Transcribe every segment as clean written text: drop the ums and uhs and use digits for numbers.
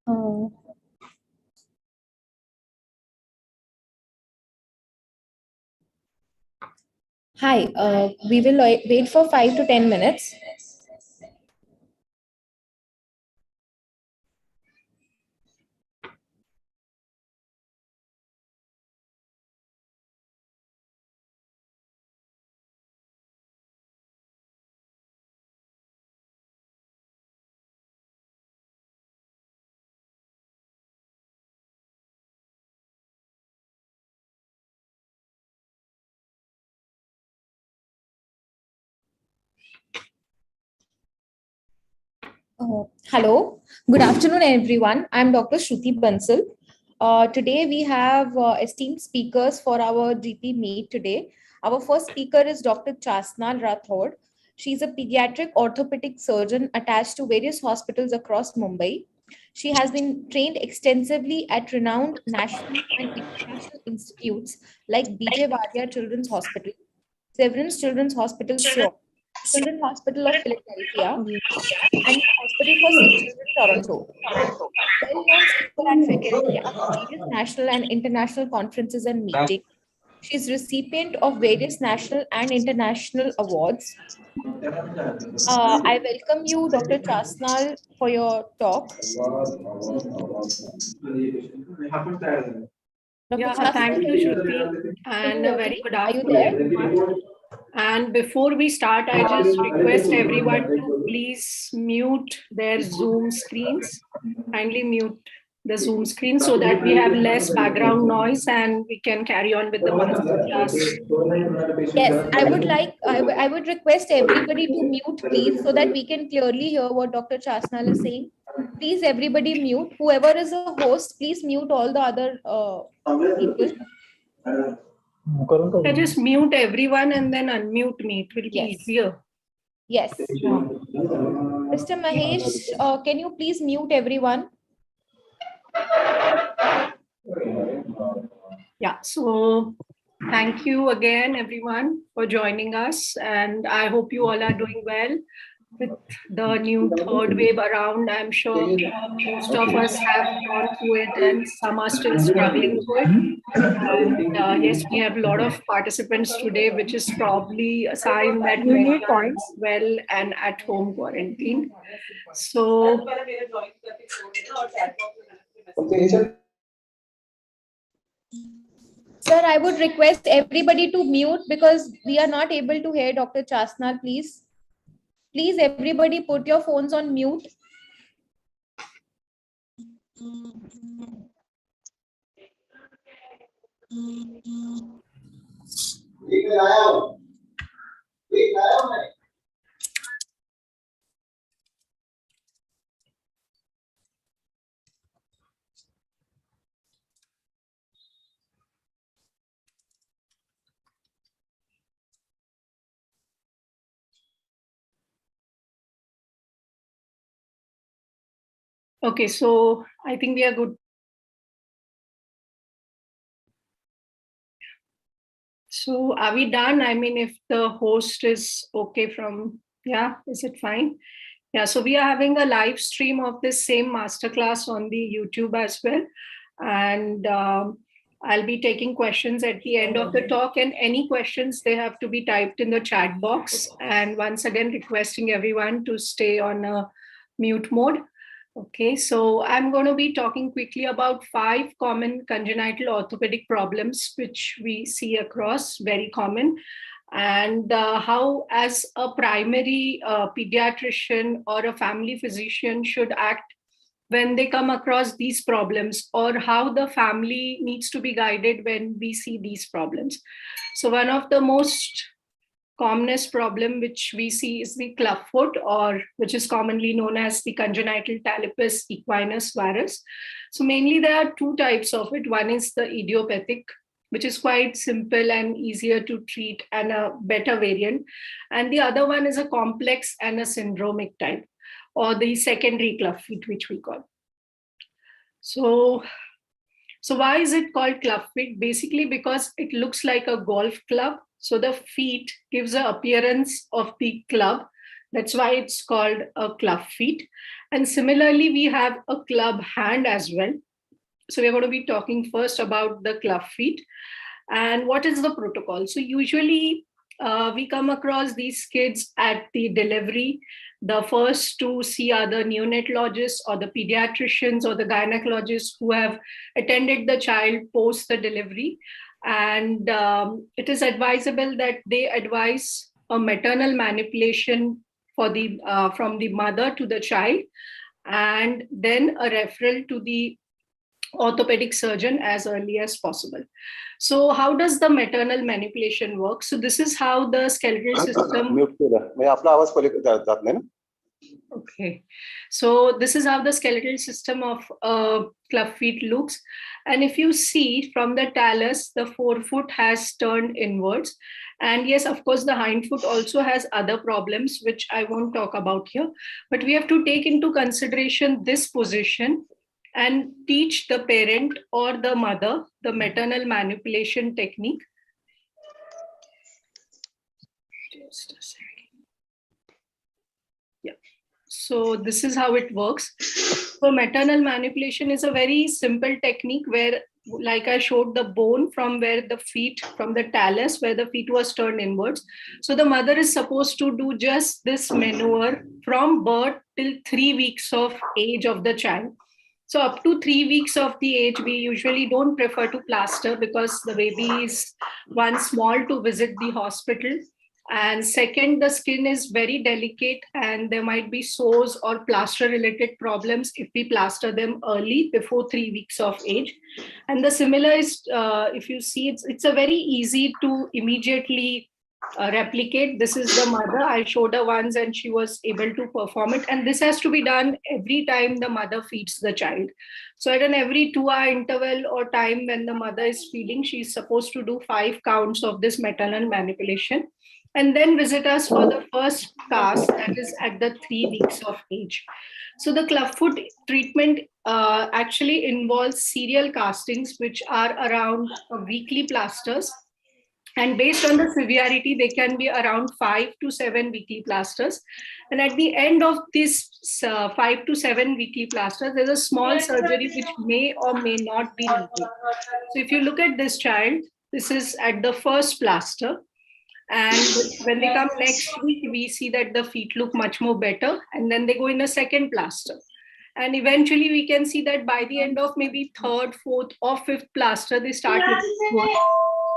Uh, Hi, we will wait for 5 to 10 minutes. Hello, good afternoon, everyone. I'm Dr. Shruti Bansal. Today we have esteemed speakers for our GP meet today. Our first speaker is Dr. Chasanal Rathod. She's a pediatric orthopedic surgeon attached to various hospitals across Mumbai. She has been trained extensively at renowned national and international institutes like B.J. Wadia Children's Hospital, Severance Children's Hospital, Seoul, Children's Hospital of Philadelphia, and Hospital for Sick Children, Toronto. Well-known speaker and faculty at various national and international conferences and meetings. She is recipient of various national and international awards. I welcome you, Dr. Chasanal, for your talk. Thank you, Shruti, and a very good afternoon, everyone. And before we start, I just request everyone to please mute their Zoom screens. Kindly mute the Zoom screen so that we have less background noise and we can carry on with the masterclass. Yes, I would request everybody to mute, please, so that we can clearly hear what Dr. Chasanal is saying. Please, everybody mute. Whoever is a host, please mute all the other people. I just mute everyone and then unmute me. It will be easier. Yes. Mr. Mahesh, can you please mute everyone? Yeah, so thank you again, everyone, for joining us. And I hope you all are doing well with the new third wave around. I'm sure most of us have gone through it and some are still struggling through it. And yes, we have a lot of participants today, which is probably a sign that many are well and at home quarantine. So sir, I would request everybody to mute because we are not able to hear Dr. Chasanal, please. Please, everybody put your phones on mute. okay, so I think we are good. So are we done? I mean, if the host is okay from, is it fine? Yeah, so we are having a live stream of this same masterclass on the YouTube as well. And I'll be taking questions at the end of the talk, and any questions, they have to be typed in the chat box. And once again, requesting everyone to stay on a mute mode. Okay, so I'm going to be talking quickly about 5 common congenital orthopedic problems which we see across, very common, and how as a primary pediatrician or a family physician should act when they come across these problems, or how the family needs to be guided when we see these problems. So one of the most commonest problem which we see is the clubfoot, or which is commonly known as the congenital talipes equinus virus. So mainly there are 2 types of it. One is the idiopathic, which is quite simple and easier to treat and a better variant. And the other one is a complex and a syndromic type, or the secondary clubfoot, which we call. So why is it called clubfoot? Basically because it looks like a golf club. So the feet gives an appearance of the club, That's why it's called a club feet. And similarly, we have a club hand as well. So we're going to be talking first about the club feet. And what is the protocol? So usually we come across these kids at the delivery. The first to see are the neonatologists or the pediatricians or the gynecologists who have attended the child post the delivery. And it is advisable that they advise a maternal manipulation for the from the mother to the child, and then a referral to the orthopedic surgeon as early as possible. So how does the maternal manipulation work? So this is how the skeletal system... Okay, so this is how the skeletal system of club feet looks. And if you see from the talus, the forefoot has turned inwards. And yes, of course, the hind foot also has other problems, which I won't talk about here. But we have to take into consideration this position and teach the parent or the mother the maternal manipulation technique. Just a second. Yeah. So this is how it works. So maternal manipulation is a very simple technique where, like I showed, the bone from where the feet, from the talus where the feet was turned inwards. So the mother is supposed to do just this maneuver from birth till 3 weeks of age of the child. So up to 3 weeks of the age, we usually don't prefer to plaster because the baby is, one, small to visit the hospital. And second, the skin is very delicate and there might be sores or plaster related problems if we plaster them early before 3 weeks of age. And the similar is, if you see, it's a very easy to immediately replicate. This is the mother. I showed her once and she was able to perform it. And this has to be done every time the mother feeds the child. So at an every 2-hour interval or time when the mother is feeding, she's supposed to do 5 counts of this maternal manipulation. And then visit us for the first cast, that is at the 3 weeks of age. So the clubfoot treatment actually involves serial castings, which are around weekly plasters. And based on the severity, they can be around 5 to 7 weekly plasters. And at the end of this 5 to 7 weekly plasters, there's a small surgery which may or may not be needed. So if you look at this child, this is at the first plaster. And when they come next week, we see that the feet look much more better. And then they go in a second plaster. And eventually we can see that by the end of maybe 3rd, 4th or 5th plaster, they start looking good.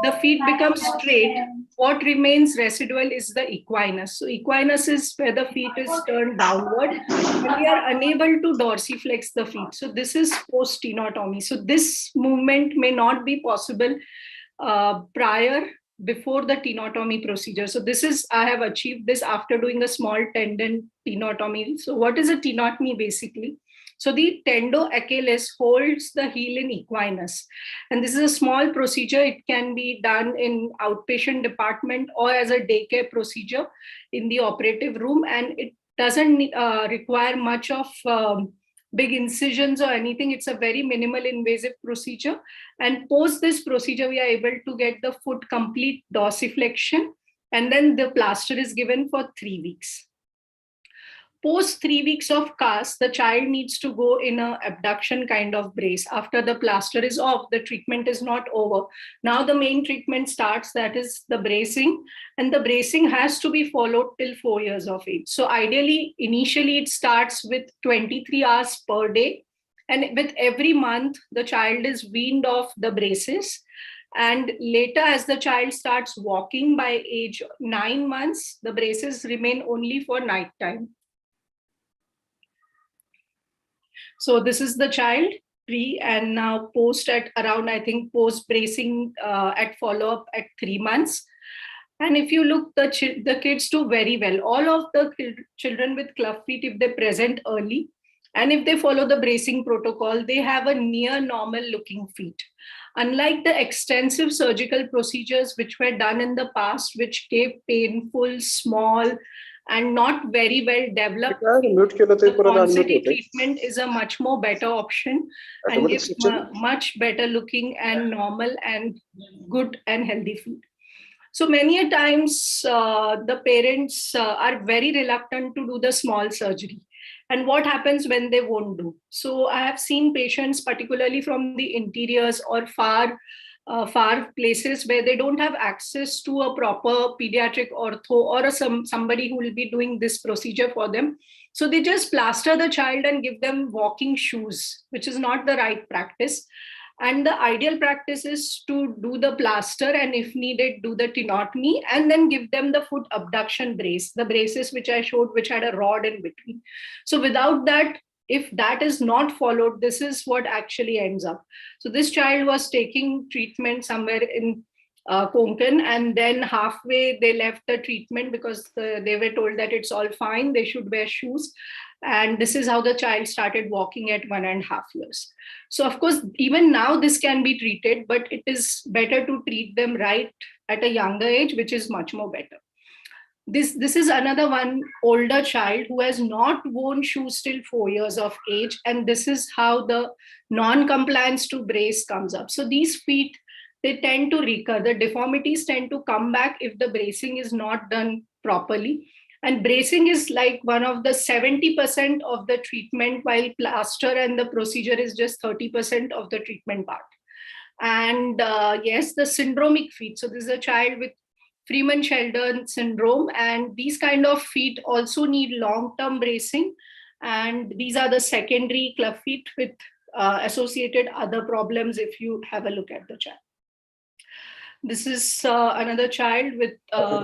The feet become straight. What remains residual is the equinus. So equinus is where the feet is turned downward and we are unable to dorsiflex the feet. So this is post-tenotomy. So this movement may not be possible before the tenotomy procedure. So this is, I have achieved this after doing a small tendon tenotomy. So what is a tenotomy basically? So the tendo-Achilles holds the heel in equinus. And this is a small procedure. It can be done in outpatient department or as a daycare procedure in the operative room. And it doesn't require much of big incisions or anything. It's a very minimal invasive procedure. And post this procedure, we are able to get the foot complete dorsiflexion. And then the plaster is given for 3 weeks. Post 3 weeks of cast, the child needs to go in a abduction kind of brace. After the plaster is off, the treatment is not over. Now the main treatment starts, that is the bracing. And the bracing has to be followed till 4 years of age. So ideally, initially it starts with 23 hours per day. And with every month, the child is weaned off the braces. And later, as the child starts walking by age 9 months, the braces remain only for nighttime. So this is the child pre and now post at around, I think, post bracing at follow-up at 3 months. And if you look, the kids do very well. All of the children with club feet, if they present early and if they follow the bracing protocol, they have a near normal looking feet. Unlike the extensive surgical procedures which were done in the past, which gave painful, small, and not very well developed, the Ponsity treatment is a much more better option and gives much better looking and normal and good and healthy feet. So many a times the parents are very reluctant to do the small surgery. And what happens when they won't do? So I have seen patients, particularly from the interiors or far places where they don't have access to a proper pediatric ortho or somebody who will be doing this procedure for them. So they just plaster the child and give them walking shoes, which is not the right practice. And the ideal practice is to do the plaster and if needed, do the tenotomy and then give them the foot abduction brace, the braces which I showed, which had a rod in between. So without that, if that is not followed, this is what actually ends up. So this child was taking treatment somewhere in Konkan, and then halfway they left the treatment because they were told that it's all fine, they should wear shoes. And this is how the child started walking at 1.5 years. So of course, even now this can be treated, but it is better to treat them right at a younger age, which is much more better. This is another one, older child who has not worn shoes till 4 years of age. And this is how the non-compliance to brace comes up. So these feet, they tend to recur. The deformities tend to come back if the bracing is not done properly. And bracing is like one of the 70% of the treatment, while plaster and the procedure is just 30% of the treatment part. And yes, the syndromic feet. So this is a child with Freeman-Sheldon syndrome, and these kind of feet also need long-term bracing. And these are the secondary club feet with associated other problems if you have a look at the child. This is another child with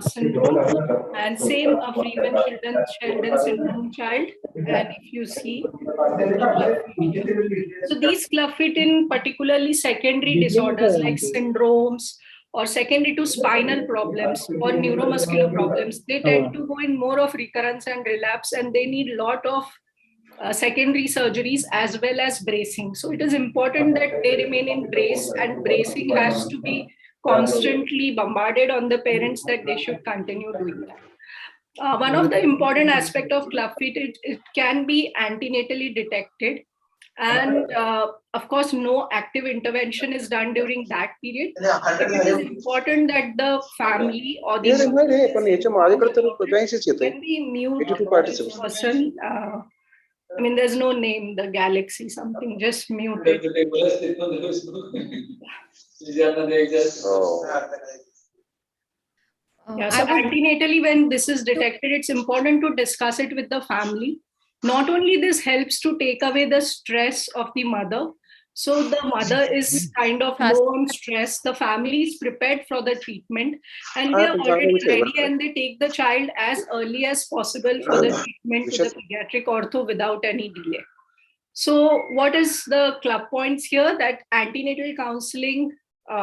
syndrome, and same a Freeman-Sheldon syndrome child. And if you see the club feet here. So these club feet in particularly secondary disorders like syndromes or secondary to spinal problems or neuromuscular problems, they tend to go in more of recurrence and relapse, and they need a lot of secondary surgeries as well as bracing. So it is important that they remain in brace, and bracing has to be constantly bombarded on the parents that they should continue doing that. One of the important aspects of club feet, it can be antenatally detected. And of course, no active intervention is done during that period. It is important that the family or the can be mute person. I mean, there's no name, the galaxy, something, just mute it. Yeah, so antenatally, when this is detected, it's important to discuss it with the family. Not only this helps to take away the stress of the mother. So the mother is kind of low on stress. The family is prepared for the treatment, and they are already ready, and they take the child as early as possible for the treatment to the pediatric ortho without any delay. So what is the club points here? That antenatal counseling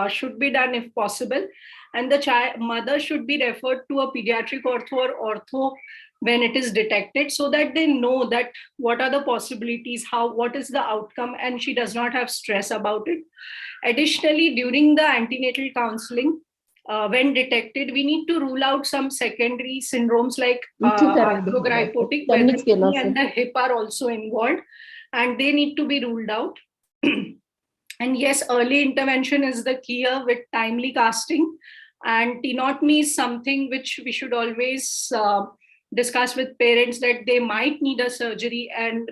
should be done if possible, and the mother should be referred to a pediatric ortho or ortho when it is detected, so that they know that what are the possibilities, what is the outcome, and she does not have stress about it. Additionally, during the antenatal counseling, when detected, we need to rule out some secondary syndromes like arthrogrypotic, where the knee and the hip are also involved, and they need to be ruled out. And yes, early intervention is the key here with timely casting, and tenotomy is something which we should always discuss with parents, that they might need a surgery and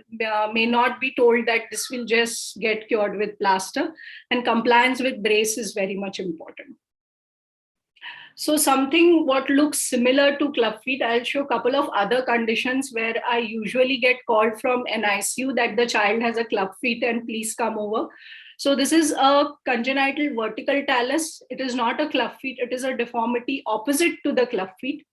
may not be told that this will just get cured with plaster, and compliance with brace is very much important. So something what looks similar to club feet, I'll show a couple of other conditions where I usually get called from an ICU that the child has a club feet and please come over. So this is a congenital vertical talus. It is not a club feet, it is a deformity opposite to the club feet.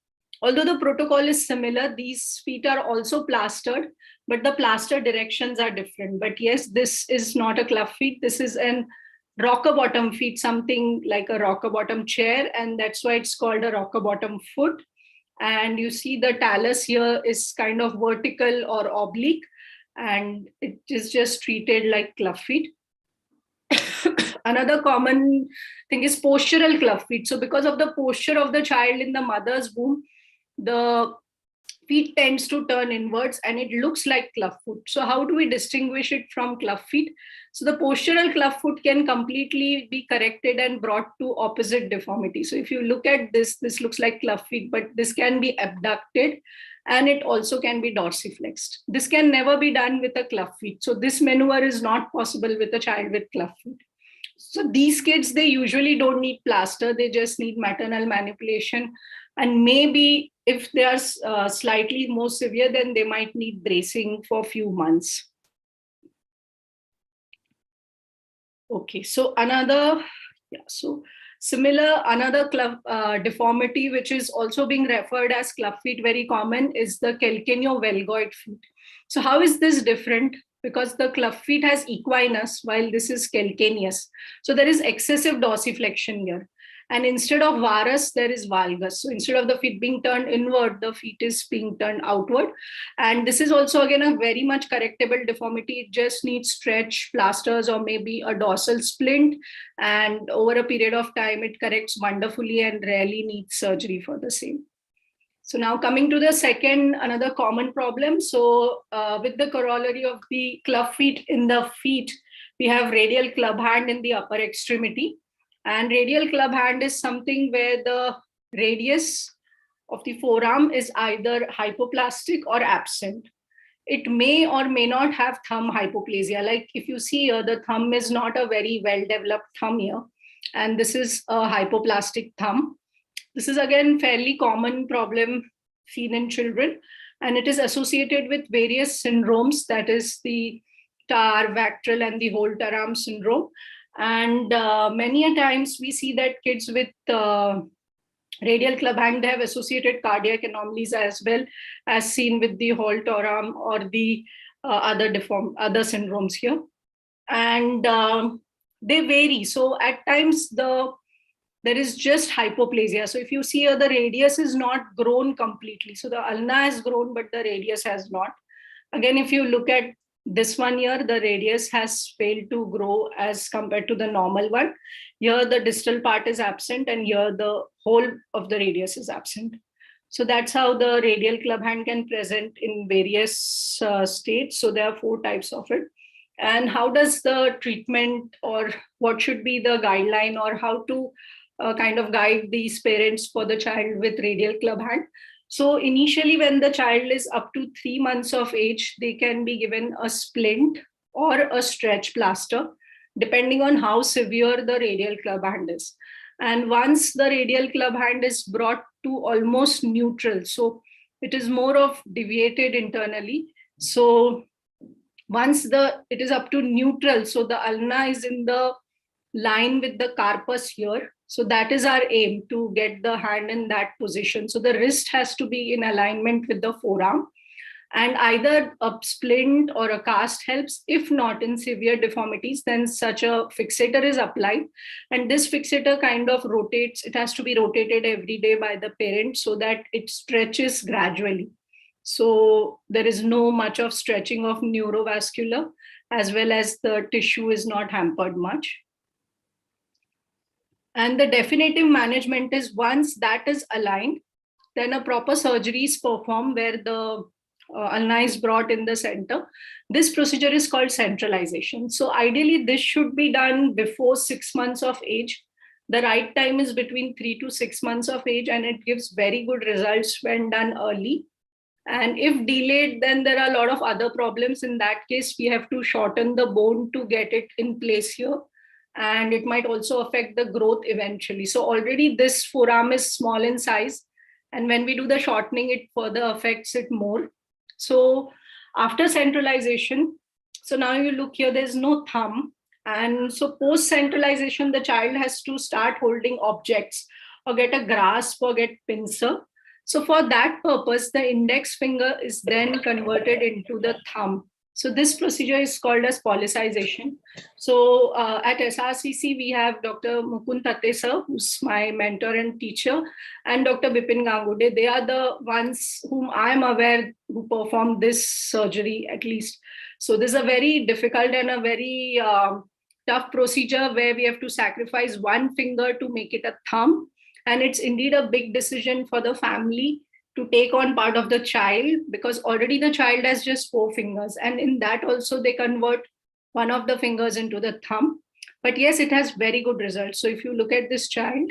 Although the protocol is similar, these feet are also plastered, but the plaster directions are different. But yes, this is not a club feet. This is an rocker bottom feet, something like a rocker bottom chair. And that's why it's called a rocker bottom foot. And you see the talus here is kind of vertical or oblique, and it is just treated like club feet. Another common thing is postural club feet. So because of the posture of the child in the mother's womb, the feet tends to turn inwards and it looks like clubfoot. So how do we distinguish it from clubfeet? So the postural clubfoot can completely be corrected and brought to opposite deformity. So if you look at this, this looks like clubfeet, but this can be abducted and it also can be dorsiflexed. This can never be done with a clubfeet. So this maneuver is not possible with a child with clubfeet. So these kids, they usually don't need plaster. They just need maternal manipulation. And maybe if they are slightly more severe, then they might need bracing for a few months. Okay, so another deformity, which is also being referred as clubfeet, very common, is the Calcaneal Velgoid feet. So how is this different? Because the clubfeet has equinus, while this is calcaneus. So there is excessive dorsiflexion here. And instead of varus, there is valgus. So instead of the feet being turned inward, the feet is being turned outward. And this is also, again, a very much correctable deformity. It just needs stretch, plasters, or maybe a dorsal splint. And over a period of time, it corrects wonderfully and rarely needs surgery for the same. So now coming to the second, another common problem. So with the corollary of the club feet in the feet, we have radial club hand in the upper extremity. And radial club hand is something where the radius of the forearm is either hypoplastic or absent. It may or may not have thumb hypoplasia. Like if you see here, the thumb is not a very well-developed thumb here. And this is a hypoplastic thumb. This is again fairly common problem seen in children. And it is associated with various syndromes, that is the TAR, Vactral, and the Holt-Oram syndrome. And many a times we see that kids with radial club hand, they have associated cardiac anomalies as well as seen with the Holt-Oram or the other syndromes here. And they vary. So at times there is just hypoplasia. So if you see here, the radius is not grown completely. So the ulna has grown, but the radius has not. Again, if you look at this one here, the radius has failed to grow as compared to the normal one. Here, the distal part is absent, and here the whole of the radius is absent. So that's how the radial club hand can present in various states. So there are 4 types of it. And how does the treatment, or what should be the guideline, or how to kind of guide these parents for the child with radial club hand? So initially, when the child is up to 3 months of age, they can be given a splint or a stretch plaster, depending on how severe the radial club hand is. And once the radial club hand is brought to almost neutral, so it is more of deviated internally. So once it is up to neutral, so the ulna is in the line with the carpus here. So that is our aim, to get the hand in that position. So the wrist has to be in alignment with the forearm, and either a splint or a cast helps. If not, in severe deformities, then such a fixator is applied. And this fixator kind of rotates. It has to be rotated every day by the parent so that it stretches gradually. So there is no much of stretching of neurovascular, as well as the tissue is not hampered much. And the definitive management is, once that is aligned, then a proper surgery is performed where the ulna is brought in the center. This procedure is called centralization. So ideally, this should be done before 6 months of age. The right time is between 3 to 6 months of age, and it gives very good results when done early. And if delayed, then there are a lot of other problems. In that case, we have to shorten the bone to get it in place here. And it might also affect the growth eventually. So already this forearm is small in size. And when we do the shortening, it further affects it more. So after centralization, so now you look here, there's no thumb. And so post centralization, the child has to start holding objects or get a grasp or get pincer. So for that purpose, the index finger is then converted into the thumb. So this procedure is called as policization. So at SRCC, we have Dr. Mukund Tate sir, who's my mentor and teacher, and Dr. Bipin Gangude. They are the ones whom I am aware who perform this surgery at least. So this is a very difficult and a very tough procedure where we have to sacrifice one finger to make it a thumb. And it's indeed a big decision for the family to take on part of the child, because already the child has just 4 fingers. And in that also they convert one of the fingers into the thumb. But yes, it has very good results. So if you look at this child,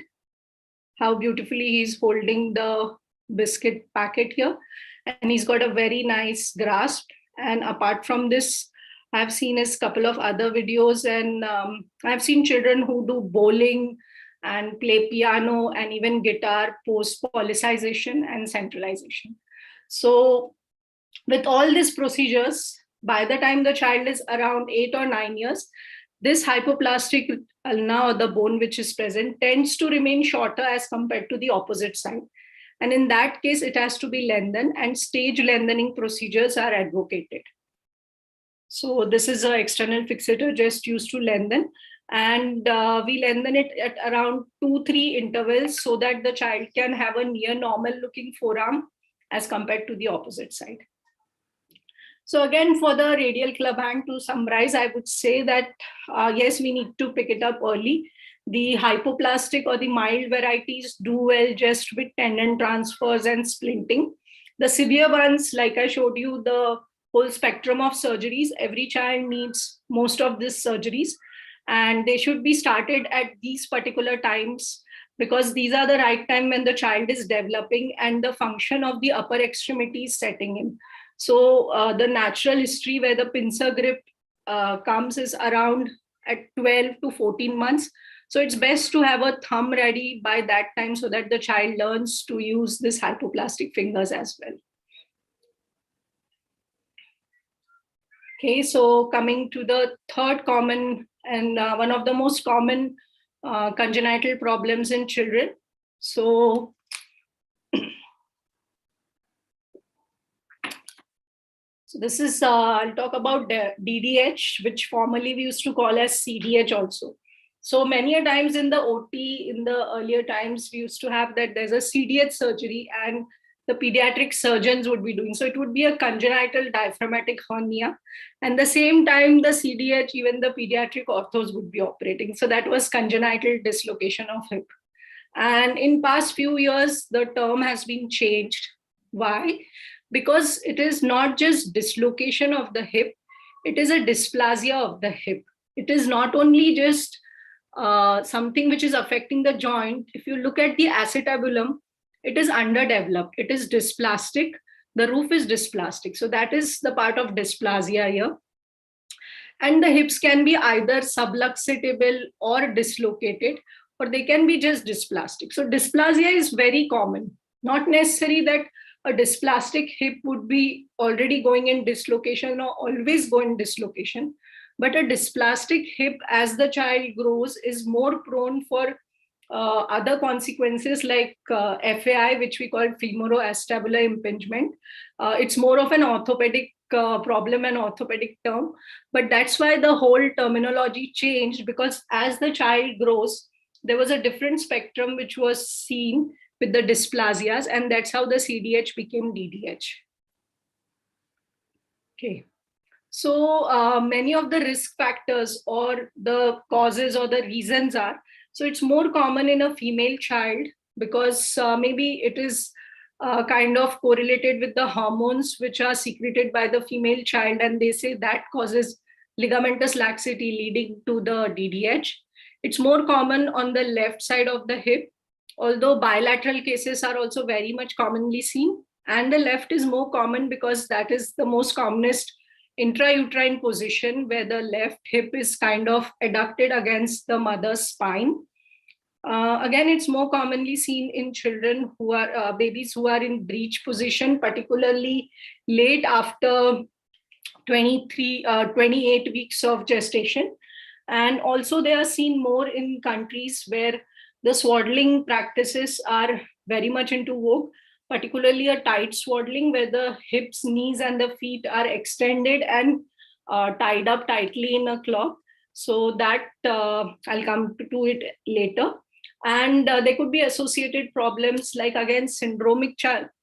how beautifully he's holding the biscuit packet here, and he's got a very nice grasp. And apart from this, I've seen his couple of other videos, and I've seen children who do bowling and play piano and even guitar post policization and centralization. So with all these procedures, by the time the child is around 8 or 9 years, this hypoplastic ulna, or the bone which is present, tends to remain shorter as compared to the opposite side. And in that case, it has to be lengthened, and stage lengthening procedures are advocated. So this is an external fixator just used to lengthen, and we lengthen it at around 2-3 intervals so that the child can have a near normal looking forearm as compared to the opposite side. So again, for the radial club hand, to summarize, I would say that yes, we need to pick it up early. The hypoplastic or the mild varieties do well just with tendon transfers and splinting. The severe ones, like I showed you, the whole spectrum of surgeries, every child needs most of these surgeries, and they should be started at these particular times, because these are the right time when the child is developing and the function of the upper extremity is setting in. So the natural history where the pincer grip comes is around at 12 to 14 months. So it's best to have a thumb ready by that time so that the child learns to use this hypoplastic fingers as well. Okay, so coming to the third common and one of the most common congenital problems in children. So this is, I'll talk about DDH, which formerly we used to call as CDH also. So many a times in the OT, in the earlier times, we used to have that there's a CDH surgery and the pediatric surgeons would be doing. So it would be a congenital diaphragmatic hernia. And the same time, the CDH, even the pediatric orthos would be operating. So that was congenital dislocation of hip. And in past few years, the term has been changed. Why? Because it is not just dislocation of the hip, it is a dysplasia of the hip. It is not only just something which is affecting the joint. If you look at the acetabulum, it is underdeveloped. It is dysplastic. The roof is dysplastic. So that is the part of dysplasia here. And the hips can be either subluxatable or dislocated, or they can be just dysplastic. So dysplasia is very common. Not necessary that a dysplastic hip would be already going in dislocation or always go in dislocation. But a dysplastic hip, as the child grows, is more prone for other consequences like FAI, which we call femoroacetabular impingement. It's more of an orthopedic problem and orthopedic term. But that's why the whole terminology changed, because as the child grows, there was a different spectrum which was seen with the dysplasias, and that's how the CDH became DDH. Okay. So many of the risk factors or the causes or the reasons are, so it's more common in a female child because maybe it is kind of correlated with the hormones which are secreted by the female child, and they say that causes ligamentous laxity leading to the DDH. It's more common on the left side of the hip, although bilateral cases are also very much commonly seen. And the left is more common because that is the most commonest intrauterine position, where the left hip is kind of adducted against the mother's spine. Again, it's more commonly seen in children who are babies who are in breech position, particularly late after 28 weeks of gestation. And also they are seen more in countries where the swaddling practices are very much into vogue, particularly a tight swaddling where the hips, knees, and the feet are extended and tied up tightly in a cloth. So that I'll come to it later. And there could be associated problems like, again, syndromic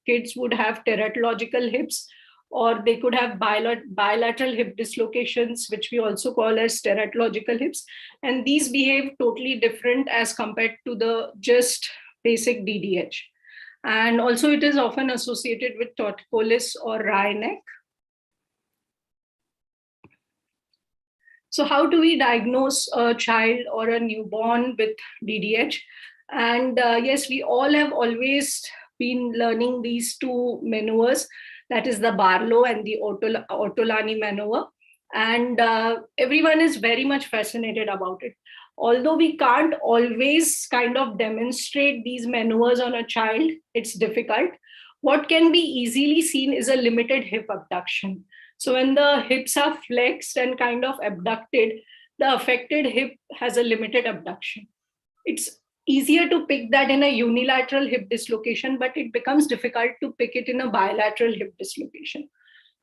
kids would have teratological hips, or they could have bilateral hip dislocations, which we also call as teratological hips. And these behave totally different as compared to the just basic DDH. And also it is often associated with torticollis or wry neck. So how do we diagnose a child or a newborn with DDH? And yes, we all have always been learning these two maneuvers, that is the Barlow and the Ortolani maneuver. And everyone is very much fascinated about it. Although we can't always kind of demonstrate these maneuvers on a child, it's difficult. What can be easily seen is a limited hip abduction. So when the hips are flexed and kind of abducted, the affected hip has a limited abduction. It's easier to pick that in a unilateral hip dislocation, but it becomes difficult to pick it in a bilateral hip dislocation.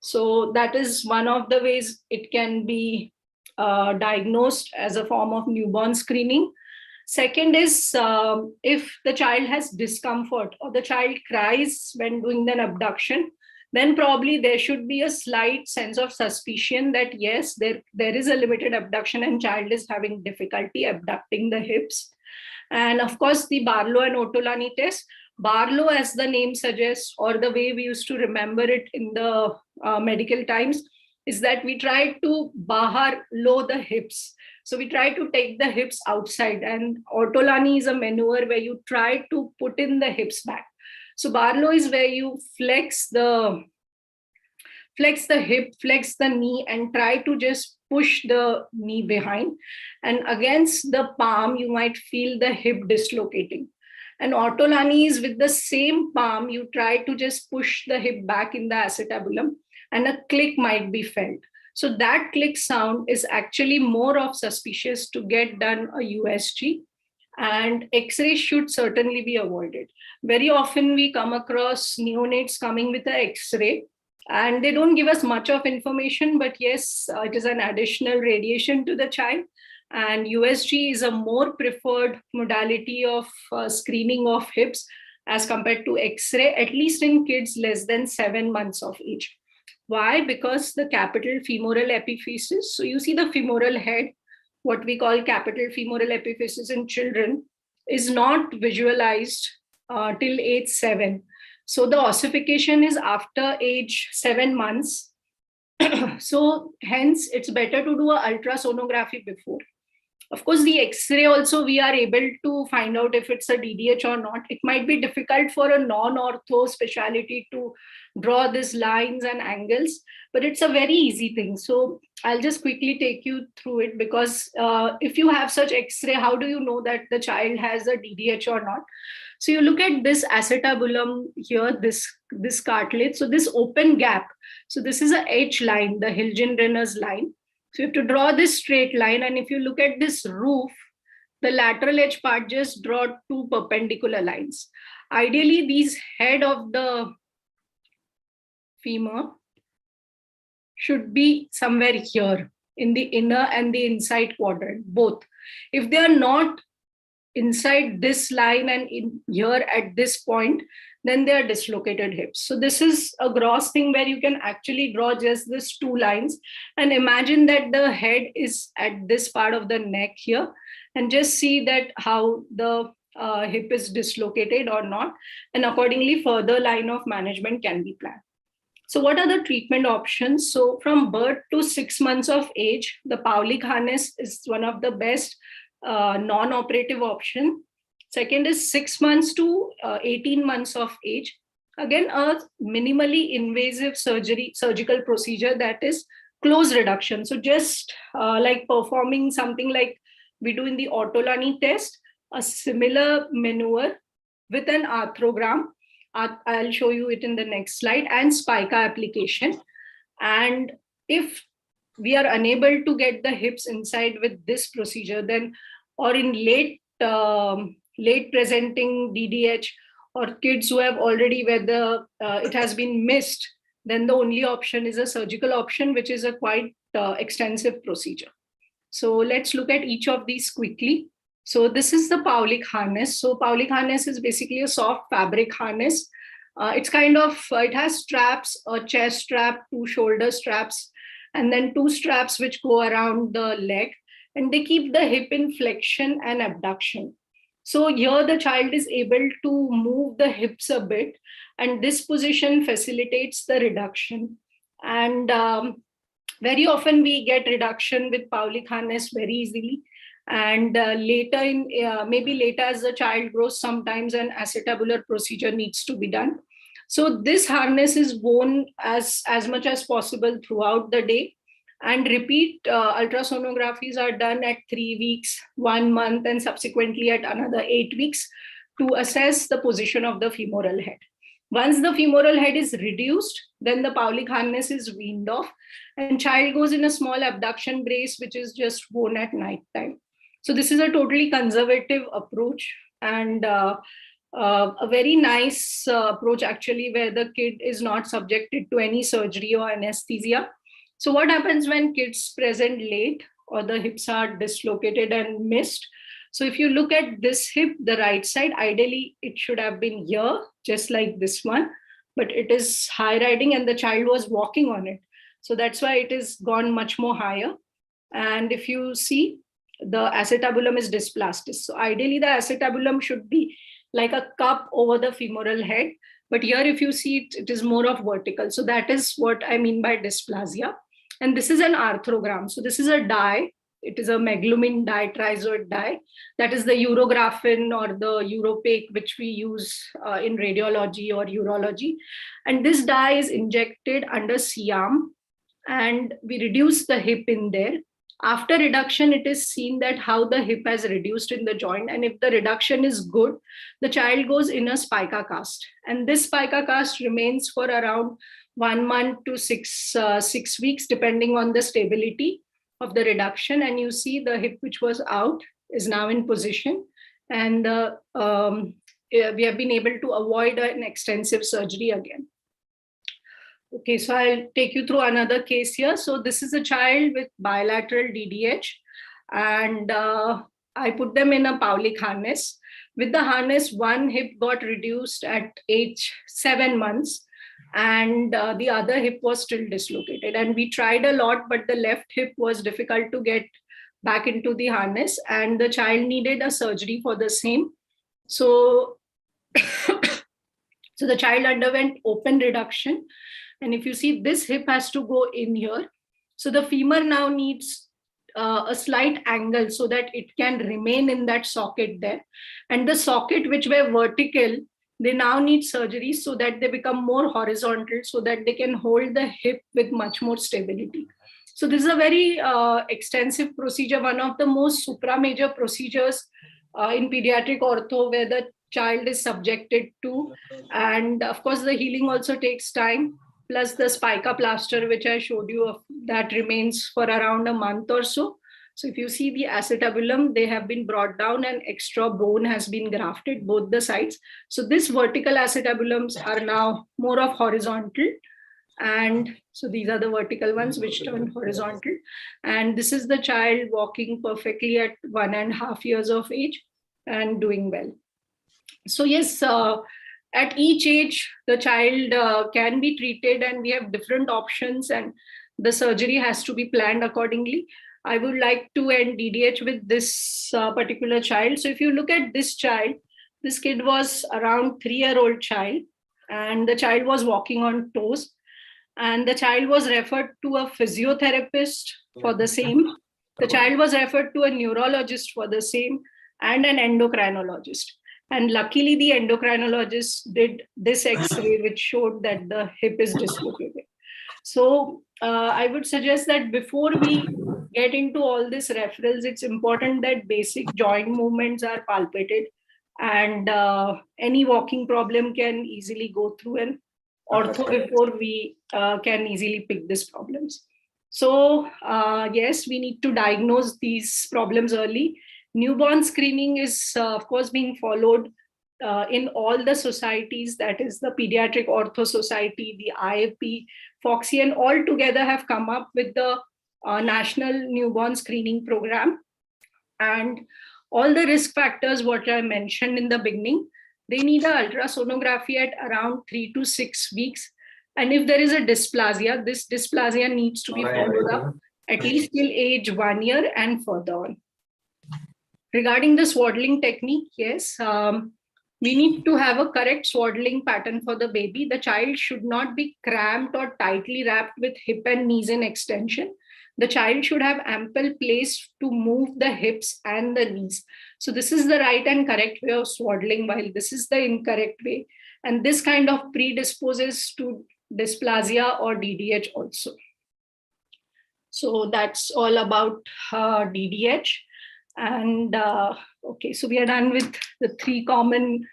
So that is one of the ways it can be diagnosed as a form of newborn screening. Second is if the child has discomfort or the child cries when doing an abduction, then probably there should be a slight sense of suspicion that yes, there is a limited abduction and child is having difficulty abducting the hips. And of course, the Barlow and Ortolani test. Barlow, as the name suggests, or the way we used to remember it in the medical times, is that we try to bahar low the hips. So we try to take the hips outside, and Ortolani is a maneuver where you try to put in the hips back. So Barlow is where you flex the hip, flex the knee, and try to just push the knee behind. And against the palm, you might feel the hip dislocating. And Ortolani is with the same palm, you try to just push the hip back in the acetabulum, and a click might be felt. So that click sound is actually more of suspicious to get done a USG, and X-ray should certainly be avoided. Very often we come across neonates coming with an X-ray, and they don't give us much of information, but yes, it is an additional radiation to the child. And USG is a more preferred modality of screening of hips as compared to X-ray, at least in kids less than 7 months of age. Why? Because the capital femoral epiphysis, so you see the femoral head, what we call capital femoral epiphysis in children, is not visualized till age 7. So the ossification is after age 7 months. So hence it's better to do an ultrasonography before. Of course, the X-ray also, we are able to find out if it's a DDH or not. It might be difficult for a non-ortho specialty to draw these lines and angles, but it's a very easy thing. So I'll just quickly take you through it, because if you have such X-ray, how do you know that the child has a DDH or not? So you look at this acetabulum here, this cartilage. So this open gap. So this is a H line, the Hilgen-Renner's line. So you have to draw this straight line. And if you look at this roof, the lateral edge part, just draw 2 perpendicular lines. Ideally, these head of the femur should be somewhere here in the inner and the inside quadrant, both. If they are not inside this line and in here at this point, then they are dislocated hips. So this is a gross thing where you can actually draw just these 2 lines and imagine that the head is at this part of the neck here, and just see that how the hip is dislocated or not, and accordingly further line of management can be planned. So what are the treatment options? So from birth to 6 months of age, the Pawlik harness is one of the best non-operative option. Second is 6 months to 18 months of age. Again, a minimally invasive surgical procedure, that is close reduction. So just like performing something like we do in the Ortolani test, a similar maneuver with an arthrogram. I'll show you it in the next slide, and spica application. And if we are unable to get the hips inside with this procedure, then, or in late presenting DDH or kids who have already, where it has been missed, then the only option is a surgical option, which is a quite extensive procedure. So let's look at each of these quickly. So this is the Pawlik harness. So Pawlik harness is basically a soft fabric harness. It's kind of, it has straps, a chest strap, 2 shoulder straps, and then 2 straps which go around the leg, and they keep the hip in flexion and abduction. So here the child is able to move the hips a bit, and this position facilitates the reduction. And very often we get reduction with Pawlik harness very easily. And maybe later as the child grows, sometimes an acetabular procedure needs to be done. So this harness is worn as much as possible throughout the day. And repeat ultrasonographies are done at 3 weeks, 1 month, and subsequently at another 8 weeks to assess the position of the femoral head. Once the femoral head is reduced, then the Pawlik harness is weaned off, and child goes in a small abduction brace, which is just worn at night time. So this is a totally conservative approach, and a very nice approach actually, where the kid is not subjected to any surgery or anesthesia. So what happens when kids present late or the hips are dislocated and missed? So if you look at this hip, the right side, ideally it should have been here, just like this one, but it is high riding and the child was walking on it. So that's why it is gone much more higher. And if you see, the acetabulum is dysplastic. So ideally the acetabulum should be like a cup over the femoral head. But here, if you see it, it is more of vertical. So that is what I mean by dysplasia. And this is an arthrogram. So this is a dye. It is a meglumine dye, trizoid dye. That is the urographin or the uropaque, which we use in radiology or urology. And this dye is injected under C-arm, and we reduce the hip in there. After reduction, it is seen that how the hip has reduced in the joint. And if the reduction is good, the child goes in a spica cast. And this spica cast remains for around 1 month to 6 weeks, depending on the stability of the reduction. And you see the hip which was out is now in position. And we have been able to avoid an extensive surgery again. Okay, so I'll take you through another case here. So this is a child with bilateral DDH, and I put them in a Pawlik harness. With the harness, one hip got reduced at age 7 months, and the other hip was still dislocated. And we tried a lot, but the left hip was difficult to get back into the harness, and the child needed a surgery for the same. So, so the child underwent open reduction. And if you see, this hip has to go in here. So the femur now needs a slight angle so that it can remain in that socket there. And the socket which were vertical, they now need surgery so that they become more horizontal, so that they can hold the hip with much more stability. So this is a very extensive procedure, one of the most supra-major procedures in pediatric ortho, where the child is subjected to. And of course, the healing also takes time. Plus the spica plaster, which I showed you, that remains for around a month or so. So if you see the acetabulum, they have been brought down and extra bone has been grafted, both the sides. So this vertical acetabulums are now more of horizontal. And so these are the vertical ones which turn horizontal. And this is the child walking perfectly at 1.5 years of age and doing well. So yes, at each age, the child can be treated, and we have different options, and the surgery has to be planned accordingly. I would like to end DDH with this particular child. So if you look at this child, this kid was around 3-year-old child, and the child was walking on toes. And the child was referred to a physiotherapist for the same. The child was referred to a neurologist for the same, and an endocrinologist. And luckily, the endocrinologist did this X-ray, which showed that the hip is dislocated. So I would suggest that before we get into all these referrals, it's important that basic joint movements are palpated, and any walking problem can easily go through an ortho before we can easily pick these problems. So yes, we need to diagnose these problems early. Newborn screening is, of course, being followed in all the societies, that is the Pediatric Ortho Society, the IFP, FOXI, and all together have come up with the National Newborn Screening Program. And all the risk factors, what I mentioned in the beginning, they need an ultrasonography at around 3 to 6 weeks. And if there is a dysplasia, this dysplasia needs to be followed up at least till age 1 year and further on. Regarding the swaddling technique, yes, we need to have a correct swaddling pattern for the baby. The child should not be cramped or tightly wrapped with hip and knees in extension. The child should have ample place to move the hips and the knees. So this is the right and correct way of swaddling, while this is the incorrect way. And this kind of predisposes to dysplasia or DDH also. So that's all about DDH. And okay, so we are done with the 3 common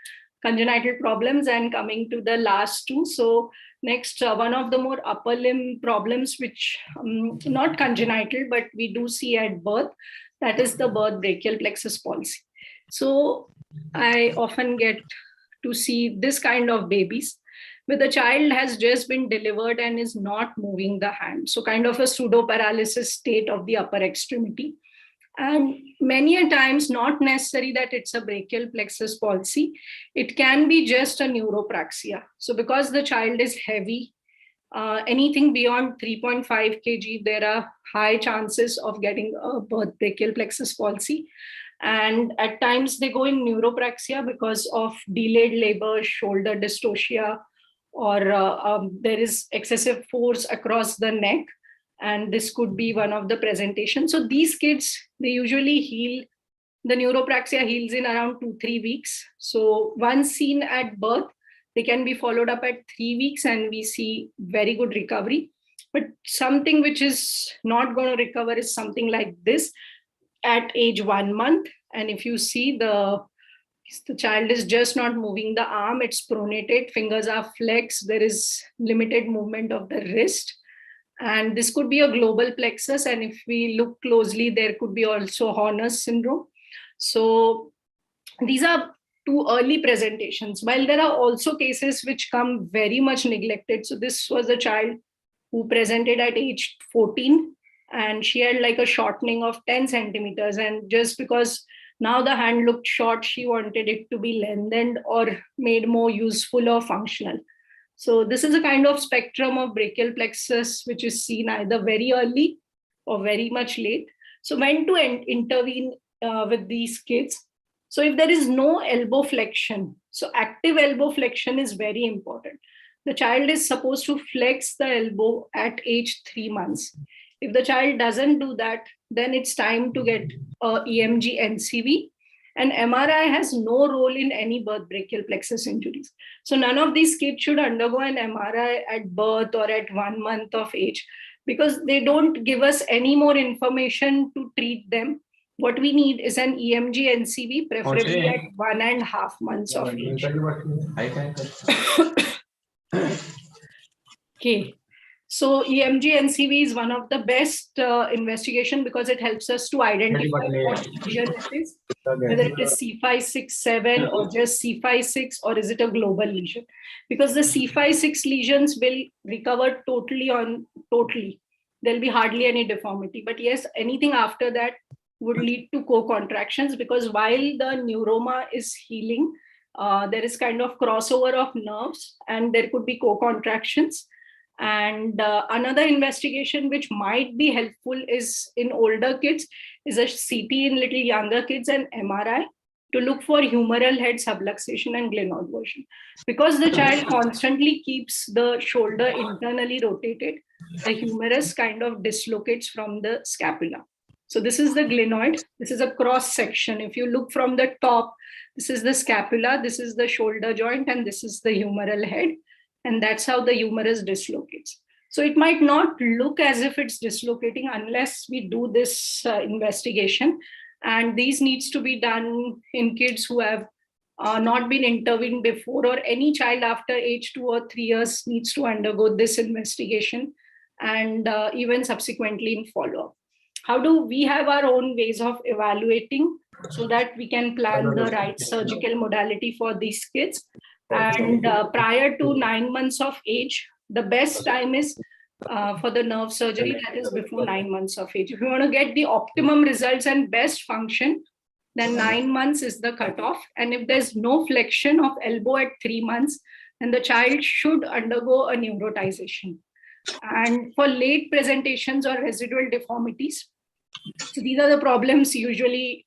congenital problems and coming to the last 2. So next, one of the more upper limb problems, which not congenital, but we do see at birth, that is the birth brachial plexus palsy. So I often get to see this kind of babies where the child has just been delivered and is not moving the hand. So kind of a pseudo paralysis state of the upper extremity. And many a times, not necessary that it's a brachial plexus palsy. It can be just a neuropraxia. So because the child is heavy, anything beyond 3.5 kg, there are high chances of getting a birth brachial plexus palsy. And at times they go in neuropraxia because of delayed labor, shoulder dystocia, or there is excessive force across the neck. And this could be one of the presentations. So these kids, they usually heal. The neuropraxia heals in around 2-3 weeks. So once seen at birth, they can be followed up at 3 weeks and we see very good recovery. But something which is not going to recover is something like this at age 1 month. And if you see the child is just not moving the arm, it's pronated, fingers are flexed, there is limited movement of the wrist. And this could be a global plexus. And if we look closely, there could be also Horner's syndrome. So these are 2 early presentations, while there are also cases which come very much neglected. So this was a child who presented at age 14 and she had like a shortening of 10 centimeters. And just because now the hand looked short, she wanted it to be lengthened or made more useful or functional. So this is a kind of spectrum of brachial plexus, which is seen either very early or very much late. So when to intervene with these kids? So if there is no elbow flexion, so active elbow flexion is very important. The child is supposed to flex the elbow at age 3 months. If the child doesn't do that, then it's time to get EMG NCV. And MRI has no role in any birth brachial plexus injuries. So none of these kids should undergo an MRI at birth or at 1 month of age, because they don't give us any more information to treat them. What we need is an EMG NCV, preferably at 1.5 months of age. Okay. So EMG NCV is one of the best investigation because it helps us to identify what lesion it is, whether it is C5, 6, 7 or just C5, 6, or is it a global lesion? Because the C5, 6 lesions will recover totally. There'll be hardly any deformity. But yes, anything after that would lead to co-contractions, because while the neuroma is healing, there is kind of crossover of nerves and there could be co-contractions. And another investigation which might be helpful is in older kids is a CT in little younger kids and MRI to look for humeral head subluxation and glenoid version. Because the child constantly keeps the shoulder internally rotated, the humerus kind of dislocates from the scapula. So this is the glenoid. This is a cross section. If you look from the top, this is the scapula, this is the shoulder joint, and this is the humeral head. And that's how the humerus dislocates. So it might not look as if it's dislocating unless we do this investigation. And these needs to be done in kids who have not been intervened before, or any child after age 2 or 3 years needs to undergo this investigation, and even subsequently in follow-up. How do we have our own ways of evaluating so that we can plan the right surgical modality for these kids? And prior to 9 months of age, the best time is for the nerve surgery, that is before 9 months of age. If you want to get the optimum results and best function, then 9 months is the cutoff. And if there's no flexion of elbow at 3 months, then the child should undergo a neurotization. And for late presentations or residual deformities, so these are the problems usually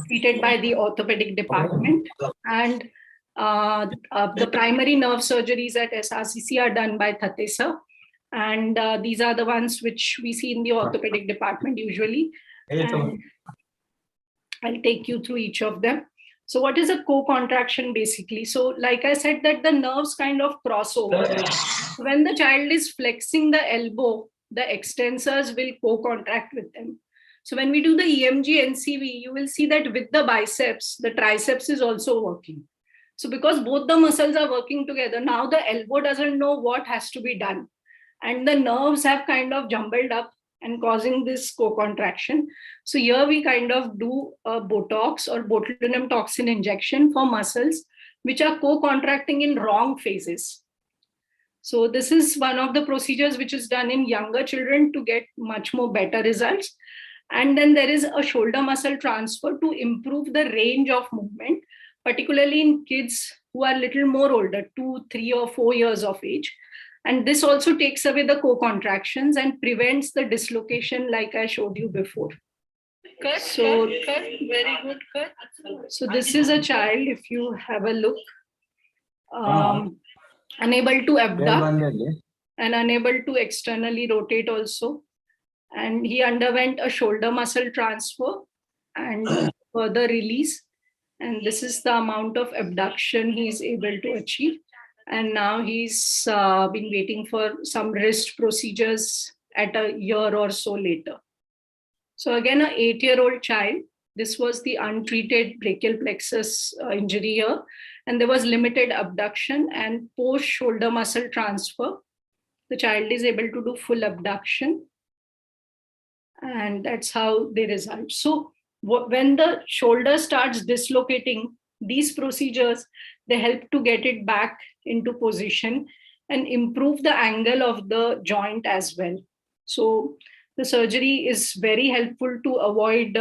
treated by the orthopedic department. And the primary nerve surgeries at SRCC are done by Thatesa. And these are the ones which we see in the orthopedic department usually. And I'll take you through each of them. So what is a co-contraction basically? So like I said, that the nerves kind of cross over. When the child is flexing the elbow, the extensors will co-contract with them. So when we do the EMG NCV, you will see that with the biceps, the triceps is also working. So because both the muscles are working together, now the elbow doesn't know what has to be done. And the nerves have kind of jumbled up and causing this co-contraction. So here we kind of do a Botox or botulinum toxin injection for muscles which are co-contracting in wrong phases. So this is one of the procedures which is done in younger children to get much more better results. And then there is a shoulder muscle transfer to improve the range of movement, particularly in kids who are a little more older, 2, 3, or 4 years of age. And this also takes away the co-contractions and prevents the dislocation like I showed you before. Good, So, good, very good, good. So this is a child, if you have a look, unable to abduct and unable to externally rotate also. And he underwent a shoulder muscle transfer and further release. And this is the amount of abduction he is able to achieve. And now he's been waiting for some wrist procedures at a year or so later. So again, an 8-year-old child. This was the untreated brachial plexus injury here. And there was limited abduction and post-shoulder muscle transfer. The child is able to do full abduction. And that's how they result. So when the shoulder starts dislocating, these procedures, they help to get it back into position and improve the angle of the joint as well. So the surgery is very helpful to avoid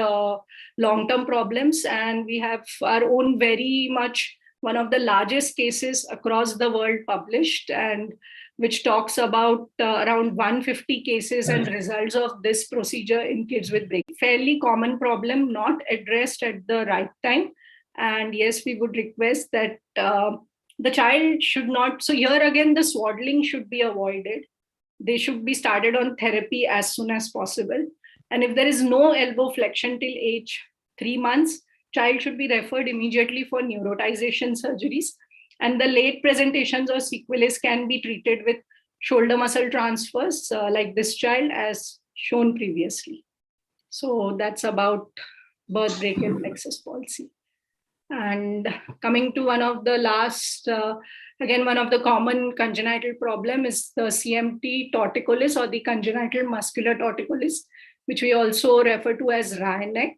long-term problems. And we have our own very much one of the largest cases across the world published, and which talks about around 150 cases and results of this procedure in kids with brachial. Fairly common problem, not addressed at the right time. And yes, we would request that the child should not, so here again, the swaddling should be avoided. They should be started on therapy as soon as possible. And if there is no elbow flexion till age 3 months, child should be referred immediately for neurotization surgeries. And the late presentations or sequelae can be treated with shoulder muscle transfers like this child as shown previously. So that's about birth brachial plexus palsy. And coming to one of the last, again, one of the common congenital problem is the Cmt Torticollis or the congenital muscular torticollis, which we also refer to as Rathod.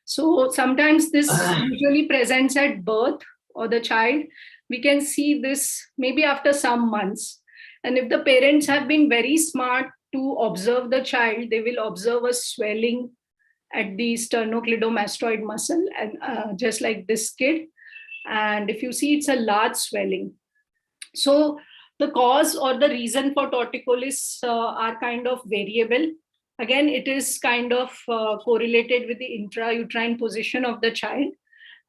So sometimes this usually presents at birth or the child. We can see this maybe after some months. And if the parents have been very smart to observe the child, they will observe a swelling at the sternocleidomastoid muscle, and just like this kid. And if you see, it's a large swelling. So the cause or the reason for torticollis are kind of variable. Again, it is kind of correlated with the intrauterine position of the child.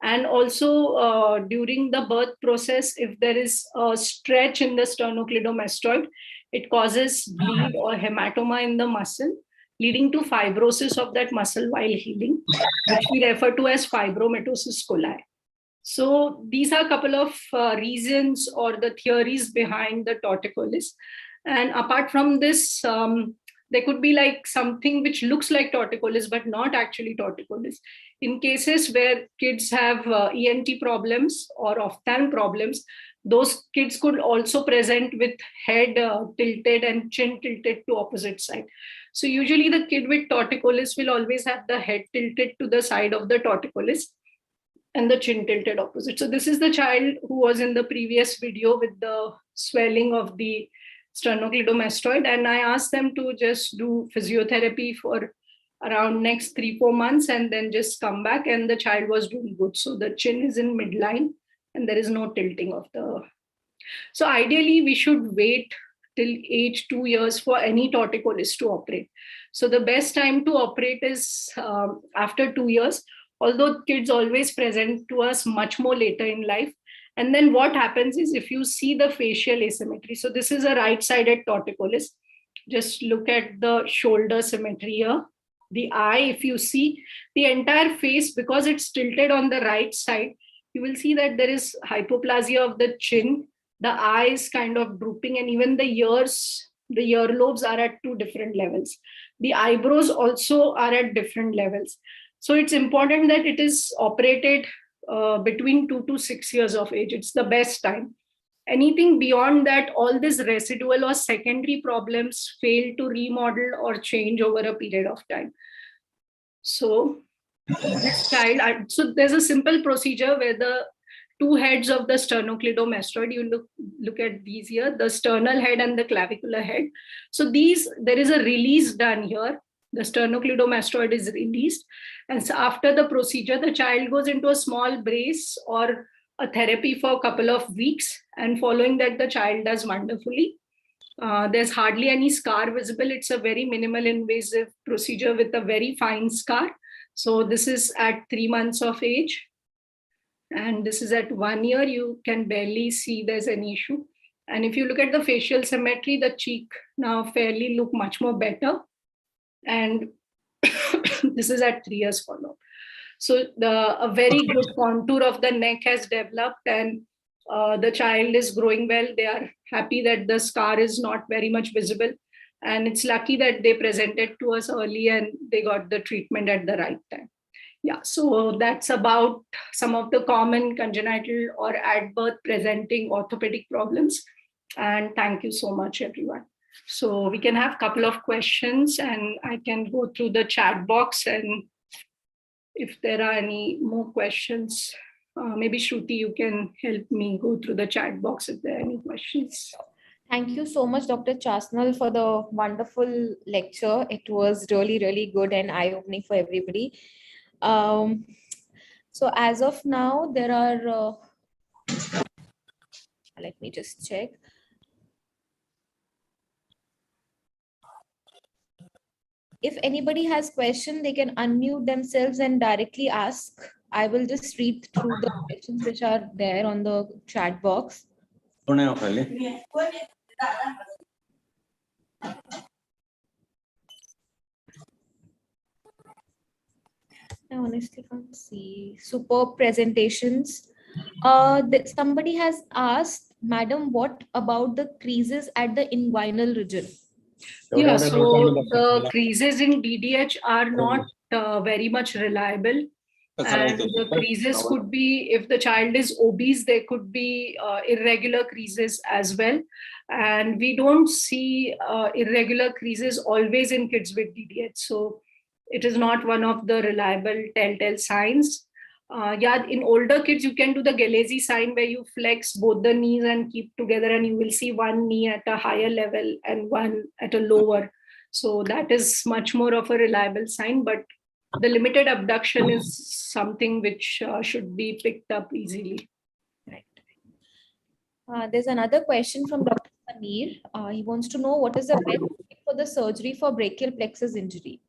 And also during the birth process, if there is a stretch in the sternocleidomastoid, it causes bleed or hematoma in the muscle, leading to fibrosis of that muscle while healing, which we refer to as fibromatosis coli. So these are a couple of reasons or the theories behind the torticollis. And apart from this, there could be like something which looks like torticollis, but not actually torticollis. In cases where kids have ENT problems or ophthalm problems, those kids could also present with head tilted and chin tilted to opposite side. So usually the kid with torticollis will always have the head tilted to the side of the torticollis and the chin tilted opposite. So this is the child who was in the previous video with the swelling of the sternocleidomastoid. And I asked them to just do physiotherapy for around next 3-4 months and then just come back, and the child was doing good. So the chin is in midline and there is no tilting of the. So ideally we should wait till age 2 years for any torticollis to operate. So the best time to operate is after 2 years, although kids always present to us much more later in life. And then what happens is, if you see the facial asymmetry, so this is a right-sided torticollis. Just look at the shoulder symmetry here. The eye, if you see the entire face, because it's tilted on the right side, you will see that there is hypoplasia of the chin. The eye is kind of drooping, and even the ears, the earlobes are at two different levels. The eyebrows also are at different levels. So it's important that it is operated between 2 to 6 years of age. It's the best time. Anything beyond that, all these residual or secondary problems fail to remodel or change over a period of time. So this child, so there's a simple procedure where the two heads of the sternocleidomastoid, you look at these here, the sternal head and the clavicular head. So there is a release done here. The sternocleidomastoid is released. And so after the procedure, the child goes into a small brace or a therapy for a couple of weeks. And following that, the child does wonderfully. There's hardly any scar visible. It's a very minimal invasive procedure with a very fine scar. So this is at 3 months of age. And this is at 1 year. You can barely see there's an issue. And if you look at the facial symmetry, the cheek now fairly look much more better. And this is at 3 years follow-up. So a very good contour of the neck has developed, and the child is growing well. They are happy that the scar is not very much visible. And it's lucky that they presented to us early and they got the treatment at the right time. Yeah, so that's about some of the common congenital or at birth presenting orthopedic problems. And thank you so much, everyone. So we can have a couple of questions, and I can go through the chat box. And if there are any more questions, maybe Shruti, you can help me go through the chat box if there are any questions. Thank you so much, Dr. Chasanal, for the wonderful lecture. It was really, really good and eye-opening for everybody. So as of now, there are, let me just check. If anybody has question, they can unmute themselves and directly ask. I will just read through the questions which are there on the chat box. I honestly can't see. Superb presentations. Somebody has asked, Madam, what about the creases at the inguinal region? Yeah, so the creases in DDH are not very much reliable. And the creases could be, if the child is obese, there could be irregular creases as well. And we don't see irregular creases always in kids with DDH. So it is not one of the reliable telltale signs. Yeah, in older kids, you can do the Galeazzi sign where you flex both the knees and keep together, and you will see one knee at a higher level and one at a lower. So that is much more of a reliable sign, but the limited abduction is something which should be picked up easily. Right. There's another question from Dr. Samir. He wants to know what is the best for the surgery for brachial plexus injury?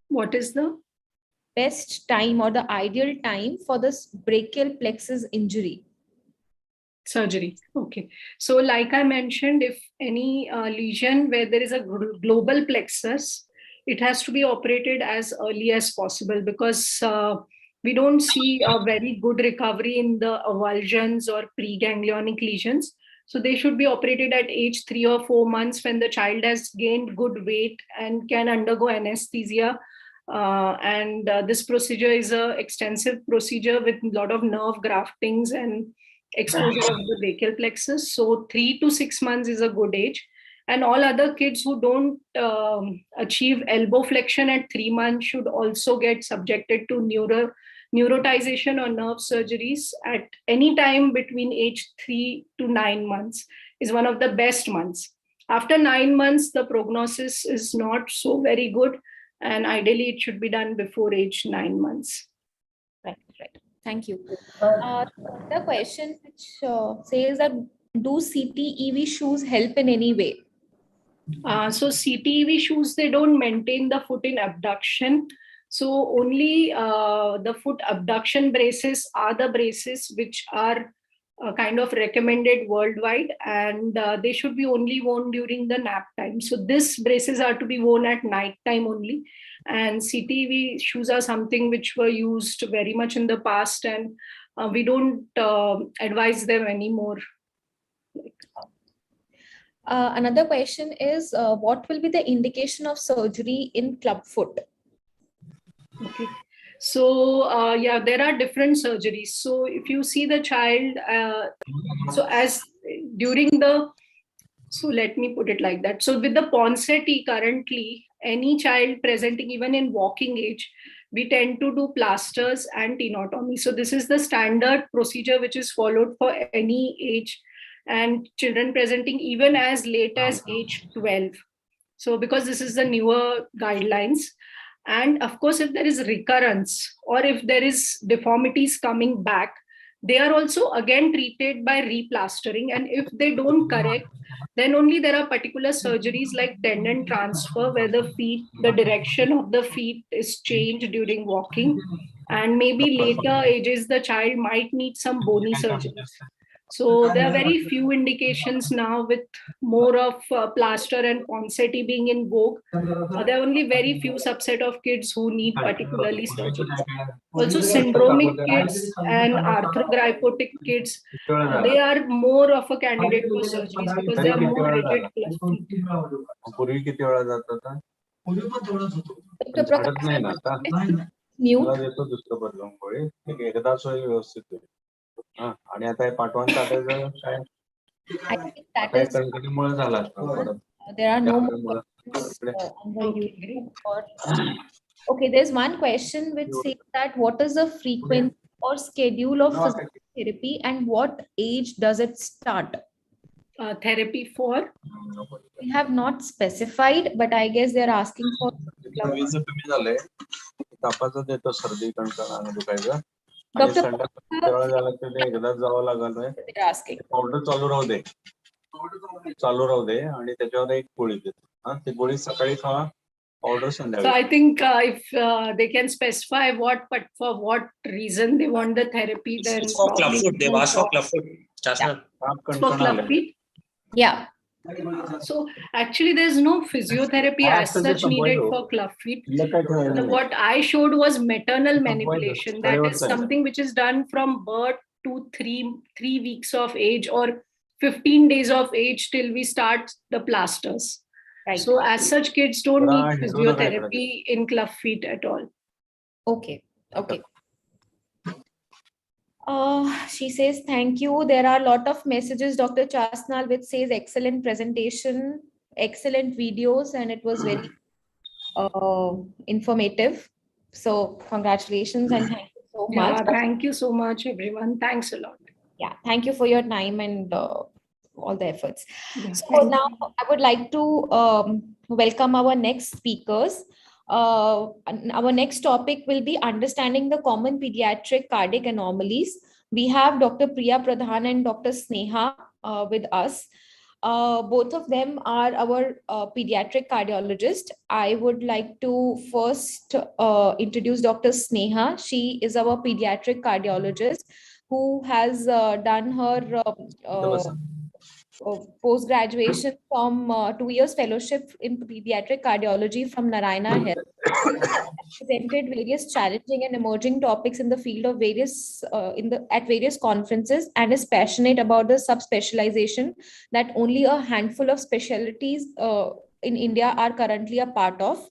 What is the best time or the ideal time for this brachial plexus injury? Surgery. Okay. So like I mentioned, if any lesion where there is a global plexus, it has to be operated as early as possible, because we don't see a very good recovery in the avulsions or preganglionic lesions. So they should be operated at age 3 or 4 months when the child has gained good weight and can undergo anesthesia. This procedure is an extensive procedure with a lot of nerve graftings and exposure of the brachial plexus. So 3 to 6 months is a good age. And all other kids who don't achieve elbow flexion at 3 months should also get subjected to neurotization or nerve surgeries at any time between age 3 to 9 months is one of the best months. After 9 months, the prognosis is not so very good. And ideally, it should be done before age 9 months. Right. Thank you. The question which says that, do CTEV shoes help in any way? So CTEV shoes, they don't maintain the foot in abduction. So only the foot abduction braces are the braces which are kind of recommended worldwide, and they should be only worn during the nap time. So these braces are to be worn at night time only. And CTV shoes are something which were used very much in the past, and we don't advise them anymore. Another question is, what will be the indication of surgery in clubfoot? Okay. So yeah, there are different surgeries. So if you see the child, so let me put it like that. So with the Ponseti currently, any child presenting even in walking age, we tend to do plasters and tenotomy. So this is the standard procedure which is followed for any age, and children presenting even as late as age 12. So because this is the newer guidelines. And of course, if there is recurrence or if there is deformities coming back, they are also again treated by replastering. And if they don't correct, then only there are particular surgeries like tendon transfer, where the direction of the feet is changed during walking. And maybe later ages, the child might need some bony surgeries. So there are very few indications now, with more of plaster and Ponseti being in vogue. There are only very few subset of kids who need particularly surgeries. Also, syndromic kids and arthrogrypotic kids, they are more of a candidate for surgeries because they are more rigid club feet. आणि आता पाठवण टाकायचं काय there are no more okay, there's one question which says that what is the frequency or schedule of physical therapy and what age does it start? Therapy for? We have not specified, but I guess they're asking for Dr. asking. Powder चालू राहू दे आणि त्याच्यावर एक गोळी देतो ती गोळी सकाळी खा पावडर संध्याकाळी. So I think if they can specify but for what reason they want the therapy, then it's for clubfoot. They've asked for clubfoot. Chasanal. For clubfoot? Yeah. So actually there's no physiotherapy as such needed for clubfoot. What I showed was maternal manipulation. That is something which is done from birth to three weeks of age or 15 days of age till we start the plasters. Right. So as such, kids don't need physiotherapy in clubfoot at all. Okay. She says, thank you. There are a lot of messages, Dr. Chasanal, which says excellent presentation, excellent videos, and it was very informative. So congratulations and thank you so much. Thank you so much, everyone. Thanks a lot. Yeah, thank you for your time and all the efforts. Yeah, so now I would like to welcome our next speakers. Our next topic will be understanding the common pediatric cardiac anomalies. We have Dr. Priya Pradhan and Dr. Sneha with us. Both of them are our pediatric cardiologists. I would like to first introduce Dr. Sneha. She is our pediatric cardiologist who has done her post-graduation from 2 years fellowship in pediatric cardiology from Narayana Health. Presented various challenging and emerging topics in the field of various at various conferences, and is passionate about the subspecialization that only a handful of specialties in India are currently a part of.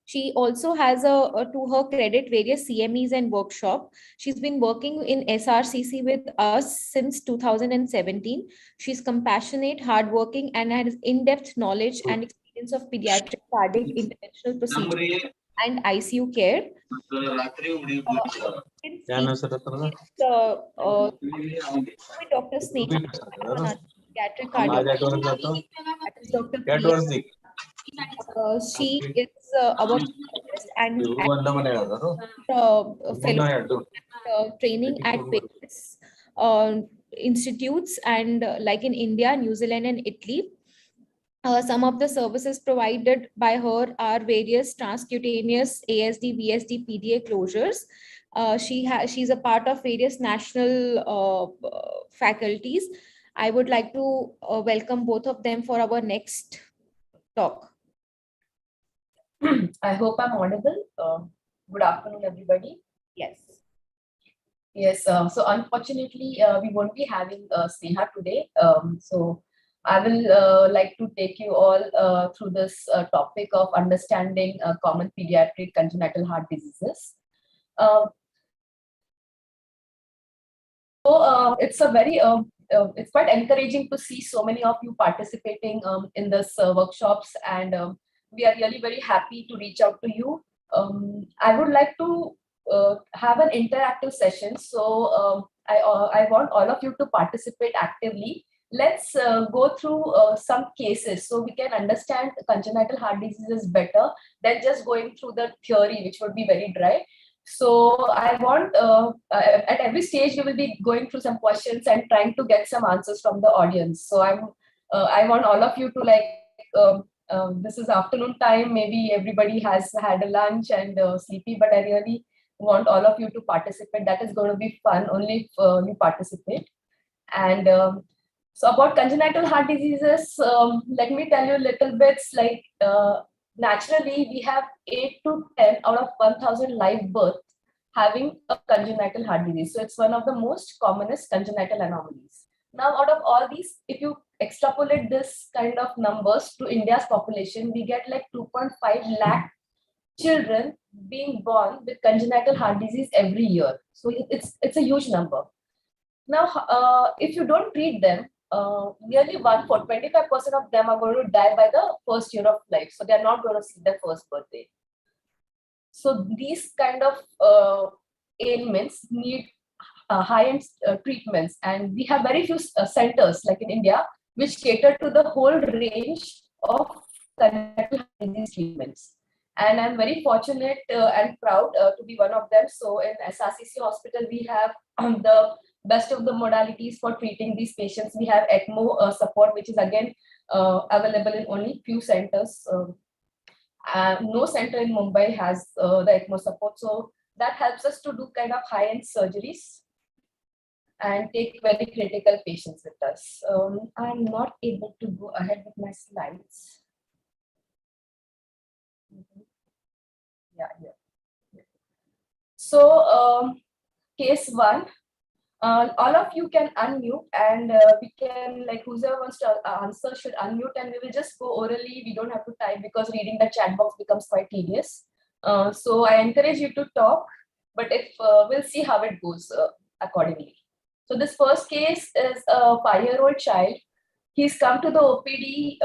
She also has to her credit various CMEs and workshop. She's been working in SRCC with us since 2017. She's compassionate, hardworking, and has in-depth knowledge and experience of pediatric cardiac interventional procedures and ICU care. Dr. Sneha, pediatric cardiologist. Dr. She is our and fellow training at various institutes and like in India, New Zealand, and Italy. Some of the services provided by her are various transcutaneous ASD, VSD, PDA closures. She's a part of various national faculties. I would like to welcome both of them for our next talk. I hope I'm audible. Good afternoon, everybody. Yes. Yes, so unfortunately, we won't be having Sneha today. So I will like to take you all through this topic of understanding common pediatric congenital heart diseases. It's a very it's quite encouraging to see so many of you participating in this workshops, and we are really very happy to reach out to you. I would like to have an interactive session, so I want all of you to participate actively. Let's go through some cases so we can understand congenital heart diseases better than just going through the theory, which would be very dry. So I want at every stage we will be going through some questions and trying to get some answers from the audience. So I want all of you to this is afternoon time. Maybe everybody has had a lunch and sleepy, but I really want all of you to participate. That is going to be fun only if you participate. And so about congenital heart diseases, let me tell you a little bits. Naturally, we have 8 to 10 out of 1,000 live births having a congenital heart disease. So it's one of the most commonest congenital anomalies. Now, out of all these, if you extrapolate this kind of numbers to India's population, we get like 2.5 lakh children being born with congenital heart disease every year. So it's a huge number. Now, if you don't treat them, nearly 25% of them are going to die by the first year of life. So they're not going to see their first birthday. So these kind of ailments need high-end treatments. And we have very few centers like in India, which cater to the whole range of congenital heart disease treatments. And I'm very fortunate and proud to be one of them. So in SRCC hospital, we have the best of the modalities for treating these patients. We have ECMO support, which is again available in only few centers. No center in Mumbai has the ECMO support. So that helps us to do kind of high-end surgeries and take very critical patients with us. I'm not able to go ahead with my slides. Yeah. So case 1. All of you can unmute, and we can, like, whoever wants to answer should unmute, and we will just go orally. We don't have to type because reading the chat box becomes quite tedious. So I encourage you to talk, but if we'll see how it goes accordingly. So this first case is a 5-year-old child. He's come to the OPD,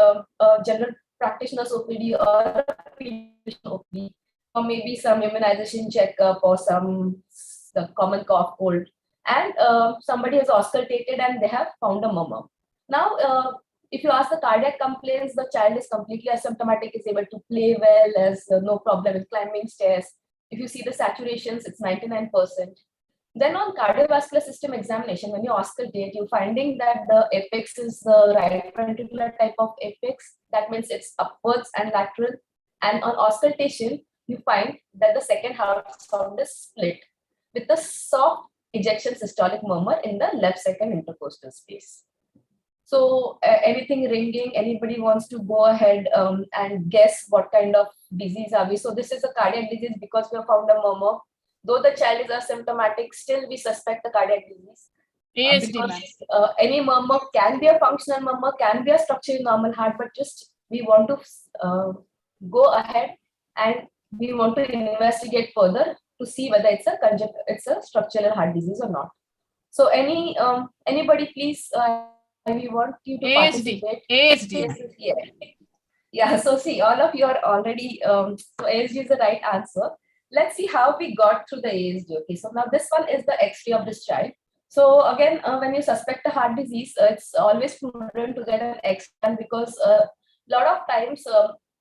general practitioner's OPD or a pediatrician OPD, or maybe some immunization checkup or some common cough, cold. And somebody has auscultated and they have found a murmur. Now, if you ask the cardiac complaints, the child is completely asymptomatic, is able to play well, has no problem with climbing stairs. If you see the saturations, it's 99%. Then on cardiovascular system examination, when you auscultate, you're finding that the apex is the right ventricular type of apex. That means it's upwards and lateral. And on auscultation, you find that the second heart sound is split with a soft ejection systolic murmur in the left second intercostal space. So anything ringing, anybody wants to go ahead and guess what kind of disease are we? So this is a cardiac disease because we have found a murmur. Though the child is asymptomatic, still we suspect a cardiac disease. Because any murmur can be a functional murmur, can be a structurally normal heart, but just we want to go ahead and we want to investigate further to see whether it's a structural heart disease or not. So anybody please, we want you to participate. ASD. Yeah. So see, all of you are already, so ASD is the right answer. Let's see how we got through the ASD. Okay, so now this one is the X-ray of this child. So again, when you suspect a heart disease, it's always prudent to get an X-ray because a lot of times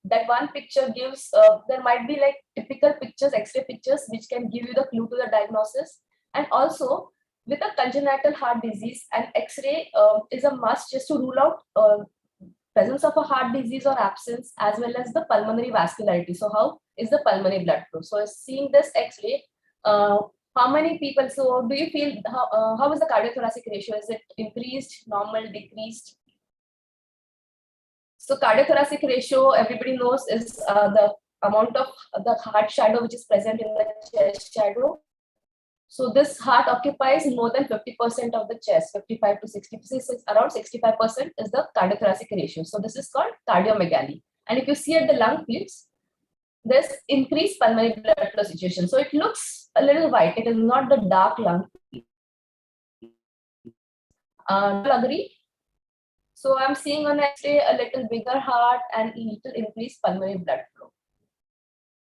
that one picture gives, there might be like typical pictures, X-ray pictures, which can give you the clue to the diagnosis. And also with a congenital heart disease, an X-ray is a must just to rule out presence of a heart disease or absence, as well as the pulmonary vascularity. So how is the pulmonary blood flow? So seeing this X-ray, how many people, so do you feel, how is the cardiothoracic ratio? Is it increased, normal, decreased? So cardiothoracic ratio, everybody knows, is the amount of the heart shadow which is present in the chest shadow. So this heart occupies more than 50% of the chest, 55 to 60%, around 65% is the cardiothoracic ratio. So this is called cardiomegaly. And if you see at the lung plates, there's increased pulmonary blood flow situation. So it looks a little white. It is not the dark lung. Do you agree? So I'm seeing on X-ray a little bigger heart and a little increased pulmonary blood flow.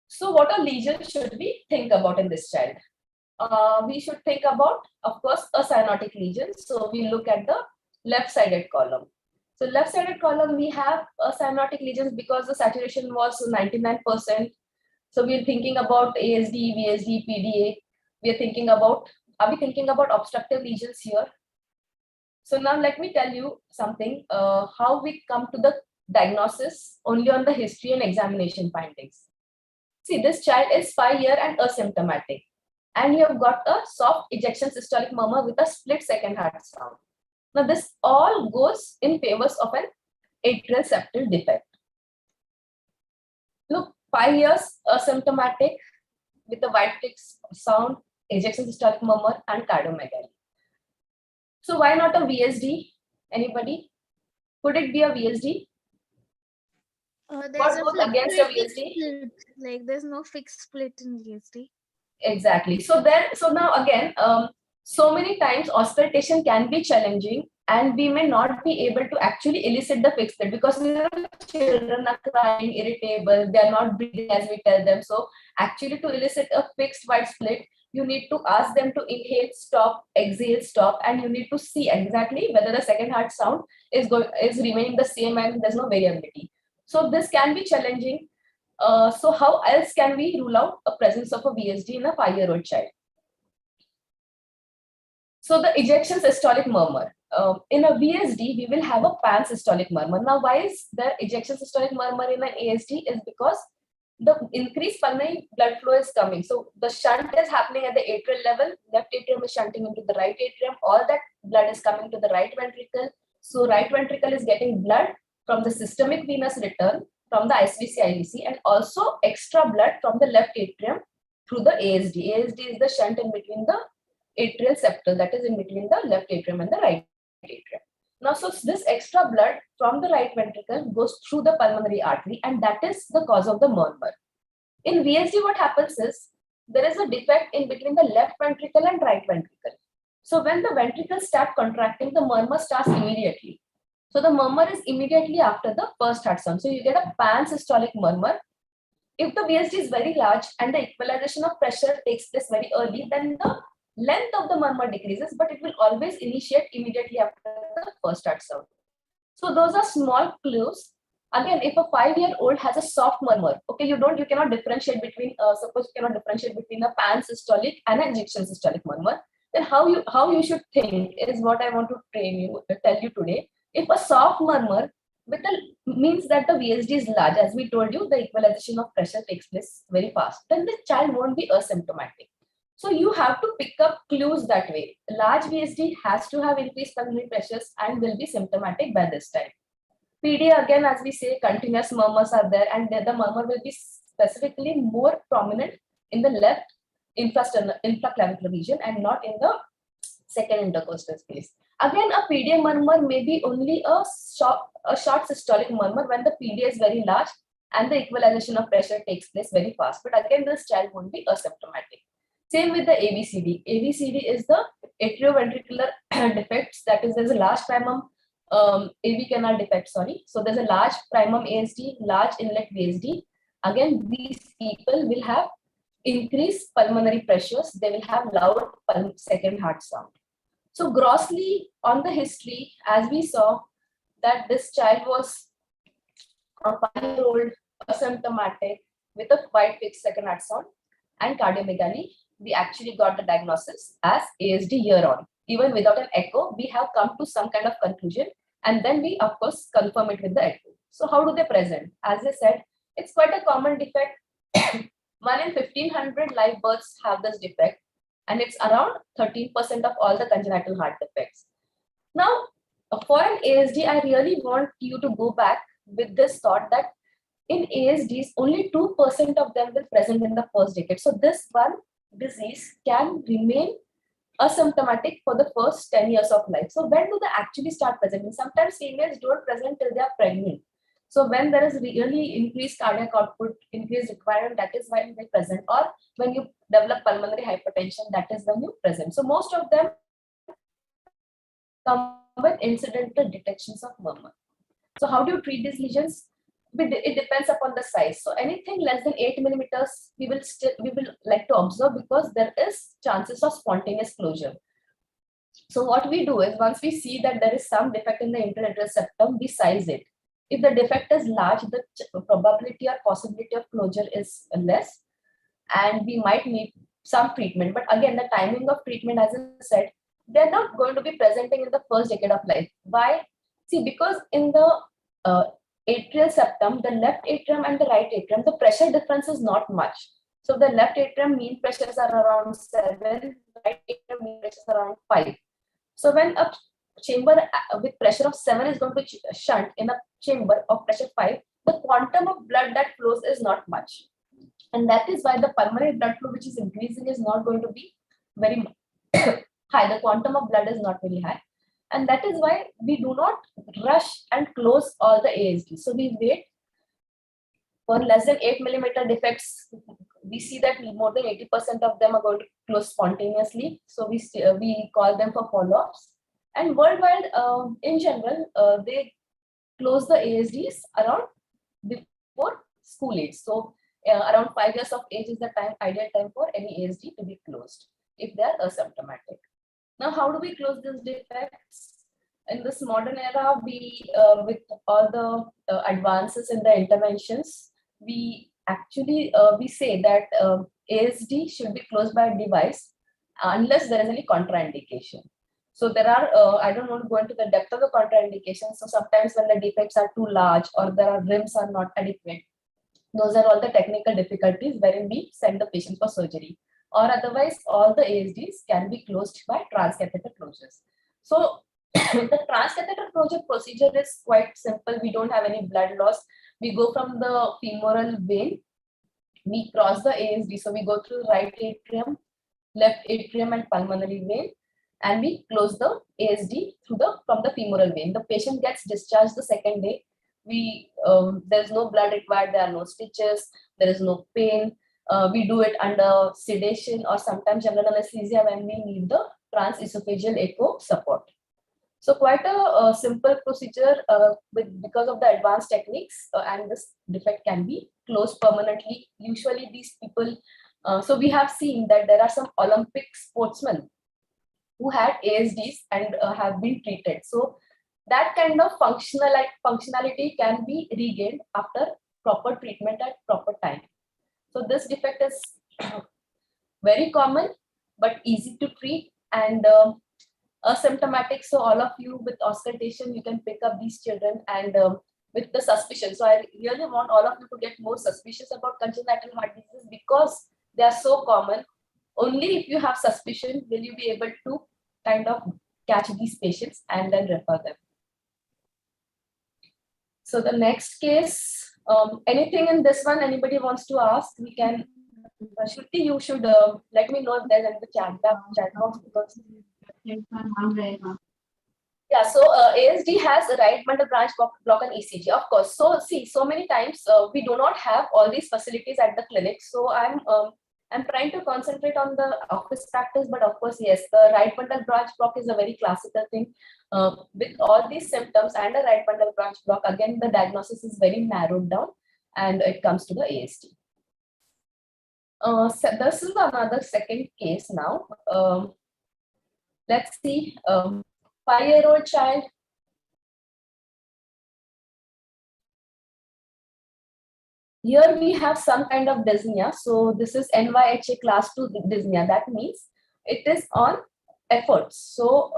So what a lesion should we think about in this child? We should think about, of course, a cyanotic lesion. So we look at the left-sided column. So left-sided column, we have a cyanotic lesions because the saturation was 99%. So we're thinking about ASD, VSD, PDA. We are thinking about, are we thinking about obstructive lesions here? So now let me tell you something, how we come to the diagnosis only on the history and examination findings. See, this child is 5 years and asymptomatic. And you have got a soft ejection systolic murmur with a split second heart sound. Now this all goes in favor of an atrial septal defect. Look, 5 years asymptomatic with a white click sound, ejection systolic murmur and cardiomegaly. So why not a VSD? Anybody? Could it be a VSD? What goes against a VSD? Split. Like there's no fixed split in VSD. Exactly. So now again, so many times auscultation can be challenging and we may not be able to actually elicit the fixed split because children are crying, irritable, they are not breathing as we tell them. So actually to elicit a fixed wide split, you need to ask them to inhale, stop, exhale, stop, and you need to see exactly whether the second heart sound is remaining the same and there's no variability. So this can be challenging. So how else can we rule out a presence of a VSD in a 5-year-old child? So the ejection systolic murmur. In a VSD, we will have a pan-systolic murmur. Now, why is there ejection systolic murmur in an ASD? Is because the increased pulmonary blood flow is coming. So the shunt is happening at the atrial level. Left atrium is shunting into the right atrium. All that blood is coming to the right ventricle. So right ventricle is getting blood from the systemic venous return, from the IVC, IVC, and also extra blood from the left atrium through the ASD. ASD is the shunt in between the atrial septal, that is in between the left atrium and the right atrium. Now, so this extra blood from the right ventricle goes through the pulmonary artery, and that is the cause of the murmur. In VSD, what happens is there is a defect in between the left ventricle and right ventricle. So when the ventricles start contracting, the murmur starts immediately. So the murmur is immediately after the first heart sound. So you get a pan-systolic murmur. If the VSD is very large and the equalization of pressure takes place very early, then the length of the murmur decreases, but it will always initiate immediately after the first heart sound. So those are small clues. Again, if a 5-year-old has a soft murmur, okay, you cannot differentiate between, suppose you cannot differentiate between a pan-systolic and an ejection systolic murmur, then how you should think is what I want to tell you today. If a soft murmur means that the VSD is large, as we told you, the equalization of pressure takes place very fast, then the child won't be asymptomatic. So you have to pick up clues that way. Large VSD has to have increased pulmonary pressures and will be symptomatic by this time. PDA, again, as we say, continuous murmurs are there, and the murmur will be specifically more prominent in the left infraclavicular region and not in the second intercostal space. Again, a PDA murmur may be only a short systolic murmur when the PDA is very large and the equalization of pressure takes place very fast. But again, this child won't be asymptomatic. Same with the ABCD. ABCD is the atrioventricular defects. That is, there's a large primum AV canal defect, sorry. So there's a large primum ASD, large inlet VSD. Again, these people will have increased pulmonary pressures. They will have loud second heart sound. So grossly on the history, as we saw that this child was a 5-year-old asymptomatic with a quite fixed second heart sound and cardiomegaly, we actually got the diagnosis as ASD year on. Even without an echo, we have come to some kind of conclusion And then we, of course, confirm it with the echo. So how do they present? As I said, it's quite a common defect. 1 in 1500 live births have this defect, and it's around 13% of all the congenital heart defects. Now, for an ASD, I really want you to go back with this thought that in ASDs, only 2% of them will present in the first decade. So this one disease can remain asymptomatic for the first 10 years of life. So when do they actually start presenting? Sometimes females don't present till they are pregnant. So when there is really increased cardiac output, increased requirement, that is when they present. Or when you develop pulmonary hypertension, that is when you present. So most of them come with incidental detections of murmur. So how do you treat these lesions? It depends upon the size. So anything less than 8 millimeters, we will like to observe, because there is chances of spontaneous closure. So what we do is, once we see that there is some defect in the interatrial septum, we size it. If the defect is large, the probability or possibility of closure is less, and we might need some treatment. But again, the timing of treatment, as I said, they're not going to be presenting in the first decade of life. Why? See, because in the atrial septum, the left atrium and the right atrium, the pressure difference is not much. So the left atrium mean pressures are around 7, right atrium mean pressures are around 5. So when a chamber with pressure of 7 is going to shunt in a chamber of pressure 5, the quantum of blood that flows is not much. And that is why the pulmonary blood flow, which is increasing, is not going to be very high. The quantum of blood is not very high. And that is why we do not rush and close all the ASDs. So we wait for less than 8 millimeter defects. We see that more than 80% of them are going to close spontaneously. So we call them for follow-ups. And worldwide, in general, they close the ASDs around before school age. So around 5 years of age is the ideal time for any ASD to be closed if they are asymptomatic. Now, how do we close these defects? In this modern era, we, with all the advances in the interventions, we actually, we say that ASD should be closed by a device unless there is any contraindication. So there are, I don't want to go into the depth of the contraindications. So sometimes when the defects are too large or there are rims are not adequate, those are all the technical difficulties wherein we send the patient for surgery. Or otherwise, all the ASDs can be closed by transcatheter closures. So the transcatheter closure procedure is quite simple. We don't have any blood loss. We go from the femoral vein, we cross the ASD. So we go through right atrium, left atrium, and pulmonary vein, and we close the ASD from the femoral vein. The patient gets discharged the second day. There's no blood required. There are no stitches. There is no pain. We do it under sedation or sometimes general anesthesia when we need the transesophageal echo support. So quite a simple procedure because of the advanced techniques, and this defect can be closed permanently. Usually these people, so we have seen that there are some Olympic sportsmen who had ASDs and have been treated. So that kind of functionality can be regained after proper treatment at proper time. So this defect is very common, but easy to treat and asymptomatic. So all of you with auscultation, you can pick up these children and with the suspicion. So I really want all of you to get more suspicious about congenital heart disease because they are so common. Only if you have suspicion will you be able to kind of catch these patients and then refer them. So the next case, anything in this one, anybody wants to ask, we can. Shruti, you should let me know if there's any chat box because. Yeah, so ASD has a right bundle branch block and ECG, of course. So see, so many times we do not have all these facilities at the clinic. So I'm trying to concentrate on the office practice, but of course, yes, the right bundle branch block is a very classical thing. With all these symptoms and a right bundle branch block, again, the diagnosis is very narrowed down and it comes to the ASD. So this is another second case now. Let's see, 5-year-old child. Here we have some kind of dyspnea. So this is NYHA class 2 dyspnea. That means it is on efforts. So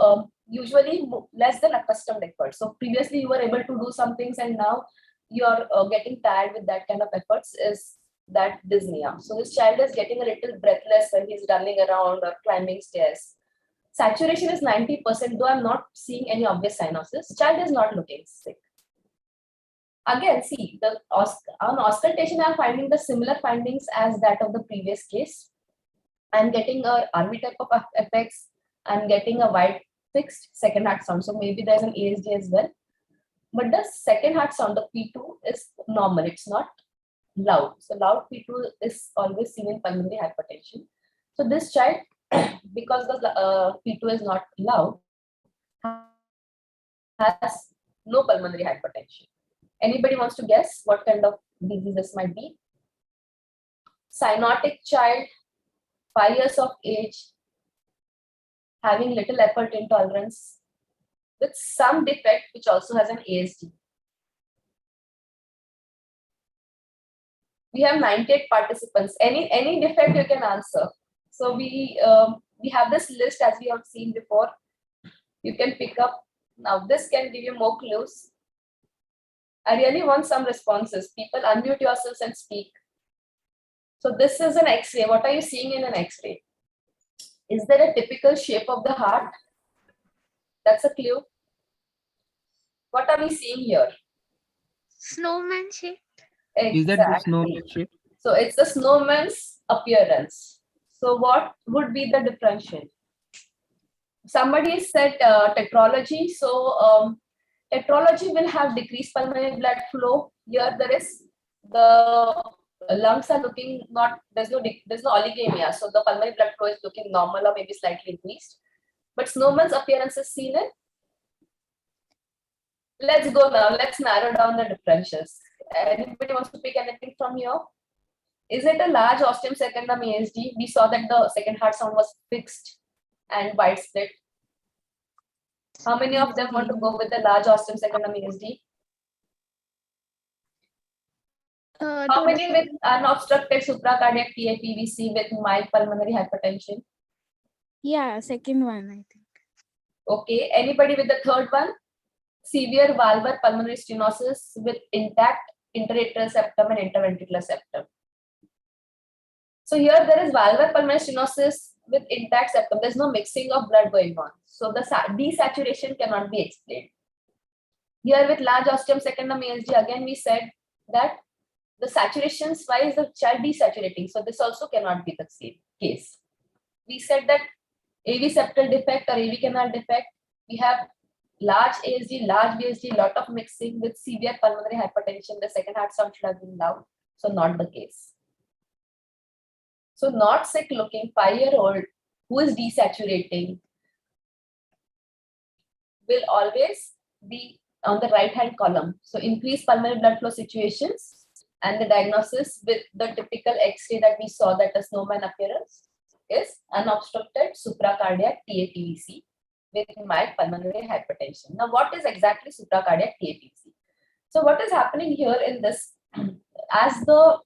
usually less than accustomed effort. So previously you were able to do some things and now you are getting tired with that kind of efforts, is that dyspnea. So this child is getting a little breathless when he's running around or climbing stairs. Saturation is 90%, though I'm not seeing any obvious cyanosis. Child is not looking sick. Again, see, on auscultation, I'm finding the similar findings as that of the previous case. I'm getting a RV type of effects. I'm getting a wide fixed second heart sound. So maybe there's an ASD as well. But the second heart sound, the P2, is normal. It's not loud. So loud P2 is always seen in pulmonary hypertension. So this child, because the P2 is not loud, has no pulmonary hypertension. Anybody wants to guess what kind of disease this might be? Cyanotic child, 5 years of age, having little effort intolerance, with some defect which also has an ASD. We have 98 participants. Any defect you can answer. So we have this list as we have seen before. You can pick up. Now this can give you more clues. I really want some responses. People, unmute yourselves and speak. So this is an X-ray. What are you seeing in an X-ray? Is there a typical shape of the heart? That's a clue. What are we seeing here? Snowman shape. Exactly. Is that the snowman shape? So it's the snowman's appearance. So what would be the differential? Somebody said tetralogy. So tetralogy will have decreased pulmonary blood flow. Here there is the lungs are looking not, there's no oligemia. So the pulmonary blood flow is looking normal or maybe slightly increased. But snowman's appearance is seen in. Let's go now. Let's narrow down the differentials. Anybody wants to pick anything from here? Is it a large ostium secundum ASD? We saw that the second heart sound was fixed and wide split. How many of them want to go with the large ostium secundum ASD? How many with unobstructed supracardiac TAPVC with mild pulmonary hypertension? Yeah, second one, I think. Okay. Anybody with the third one? Severe valvular pulmonary stenosis with intact interatrial septum and interventricular septum. So here there is valvular pulmonary stenosis with intact septum. There's no mixing of blood going on. So the desaturation cannot be explained. Here with large ostium secundum ASD, again we said that the saturations, why is the child desaturating? So this also cannot be the same case. We said that AV septal defect or AV canal defect, we have large ASD, large VSD, lot of mixing with severe pulmonary hypertension. The second heart sound should have been loud. So not the case. So not sick looking 5-year-old who is desaturating will always be on the right hand column. So increased pulmonary blood flow situations and the diagnosis with the typical X-ray that we saw, that the snowman appearance is unobstructed supracardiac TAPVC with mild pulmonary hypertension. Now, what is exactly supracardiac TAPVC? So what is happening here in this, as the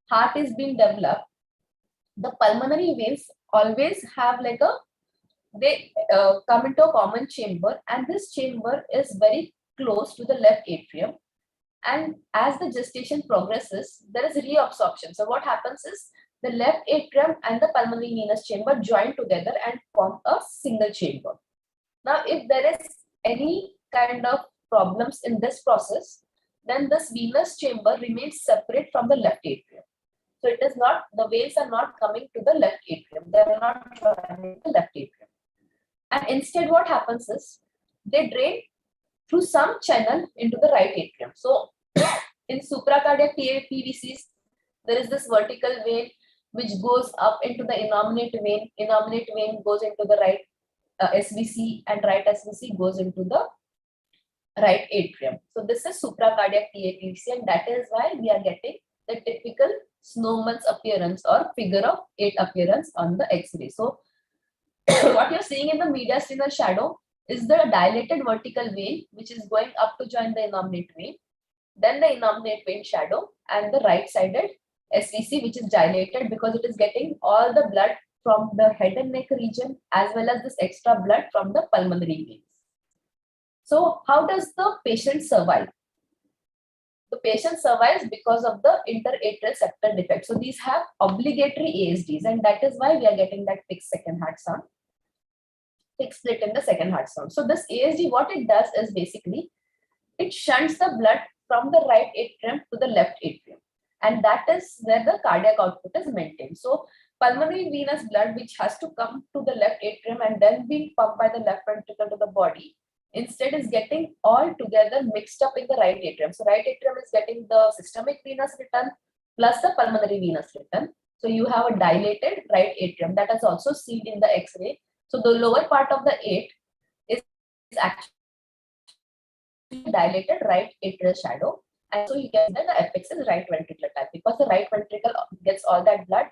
heart is being developed, the pulmonary veins always have like they come into a common chamber, and this chamber is very close to the left atrium. And as the gestation progresses, there is reabsorption. So what happens is the left atrium and the pulmonary venous chamber join together and form a single chamber. Now, if there is any kind of problems in this process, then this venous chamber remains separate from the left atrium. So it is not, the veins are not coming to the left atrium. They are not joining the left atrium. And instead what happens is they drain through some channel into the right atrium. So in supracardiac TAPVCs, there is this vertical vein which goes up into the innominate vein. Innominate vein goes into the right SVC, and right SVC goes into the right atrium. So this is supracardiac TAPVC, and that is why we are getting the typical snowman's appearance or figure of 8 appearance on the X-ray. So what you're seeing in the mediastinal shadow is the dilated vertical vein which is going up to join the innominate vein, then the innominate vein shadow, and the right-sided SVC which is dilated because it is getting all the blood from the head and neck region, as well as this extra blood from the pulmonary veins. So how does the patient survive? The patient survives because of the interatrial septal defect. So these have obligatory ASDs, and that is why we are getting that fixed second heart sound, fixed split in the second heart sound. So this ASD, what it does is basically, it shunts the blood from the right atrium to the left atrium. And that is where the cardiac output is maintained. So pulmonary venous blood, which has to come to the left atrium and then be pumped by the left ventricle to the body, instead is getting all together mixed up in the right atrium. So right atrium is getting the systemic venous return plus the pulmonary venous return. So you have a dilated right atrium that is also seen in the X-ray. So the lower part of the 8 is actually dilated right atrial shadow. And so you can say the apex is right ventricular type, because the right ventricle gets all that blood.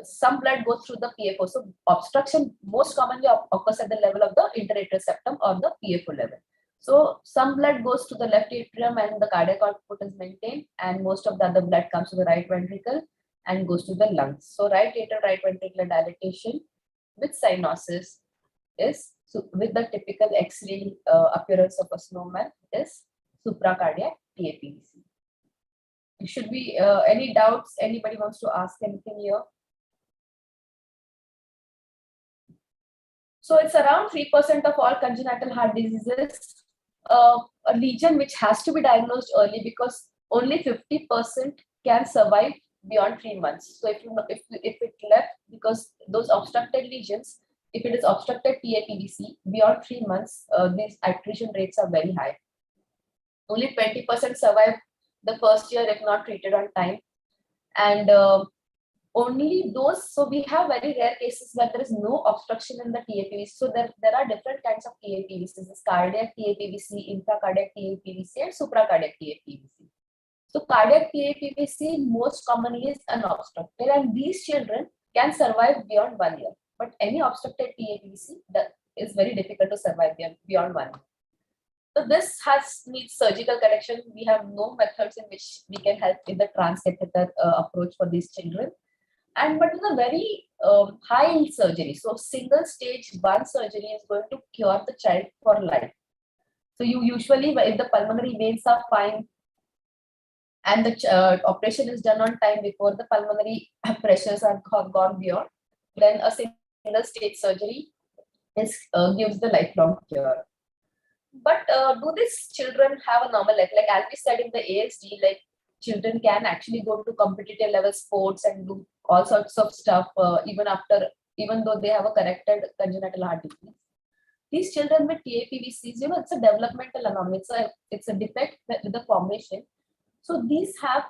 Some blood goes through the PFO. So obstruction most commonly occurs at the level of the interatrial septum or the PFO level. So some blood goes to the left atrium and the cardiac output is maintained, and most of the other blood comes to the right ventricle and goes to the lungs. So right atrial right ventricular dilatation with cyanosis is, so with the typical X-ray appearance of a snowman, is supracardiac TAPVC. Should be any doubts? Anybody wants to ask anything here? So it's around 3% of all congenital heart diseases, a lesion which has to be diagnosed early, because only 50% can survive beyond 3 months. So if it left, because those obstructed lesions, if it is obstructed TAPVC beyond 3 months, these attrition rates are very high. Only 20% survive the first year if not treated on time. And only those, so we have very rare cases where there is no obstruction in the TAPVC. So there are different kinds of TAPVCs. This cardiac TAPVC, intracardiac TAPVC, and supracardiac TAPVC. So cardiac TAPVC most commonly is unobstructed, and these children can survive beyond 1 year. But any obstructed TAPVC, that is very difficult to survive beyond 1 year. So this needs surgical correction. We have no methods in which we can help in the transcatheter approach for these children. But it's a very high yield surgery. So single stage 1 surgery is going to cure the child for life. So you usually, if the pulmonary veins are fine and the operation is done on time before the pulmonary pressures have gone beyond, then a single stage surgery gives the lifelong cure. But do these children have a normal life? Like as we said in the ASD, like children can actually go to competitive level sports and do all sorts of stuff even though they have a corrected congenital heart disease. These children with TAPVCs, it's a developmental anomaly. It's a defect with the formation. So these have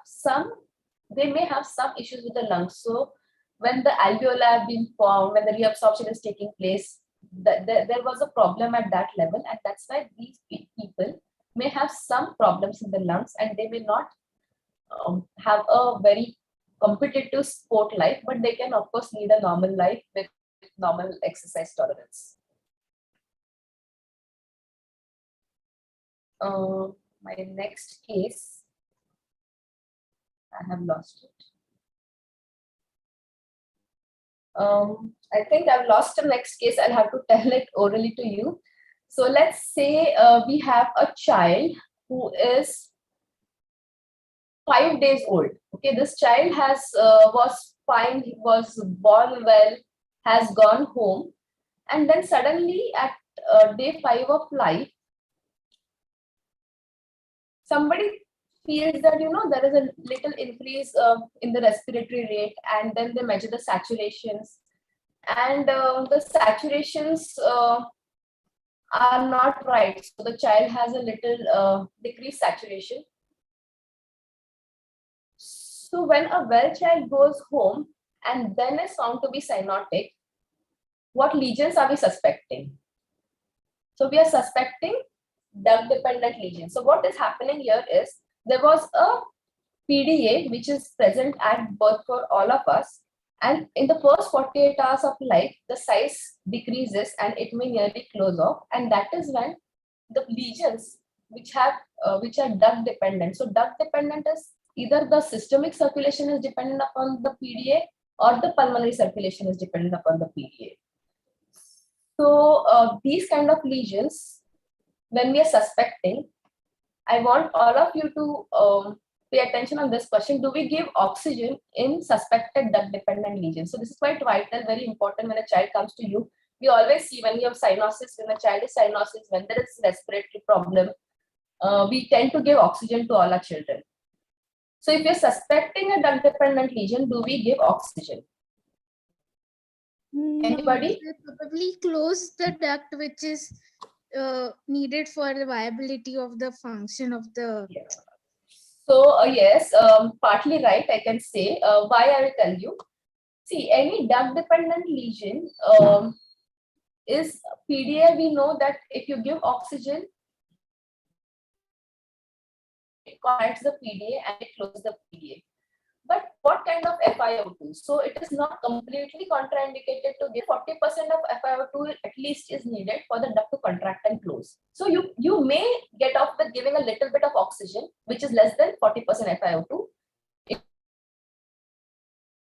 they may have some issues with the lungs. So when the alveoli have been formed, when the reabsorption is taking place, there was a problem at that level, and that's why these people may have some problems in the lungs, and they may not have a very competitive sport life, but they can of course lead a normal life with normal exercise tolerance. My next case, I have lost it. I think I've lost the next case. I'll have to tell it orally to you. So let's say we have a child who is 5 days old. Okay, this child was fine, he was born well, has gone home, and then suddenly at day 5 of life, somebody feels that there is a little increase in the respiratory rate, and then they measure the saturations, and the saturations are not right. So the child has a little decreased saturation. So when a well child goes home and then is found to be cyanotic, what lesions are we suspecting? So we are suspecting duct-dependent lesions. So what is happening here is, there was a PDA which is present at birth for all of us, and in the first 48 hours of life, the size decreases and it may nearly close off, and that is when the lesions which are duct-dependent. So duct-dependent is either the systemic circulation is dependent upon the PDA, or the pulmonary circulation is dependent upon the PDA. So these kind of lesions, when we are suspecting, I want all of you to pay attention on this question. Do we give oxygen in suspected duct-dependent lesions? So this is quite vital, very important when a child comes to you. We always see when you have cyanosis, when a child is cyanosis, when there is respiratory problem, we tend to give oxygen to all our children. So if you're suspecting a duct-dependent lesion, do we give oxygen? Anybody? They probably close the duct which is needed for the viability of the function of the. Yeah. So yes, partly right, I can say. Why I will tell you. See, any duct-dependent lesion is PDA. We know that if you give oxygen, it contracts the PDA and it closes the PDA. But what kind of FiO2? So it is not completely contraindicated to give 40% of FiO2 at least is needed for the duct to contract and close. So you may get off with giving a little bit of oxygen, which is less than 40% FiO2. It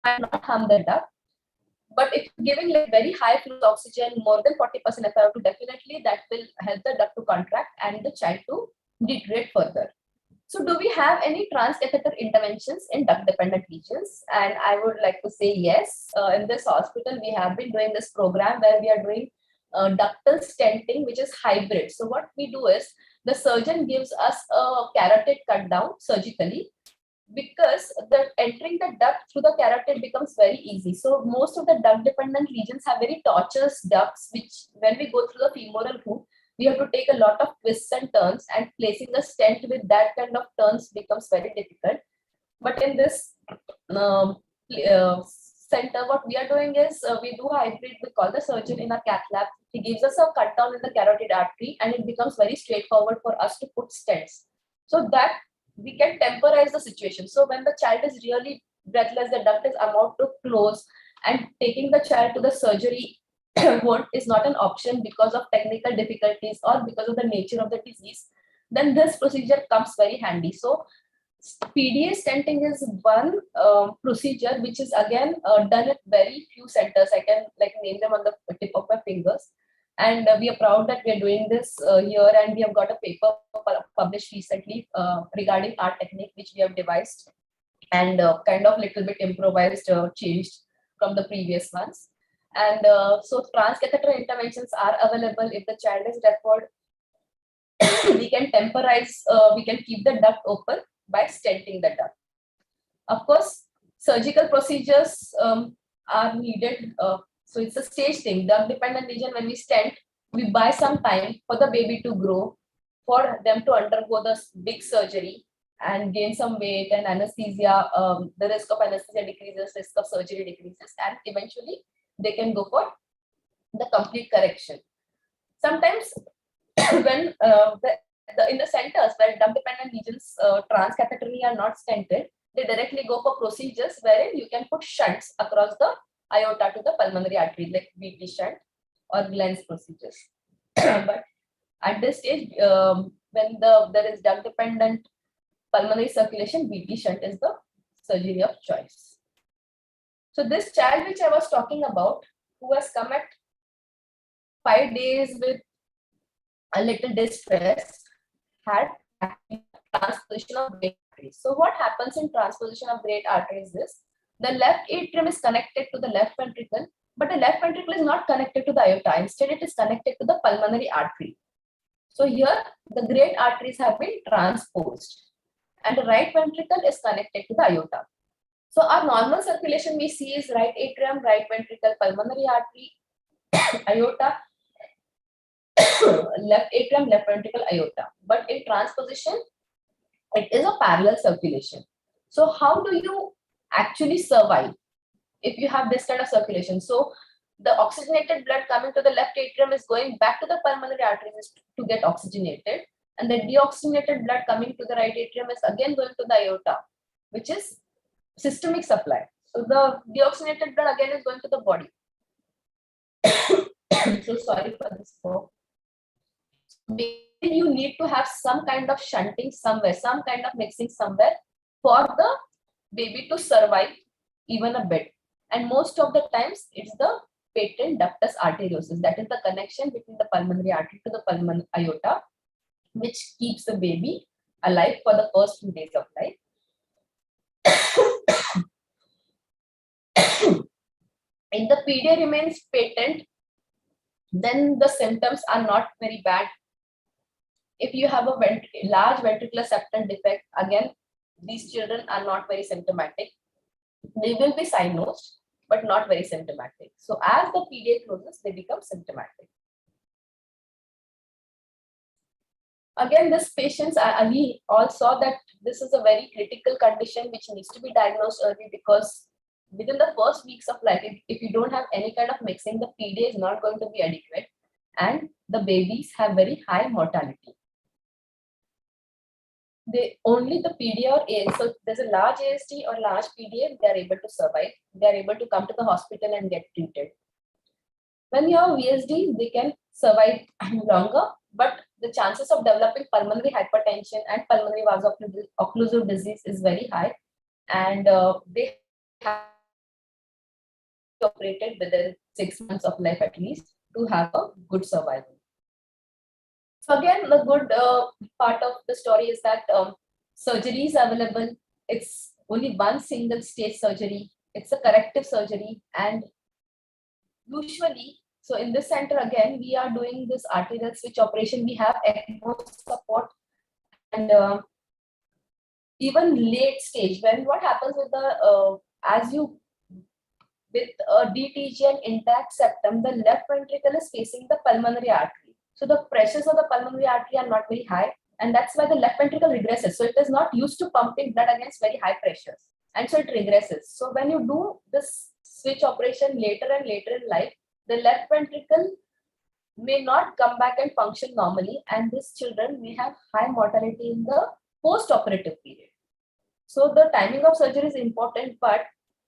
might not harm the duct. But if you're giving like very high fluid oxygen, more than 40% FiO2, definitely that will help the duct to contract and the child to deteriorate further. So do we have any transcatheter interventions in duct-dependent lesions? And I would like to say yes. In this hospital, we have been doing this program where we are doing ductal stenting, which is hybrid. So what we do is the surgeon gives us a carotid cut down surgically, because the entering the duct through the carotid becomes very easy. So most of the duct-dependent lesions have very tortuous ducts, which when we go through the femoral hoop, we have to take a lot of twists and turns, and placing a stent with that kind of turns becomes very difficult. But in this center, what we are doing is we do hybrid. We call the surgeon in a cath lab. He gives us a cut down in the carotid artery, and it becomes very straightforward for us to put stents. So that we can temporize the situation. So when the child is really breathless, the duct is about to close, and taking the child to the surgery is not an option because of technical difficulties or because of the nature of the disease, then this procedure comes very handy. So PDA stenting is one procedure which is again done at very few centers. I can like name them on the tip of my fingers. And we are proud that we are doing this here, and we have got a paper published recently regarding our technique, which we have devised and kind of little bit improvised, changed from the previous ones. And so transcatheter interventions are available. If the child is referred, we can temporize, we can keep the duct open by stenting the duct. Of course, surgical procedures are needed. So it's a stage thing. Duct-dependent lesion, when we stent, we buy some time for the baby to grow, for them to undergo the big surgery and gain some weight and anesthesia. The risk of anesthesia decreases, risk of surgery decreases, and eventually they can go for the complete correction. Sometimes when in the centers where duct-dependent lesions transcatheterally are not stented, they directly go for procedures wherein you can put shunts across the aorta to the pulmonary artery, like VT shunt or Glenn's procedures. But at this stage, when there is duct-dependent pulmonary circulation, VT shunt is the surgery of choice. So this child which I was talking about, who has come at 5 days with a little distress, had transposition of great arteries. So what happens in transposition of great arteries is the left atrium is connected to the left ventricle, but the left ventricle is not connected to the aorta. Instead, it is connected to the pulmonary artery. So here the great arteries have been transposed, and the right ventricle is connected to the aorta. So our normal circulation we see is right atrium, right ventricle, pulmonary artery, aorta, left atrium, left ventricle, aorta. But in transposition, it is a parallel circulation. So how do you actually survive if you have this kind of circulation? So the oxygenated blood coming to the left atrium is going back to the pulmonary arteries to get oxygenated, and the deoxygenated blood coming to the right atrium is again going to the aorta, which is systemic supply. So the deoxygenated blood again is going to the body. So sorry for this. You need to have some kind of shunting somewhere, some kind of mixing somewhere for the baby to survive even a bit. And most of the times it's the patent ductus arteriosus, that is the connection between the pulmonary artery to the pulmonary aorta, which keeps the baby alive for the first few days of life. If the PDA remains patent, then the symptoms are not very bad. If you have a large ventricular septal defect, again, these children are not very symptomatic. They will be cyanosed, but not very symptomatic. So as the PDA closes, they become symptomatic. Again, this patients, we all saw that this is a very critical condition which needs to be diagnosed early, because within the first weeks of life, if you don't have any kind of mixing, the PDA is not going to be adequate, and the babies have very high mortality. Only the PDA or AS, so there's a large ASD or large PDA, they are able to survive. They are able to come to the hospital and get treated. When you have VSD, they can survive longer, but the chances of developing pulmonary hypertension and pulmonary vaso-occlusive disease is very high, and they have to be operated within 6 months of life at least to have a good survival. So again, the good part of the story is that surgery is available. It's only one single stage surgery. It's a corrective surgery, and usually, so in this center again, we are doing this arterial switch operation. We have ECMO support, and even late stage, when what happens with the with a DTG and intact septum, the left ventricle is facing the pulmonary artery. So the pressures of the pulmonary artery are not very high, and that's why the left ventricle regresses. So it is not used to pumping blood against very high pressures, and so it regresses. So when you do this switch operation later and later in life, the left ventricle may not come back and function normally, and these children may have high mortality in the post-operative period. So the timing of surgery is important, but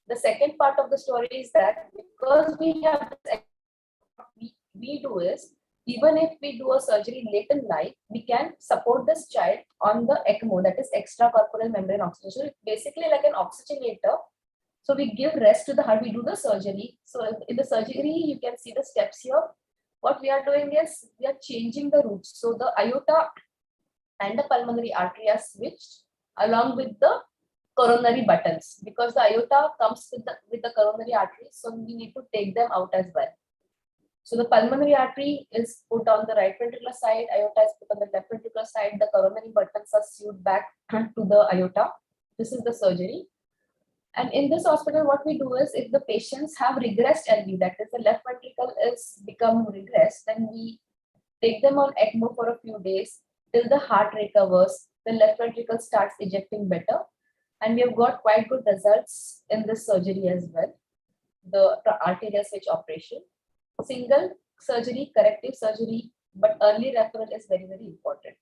the second part of the story is that because we have this, we do is, even if we do a surgery late in life, we can support this child on the ECMO, that is extracorporeal membrane oxygenation. It's basically like an oxygenator. So we give rest to the heart, we do the surgery. So in the surgery, you can see the steps here. What we are doing is we are changing the routes. So the aorta and the pulmonary artery are switched along with the coronary buttons, because the aorta comes with the coronary artery. So we need to take them out as well. So the pulmonary artery is put on the right ventricular side, aorta is put on the left ventricular side, the coronary buttons are sewed back to the aorta. This is the surgery. And in this hospital, what we do is, if the patients have regressed LV, that is the left ventricle is become regressed, then we take them on ECMO for a few days till the heart recovers, the left ventricle starts ejecting better. And we have got quite good results in this surgery as well, the arterial switch operation. Single surgery, corrective surgery, but early referral is very, very important.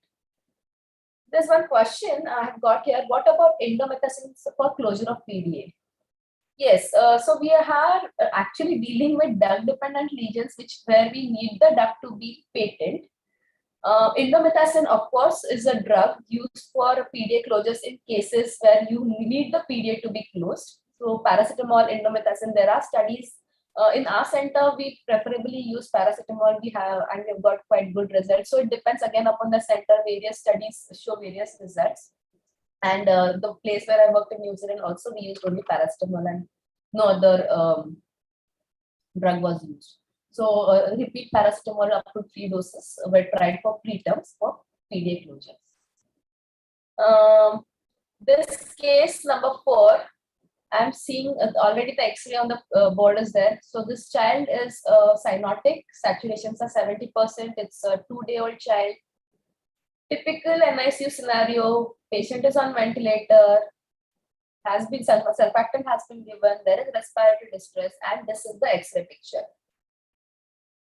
There's one question I have got here. What about indomethacin for closure of PDA? Yes, so we are actually dealing with duct-dependent lesions, where we need the duct to be patent. Indomethacin, of course, is a drug used for PDA closures in cases where you need the PDA to be closed. So paracetamol, indomethacin, there are studies. In our center, we preferably use paracetamol. We have got quite good results. So it depends again upon the center. Various studies show various results. And the place where I worked in New Zealand also, we used only paracetamol and no other drug was used. So repeat paracetamol up to 3 doses were tried for preterms for PDA closures. This case number 4, I'm seeing already the X-ray on the board is there. So this child is cyanotic, saturations are 70%. It's a 2-day-old child. Typical NICU scenario, patient is on ventilator, has been surfactant has been given, there is respiratory distress, and this is the X-ray picture.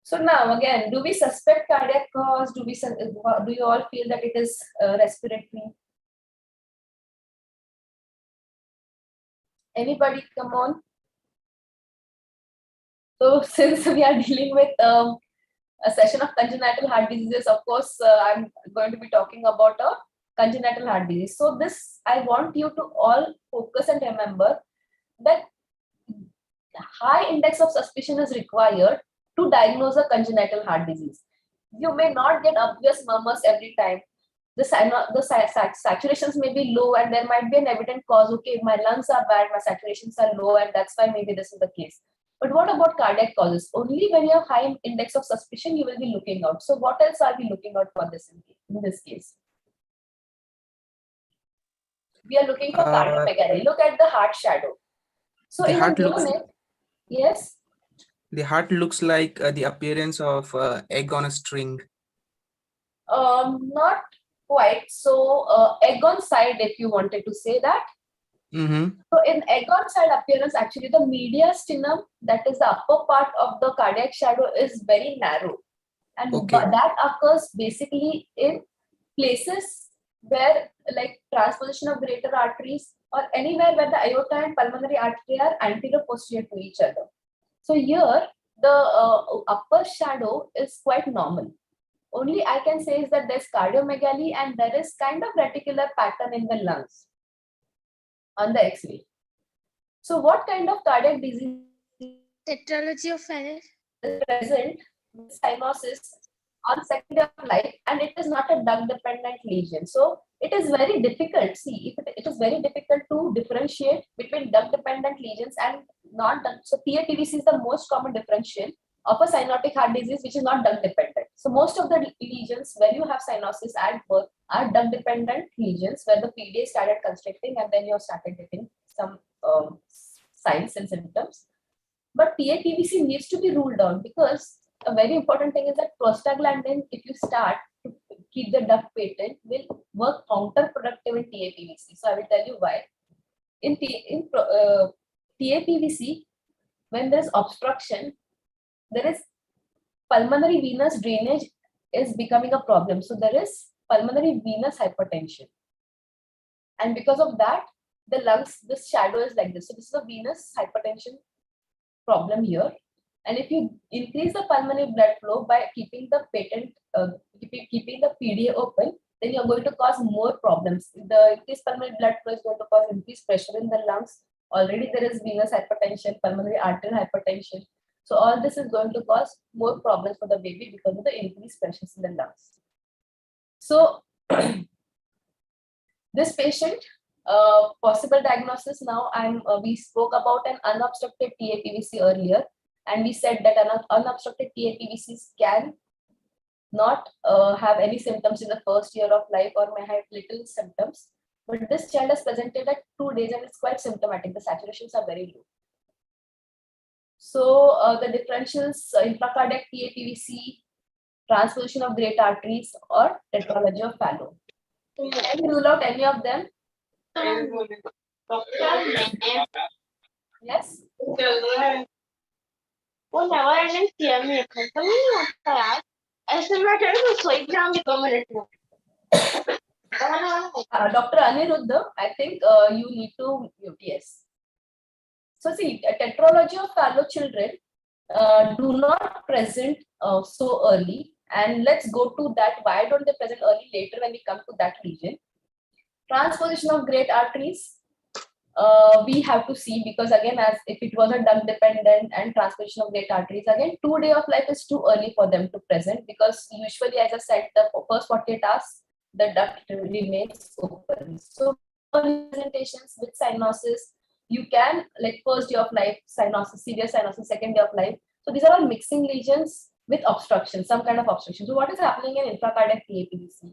So now again, do we suspect cardiac cause? Do you all feel that it is respiratory? Anybody, come on. So since we are dealing with a session of congenital heart diseases, of course, I'm going to be talking about a congenital heart disease. So this, I want you to all focus and remember that high index of suspicion is required to diagnose a congenital heart disease. You may not get obvious murmurs every time. The saturations may be low and there might be an evident cause. Okay, my lungs are bad, my saturations are low, and that's why maybe this is the case. But what about cardiac causes? Only when you have high index of suspicion, you will be looking out. So what else are we looking out for this in this case? We are looking for cardiomegaly. Look at the heart shadow. So in a neonate, yes? The heart looks like the appearance of egg on a string. Not quite. So egg on side, if you wanted to say that. So in egg on side appearance, actually the mediastinum, that is the upper part of the cardiac shadow, is very narrow. And that occurs basically in places where like transposition of greater arteries or anywhere where the aorta and pulmonary artery are anterior posterior to each other. So here the upper shadow is quite normal. Only I can say is that there's cardiomegaly and there is kind of reticular pattern in the lungs on the X-ray. So what kind of cardiac disease Tetralogy of Fallot is present with cyanosis on second day of life, and it is not a duct-dependent lesion. So it is very difficult. See, it is very difficult to differentiate between duct-dependent lesions and non-duct. So PATVC is the most common differential of a cyanotic heart disease, which is not duct-dependent. So most of the lesions where you have cyanosis at birth are duct-dependent lesions where the PDA started constricting and then you started getting some signs and symptoms. But PATVC needs to be ruled out because a very important thing is that prostaglandin, if you start to keep the duct patent, will work counterproductive in TAPVC. So I will tell you why. In TAPVC, when there is obstruction, there is pulmonary venous drainage is becoming a problem. So there is pulmonary venous hypertension. And because of that, the lungs, this shadow is like this. So this is a venous hypertension problem here. And if you increase the pulmonary blood flow by keeping the patent, keeping the PDA open, then you're going to cause more problems. The increased pulmonary blood flow is going to cause increased pressure in the lungs. Already there is venous hypertension, pulmonary arterial hypertension. So all this is going to cause more problems for the baby because of the increased pressures in the lungs. So this patient, possible diagnosis now, we spoke about an unobstructed TAPVC earlier, and we said that unobstructed TAPVCs can not have any symptoms in the first year of life or may have little symptoms. But this child is presented at 2 days and it's quite symptomatic. The saturations are very low. So the differentials, intracardiac TAPVC, transposition of great arteries, or tetralogy of Fallot. Can you rule out any of them? Yes? वो never किया मैं खत्म नहीं होता यार ऐसे मैं कह रही हूँ सोई जाऊंगी 2 मिनट में Dr. Aniruddha, I think you need to mute. Yes. So see, tetralogy of Fallot children do not present so early, and let's go to that. Why don't they present early later when we come to that region? Transposition of great arteries, we have to see, because again, as if it was a duct dependent and transposition of great arteries, again 2 days of life is too early for them to present, because usually, as I said, the first 48 hours the duct remains open. So presentations with cyanosis, you can, like first day of life cyanosis, severe cyanosis, second day of life. So these are all mixing lesions with obstruction, some kind of obstruction. So what is happening in intracardiac TAPVC?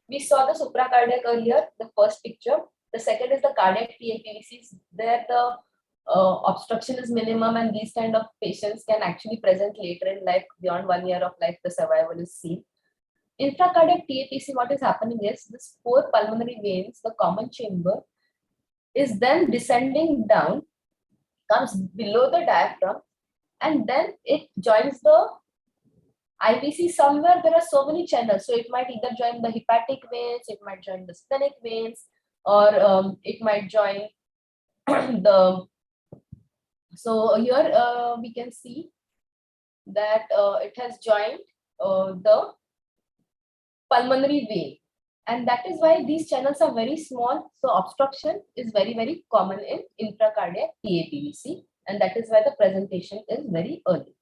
We saw the supracardiac earlier, the first picture. The second is the cardiac TAPVCs. There the obstruction is minimum, and these kind of patients can actually present later in life. Beyond 1 year of life, the survival is seen. Intracardiac TAPVC, what is happening is this 4 pulmonary veins, the common chamber, is then descending down, comes below the diaphragm, and then it joins the IVC somewhere. There are so many channels. So it might either join the hepatic veins, it might join the splenic veins, or it might join the. So here we can see that it has joined the pulmonary vein, and that is why these channels are very small. So obstruction is very, very common in intracardiac TAPVC, And that is why the presentation is very early.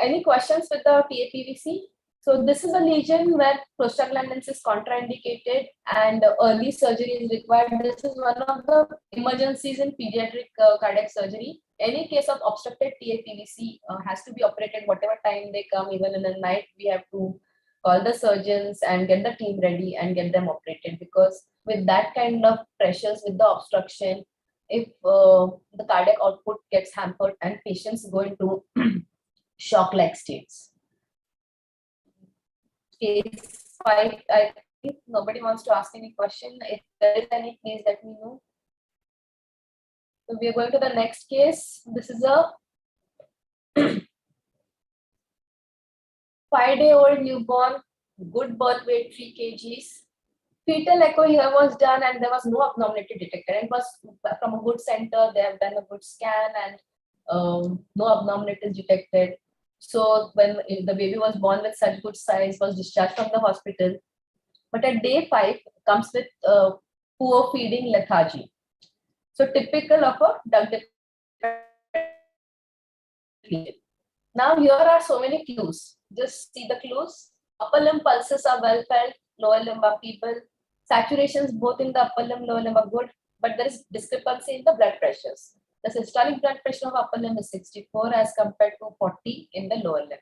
Any questions with the TAPVC? So this is a lesion where prostaglandins is contraindicated and early surgery is required. This is one of the emergencies in pediatric cardiac surgery. Any case of obstructed TAPVC has to be operated whatever time they come, even in the night. We have to call the surgeons and get the team ready and get them operated, because with that kind of pressures, with the obstruction, if the cardiac output gets hampered and patients go into shock-like states. Case 5, I think nobody wants to ask any question. If there is any, please let me know. So we are going to the next case. This is a 5-day-old newborn, good birth weight 3 kgs. Fetal echo here was done and there was no abnormality detected. It was from a good center. They have done a good scan and no abnormalities detected. So when the baby was born with such good size, was discharged from the hospital. But at day 5 comes with poor feeding lethargy. So typical of a duct defect. Now here are so many clues. Just see the clues. Upper limb pulses are well felt, lower limb are feeble. Saturations both in the upper limb, lower limb are good, but there is discrepancy in the blood pressures. The systolic blood pressure of upper limb is 64 as compared to 40 in the lower limb.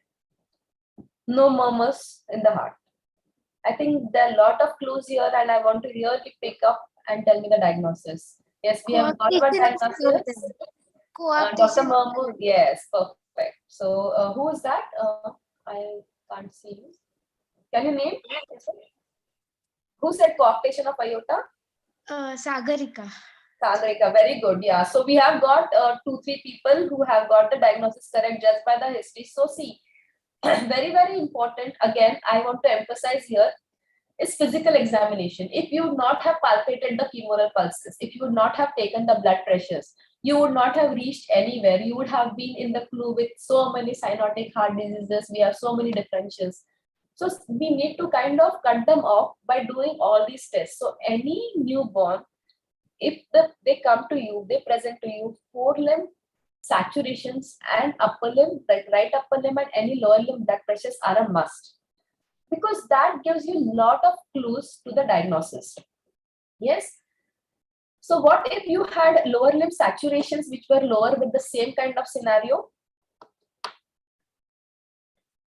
No murmurs in the heart. I think there are a lot of clues here and I want to really pick up and tell me the diagnosis. Yes, we have got one diagnosis. Dr. Mahmood, yes, perfect. So who is that? I can't see you. Can you name? Who said coarctation of aorta? Sagarika. Sagarika, very good. Yeah. So we have got 2-3 people who have got the diagnosis correct just by the history. So see, very, very important. Again, I want to emphasize here is physical examination. If you would not have palpated the femoral pulses, if you would not have taken the blood pressures, you would not have reached anywhere. You would have been in the clue with so many cyanotic heart diseases. We have so many differentials. So we need to kind of cut them off by doing all these tests. So any newborn, if they come to you, they present to you 4 limb saturations and upper limb, like right upper limb and any lower limb blood pressures are a must, because that gives you a lot of clues to the diagnosis. Yes. So what if you had lower limb saturations which were lower with the same kind of scenario?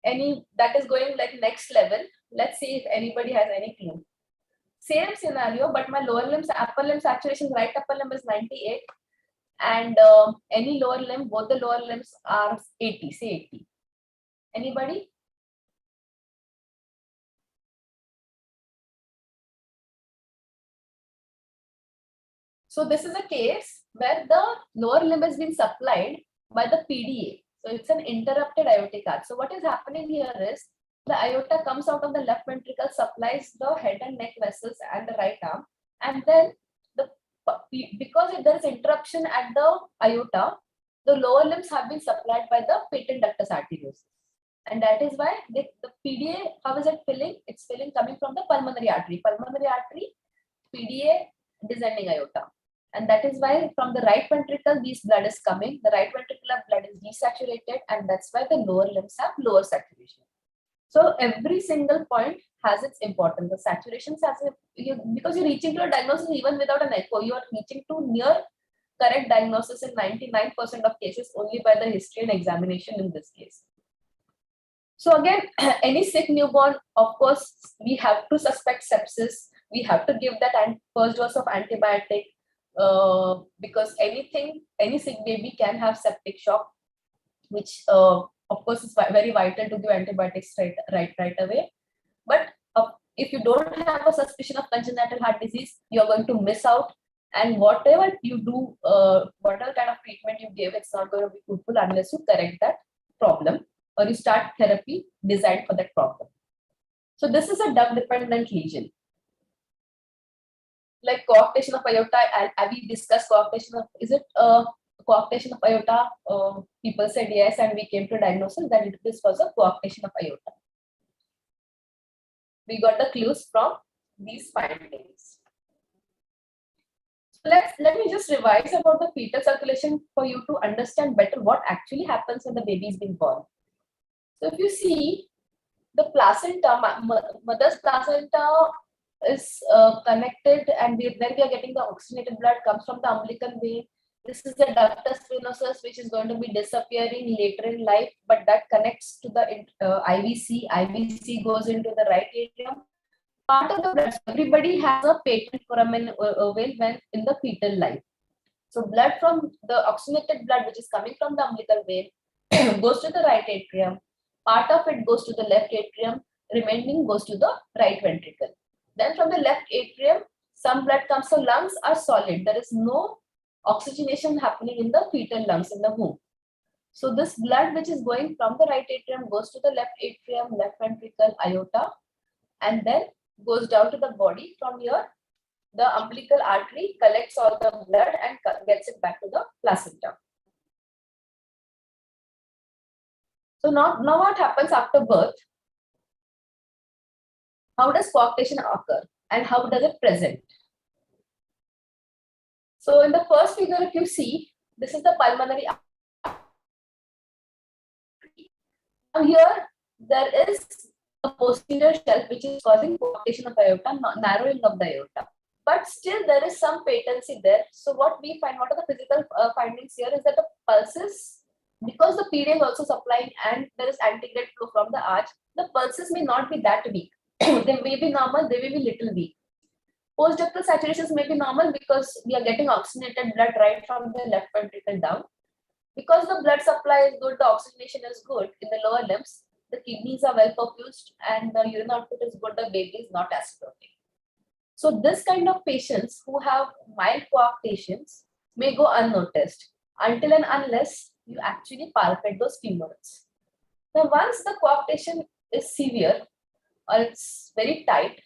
Any that is going like next level. Let's see if anybody has any clue. Same scenario, but my lower limb, upper limb saturation, right upper limb is 98, and any lower limb, both the lower limbs are 80. Say 80. Anybody? So this is a case where the lower limb has been supplied by the PDA. So it's an interrupted aortic arch. So what is happening here is the aorta comes out of the left ventricle, supplies the head and neck vessels and the right arm, and then because if there is interruption at the aorta, the lower limbs have been supplied by the patent ductus arteriosus, and that is why the PDA, how is it filling? It's filling coming from the pulmonary artery, PDA, descending aorta. And that is why from the right ventricle, this blood is coming. The right ventricular blood is desaturated, and that's why the lower limbs have lower saturation. So every single point has its importance. The saturations has because you're reaching to a diagnosis even without an echo, you are reaching to near correct diagnosis in 99% of cases only by the history and examination in this case. So again, any sick newborn, of course, we have to suspect sepsis. We have to give that first dose of antibiotic. Because any sick baby can have septic shock, which of course is very vital to give antibiotics right away. But if you don't have a suspicion of congenital heart disease, you're going to miss out, and whatever you do, whatever kind of treatment you give, it's not going to be fruitful unless you correct that problem or you start therapy designed for that problem. So this is a duct dependent lesion. Like coarctation of aorta, have we discussed coarctation of, is it coarctation of aorta? People said yes, and we came to diagnosis that this was a coarctation of aorta. We got the clues from these findings. let me just revise about the fetal circulation for you to understand better what actually happens when the baby is being born. So if you see the placenta, mother's placenta is connected, and then we are getting the oxygenated blood comes from the umbilical vein. This is the ductus venosus, which is going to be disappearing later in life, but that connects to the IVC. IVC goes into the right atrium. Part of the blood, everybody has a patent foramen ovale when in the fetal life. So blood from the oxygenated blood, which is coming from the umbilical vein, goes to the right atrium. Part of it goes to the left atrium. Remaining goes to the right ventricle. Then from the left atrium, some blood comes. So lungs are solid. There is no oxygenation happening in the fetal lungs in the womb. So this blood which is going from the right atrium goes to the left atrium, left ventricle, aorta, and then goes down to the body. From here, the umbilical artery collects all the blood and gets it back to the placenta. So now what happens after birth? How does coarctation occur and how does it present? So in the first figure, if you see, this is the pulmonary artery. Now here, there is a posterior shelf which is causing coarctation of aorta, narrowing of the aorta. But still there is some patency there. So what we find, what are the physical findings here is that the pulses, because the PDA is also supplying and there is antegrade flow from the arch, the pulses may not be that weak. They may be normal, they may be little weak. Postductal saturations may be normal because we are getting oxygenated blood right from the left ventricle down. Because the blood supply is good, the oxygenation is good in the lower limbs, the kidneys are well perfused and the urine output is good, the baby is not acidotic. So this kind of patients who have mild coarctations may go unnoticed until and unless you actually palpate those femurs. Now once the coarctation is severe or it's very tight,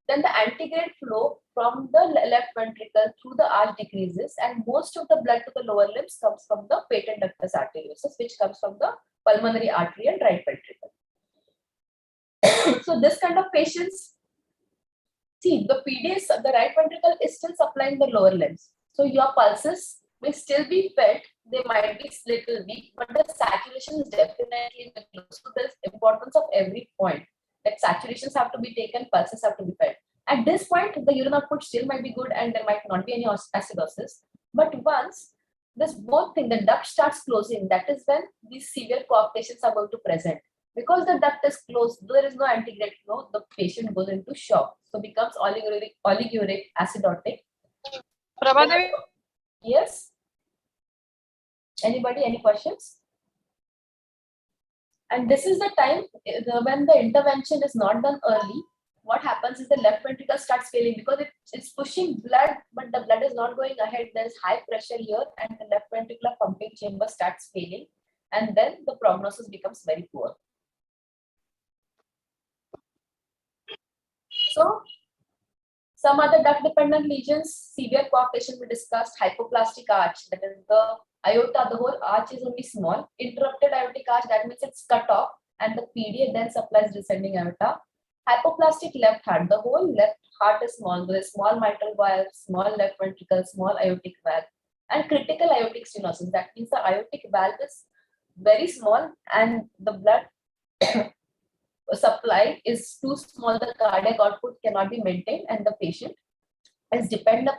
then the antegrade flow from the left ventricle through the arch decreases and most of the blood to the lower limbs comes from the patent ductus arteriosus, which comes from the pulmonary artery and right ventricle. So this kind of patients, see the PDA, the right ventricle is still supplying the lower limbs. So your pulses may still be felt, they might be little weak, but the saturation is definitely low. So there's importance of every point. That saturations have to be taken, pulses have to be felt. At this point, the urine output still might be good and there might not be any acidosis. But once this both thing, the duct starts closing, that is when these severe coarctations are going to present. Because the duct is closed, there is no antegrade flow, the patient goes into shock. So becomes oliguric, acidotic. Prabhadevi? Yes? Anybody, any questions? And this is the time when the intervention is not done early. What happens is the left ventricle starts failing because it's pushing blood, but the blood is not going ahead. There is high pressure here and the left ventricular pumping chamber starts failing. And then the prognosis becomes very poor. So, some other duct-dependent lesions, severe coarctation we discussed, hypoplastic arch, that is the aorta, the whole arch is only small. Interrupted aortic arch, that means it's cut off and the PDA then supplies descending aorta. Hypoplastic left heart, the whole left heart is small. There is small mitral valve, small left ventricle, small aortic valve, and critical aortic stenosis. That means the aortic valve is very small and the blood supply is too small. The cardiac output cannot be maintained and the patient is dependent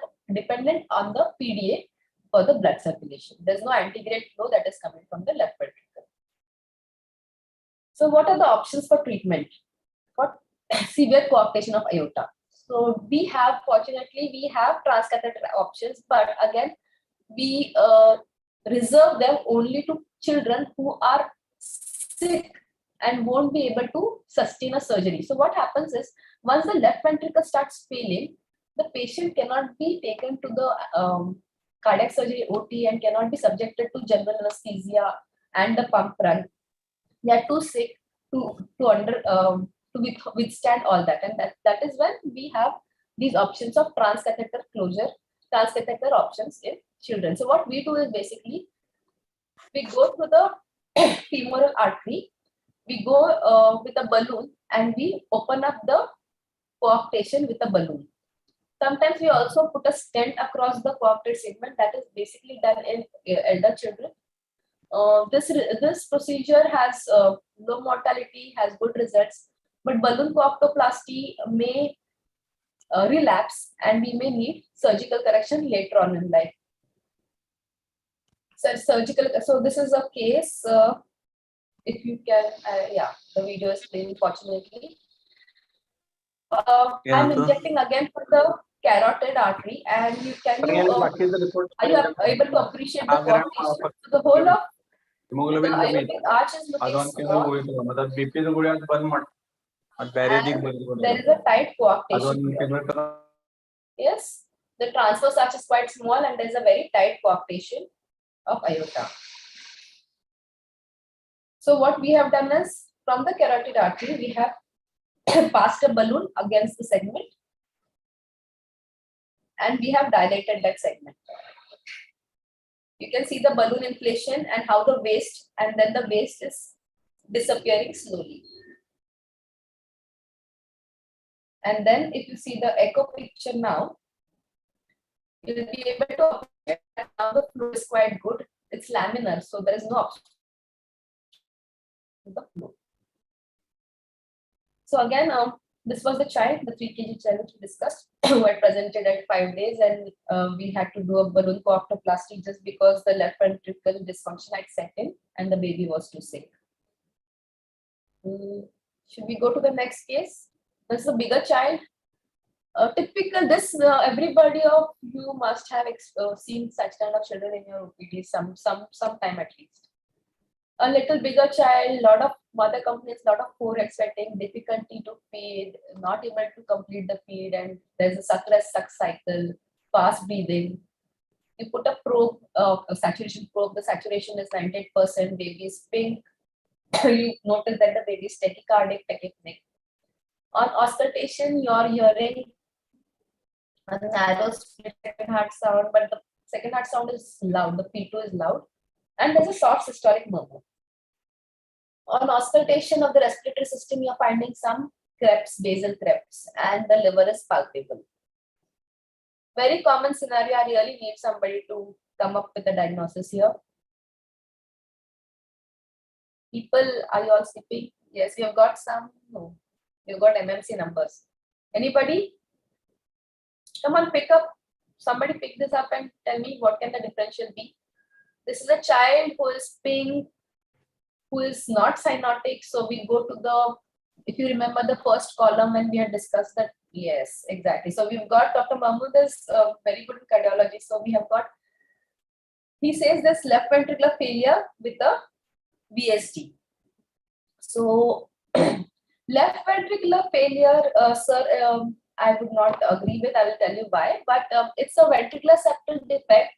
on the PDA for the blood circulation. There's no antegrade flow that is coming from the left ventricle. So what are the options for treatment for severe coarctation of aorta? So we have, fortunately, we have transcatheter options, but again, we reserve them only to children who are sick and won't be able to sustain a surgery. So what happens is, once the left ventricle starts failing, the patient cannot be taken to the cardiac surgery OT and cannot be subjected to general anesthesia and the pump run. They are too sick to withstand all that, and that is when we have these options of transcatheter closure, transcatheter options in children. So what we do is basically we go to the femoral artery, we go with a balloon and we open up the coarctation with a balloon. Sometimes we also put a stent across the coarctate segment. That is basically done in elder children. This procedure has low mortality, has good results, but balloon coarctoplasty may relapse, and we may need surgical correction later on in life. So this is a case. If you can, yeah, the video is playing, fortunately. I'm injecting again for the carotid artery, and you can are you able to appreciate the coarctation? So the whole of the aortic arch is looking small, and there is a tight coarctation here. Yes, the transverse arch is quite small, and there is a very tight coarctation of aorta. So what we have done is, from the carotid artery, we have passed a balloon against the segment, and we have dilated that segment. You can see the balloon inflation and how the waist, and then the waist is disappearing slowly. And then if you see the echo picture now, you will be able to observe that now the flow is quite good. It's laminar, so there is no obstruction in the flow. So again, this was the child, the 3 kg child which we discussed, who had presented at 5 days, and we had to do a balloon coarctoplasty just because the left ventricle dysfunction had set in and the baby was too sick. Should we go to the next case? This is a bigger child. Typical, everybody of you must have seen such kind of children in your OPD some time at least. A little bigger child, lot of mother complaints, lot of poor sweating, difficulty to feed, not able to complete the feed, and there's a suckless suck cycle, fast breathing. You put a probe, a saturation probe, the saturation is 98%, baby is pink. You notice that the baby is tachycardic, tachypneic. On auscultation, you're hearing a narrow split second heart sound, but the second heart sound is loud, the P2 is loud, and there's a soft systolic murmur. On auscultation of the respiratory system, you're finding some creps, basal creps, and the liver is palpable. Very common scenario. I really need somebody to come up with a diagnosis here. People, are you all sleeping? Yes, we have got some. No, you've got MMC numbers. Anybody? Come on, pick up. Somebody pick this up and tell me what can the differential be. This is a child who is pink, who is not cyanotic. So we go to the, if you remember the first column when we had discussed that. Yes, exactly. So we've got Dr. Mahmood is very good in cardiology. So we have got, he says this left ventricular failure with a VSD. So left ventricular failure, sir, I would not agree with. I will tell you why. But it's a ventricular septal defect.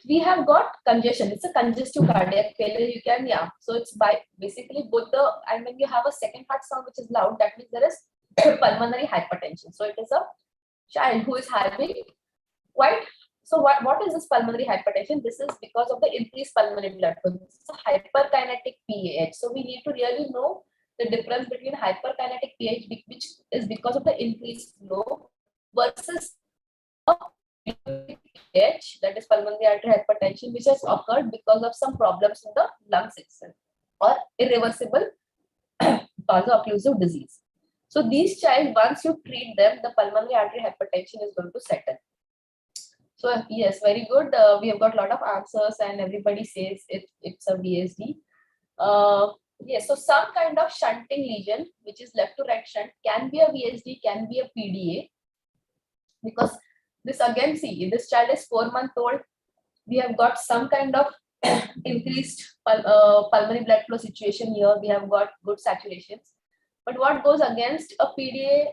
We have got congestion. It's a congestive cardiac failure. You can, yeah. So it's by basically both the, and when you have a second heart sound which is loud, that means there is pulmonary hypertension. So it is a child who is having quite. So what is this pulmonary hypertension? This is because of the increased pulmonary blood flow. This is a hyperkinetic PAH. So we need to really know the difference between hyperkinetic PAH, which is because of the increased flow, versus a PAH, that is pulmonary artery hypertension, which has occurred because of some problems in the lungs itself or irreversible vaso-occlusive disease. So these child, once you treat them, the pulmonary artery hypertension is going to settle. So yes, very good. We have got a lot of answers, and everybody says it's a VSD. Yes, so some kind of shunting lesion, which is left to right shunt, can be a VSD, can be a PDA, because this again, see, this child is 4 months old. We have got some kind of increased pulmonary blood flow situation here. We have got good saturations. But what goes against a PDA,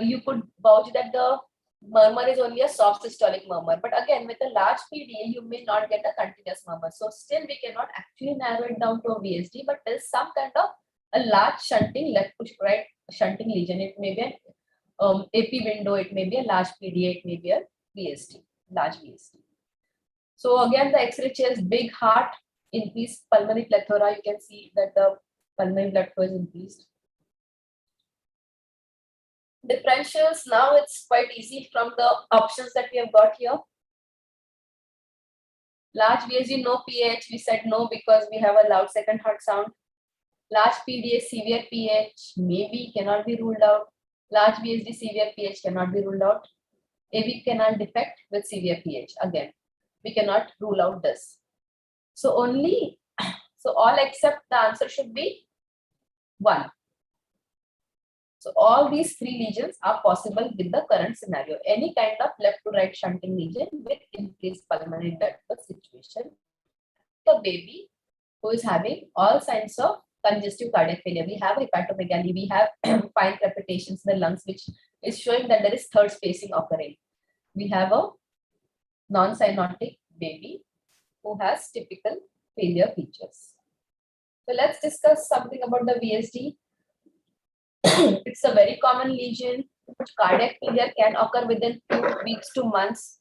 you could vouch that the murmur is only a soft systolic murmur. But again, with a large PDA, you may not get a continuous murmur. So still we cannot actually narrow it down to a VSD, but there is some kind of a large shunting, left to right shunting lesion. It may be an AP window, it may be a large PDA, it may be a VSD, large VSD. So again, the X-ray shows big heart, increased pulmonary plethora. You can see that the pulmonary blood flow is increased. Differentials, now it's quite easy from the options that we have got here. Large VSD, no PH. We said no because we have a loud second heart sound. Large PDA, severe PH, maybe cannot be ruled out. Large VSD, severe PH cannot be ruled out. AV canal defect with severe PH. Again, we cannot rule out this. So only, so all except the answer should be 1. So all these 3 lesions are possible with the current scenario. Any kind of left to right shunting lesion with increased pulmonary blood flow situation. The baby who is having all signs of congestive cardiac failure. We have hepatomegaly, we have fine crepitations in the lungs, which is showing that there is third spacing occurring. We have a non-cyanotic baby who has typical failure features. So let's discuss something about the VSD. It's a very common lesion. Cardiac failure can occur within few weeks to months.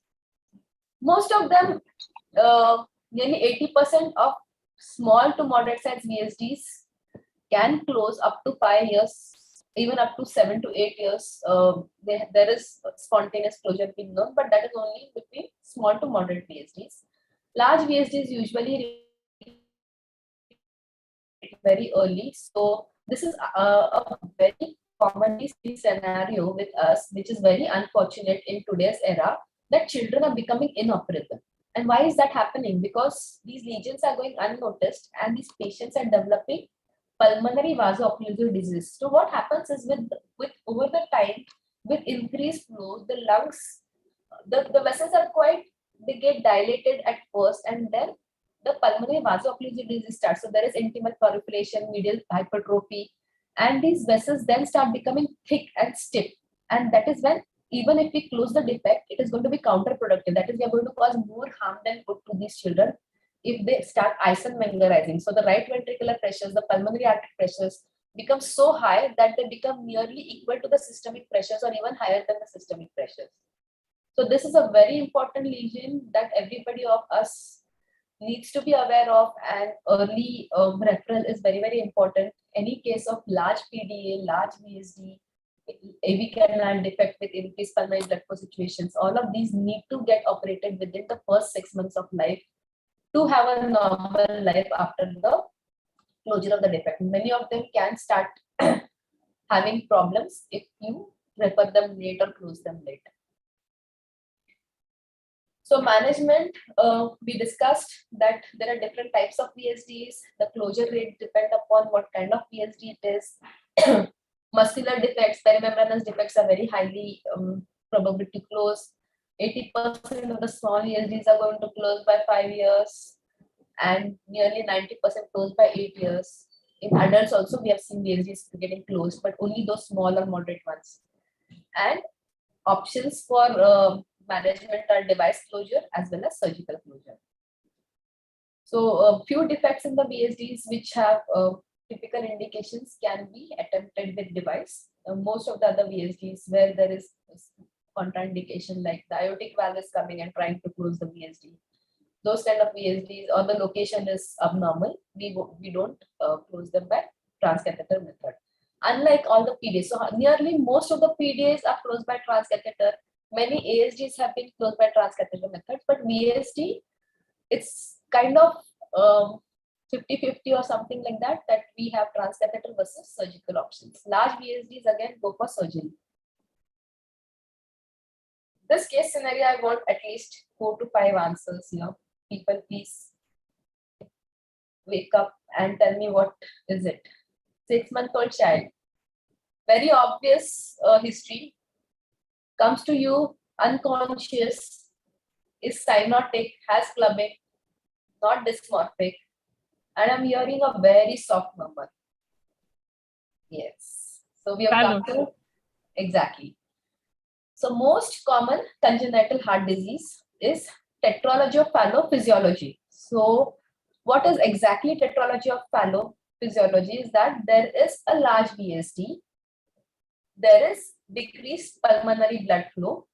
Most of them, nearly 80% of small to moderate size VSDs can close up to 5 years, even up to 7 to 8 years. There is spontaneous closure being known, but that is only between small to moderate VSDs. Large VSDs usually very early. So this is a very commonly seen scenario with us, which is very unfortunate in today's era, that children are becoming inoperable. And why is that happening? Because these lesions are going unnoticed and these patients are developing pulmonary vaso-occlusive disease. So what happens is with over the time, with increased flow, the lungs, the vessels are they get dilated at first, and then the pulmonary vaso-occlusive disease starts. So there is intimal proliferation, medial hypertrophy, and these vessels then start becoming thick and stiff. And that is when, even if we close the defect, it is going to be counterproductive. That is, we are going to cause more harm than good to these children if they start isomegarizing. So the right ventricular pressures, the pulmonary artery pressures become so high that they become nearly equal to the systemic pressures or even higher than the systemic pressures. So this is a very important lesion that everybody of us needs to be aware of, and early referral is very, very important. Any case of large PDA, large VSD, AV canal defect with increased pulmonary blood flow situations, all of these need to get operated within the first 6 months of life to have a normal life after the closure of the defect. Many of them can start having problems if you refer them late or close them late. So management, we discussed that there are different types of VSDs. The closure rate depend upon what kind of VSD it is. Muscular defects, perimembranous defects are very highly probable to close. 80% of the small VSDs are going to close by 5 years, and nearly 90% close by 8 years. In adults also, we have seen VSDs getting closed, but only those small or moderate ones. And options for management are device closure as well as surgical closure. So a few defects in the VSDs which have typical indications can be attempted with device. Most of the other VSDs where there is contraindication, like the aortic valve is coming and trying to close the VSD, those kind of VSDs, or the location is abnormal, we don't close them by transcatheter method. Unlike all the PDAs, so nearly most of the PDAs are closed by transcatheter. Many ASDs have been closed by transcatheter methods, but VSD, it's kind of 50-50 or something like that, that we have transcatheter versus surgical options. Large VSDs again go for surgery. This case scenario, I want at least 4 to 5 answers here. People, please wake up and tell me what is it. 6-month-old child, very obvious history, comes to you unconscious, is cyanotic, has clubbing, not dysmorphic, and I'm hearing a very soft murmur. Yes. So we have got to, exactly. So most common congenital heart disease is tetralogy of Fallot physiology. So what is exactly tetralogy of Fallot physiology is that there is a large VSD, there is decreased pulmonary blood flow,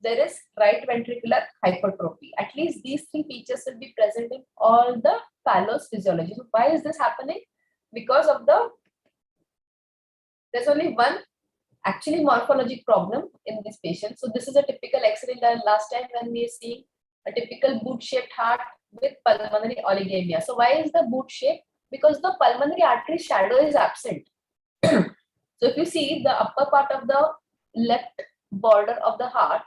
there is right ventricular hypertrophy. At least these 3 features will be present in all the Fallot's physiology. So why is this happening? Because of there's only one actually morphologic problem in this patient. So this is a typical X-ray last time when we are seeing a typical boot-shaped heart with pulmonary oligemia. So why is the boot shape? Because the pulmonary artery shadow is absent. So if you see the upper part of the left border of the heart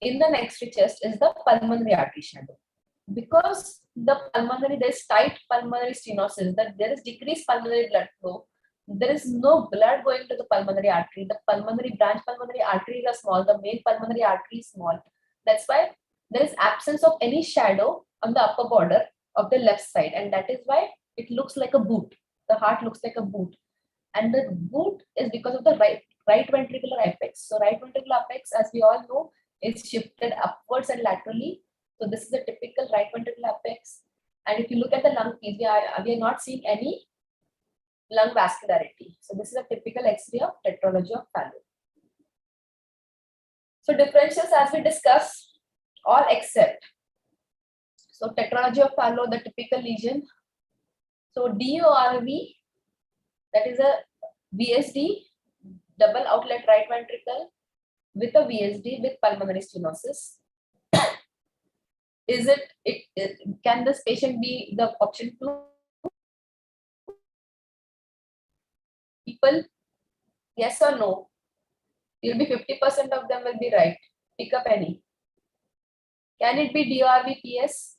in the next to chest is the pulmonary artery shadow. Because the pulmonary, there is tight pulmonary stenosis, that there is decreased pulmonary blood flow, there is no blood going to the pulmonary artery. The pulmonary branch pulmonary arteries are small, the main pulmonary artery is small. That's why there is absence of any shadow on the upper border of the left side, and that is why it looks like a boot. The heart looks like a boot, and the boot is because of the right ventricular apex. So right ventricular apex, as we all know, is shifted upwards and laterally. So this is a typical right ventricular apex. And if you look at the lung piece, we are not seeing any lung vascularity. So this is a typical X-ray of tetralogy of Fallot. So differentials, as we discussed, all except. So tetralogy of Fallot, the typical lesion. So DORV, that is a VSD, double outlet right ventricle with a VSD with pulmonary stenosis. Is it can this patient be the option 2? People, yes or no? You'll be 50% of them will be right. Pick up any. Can it be DRVPS?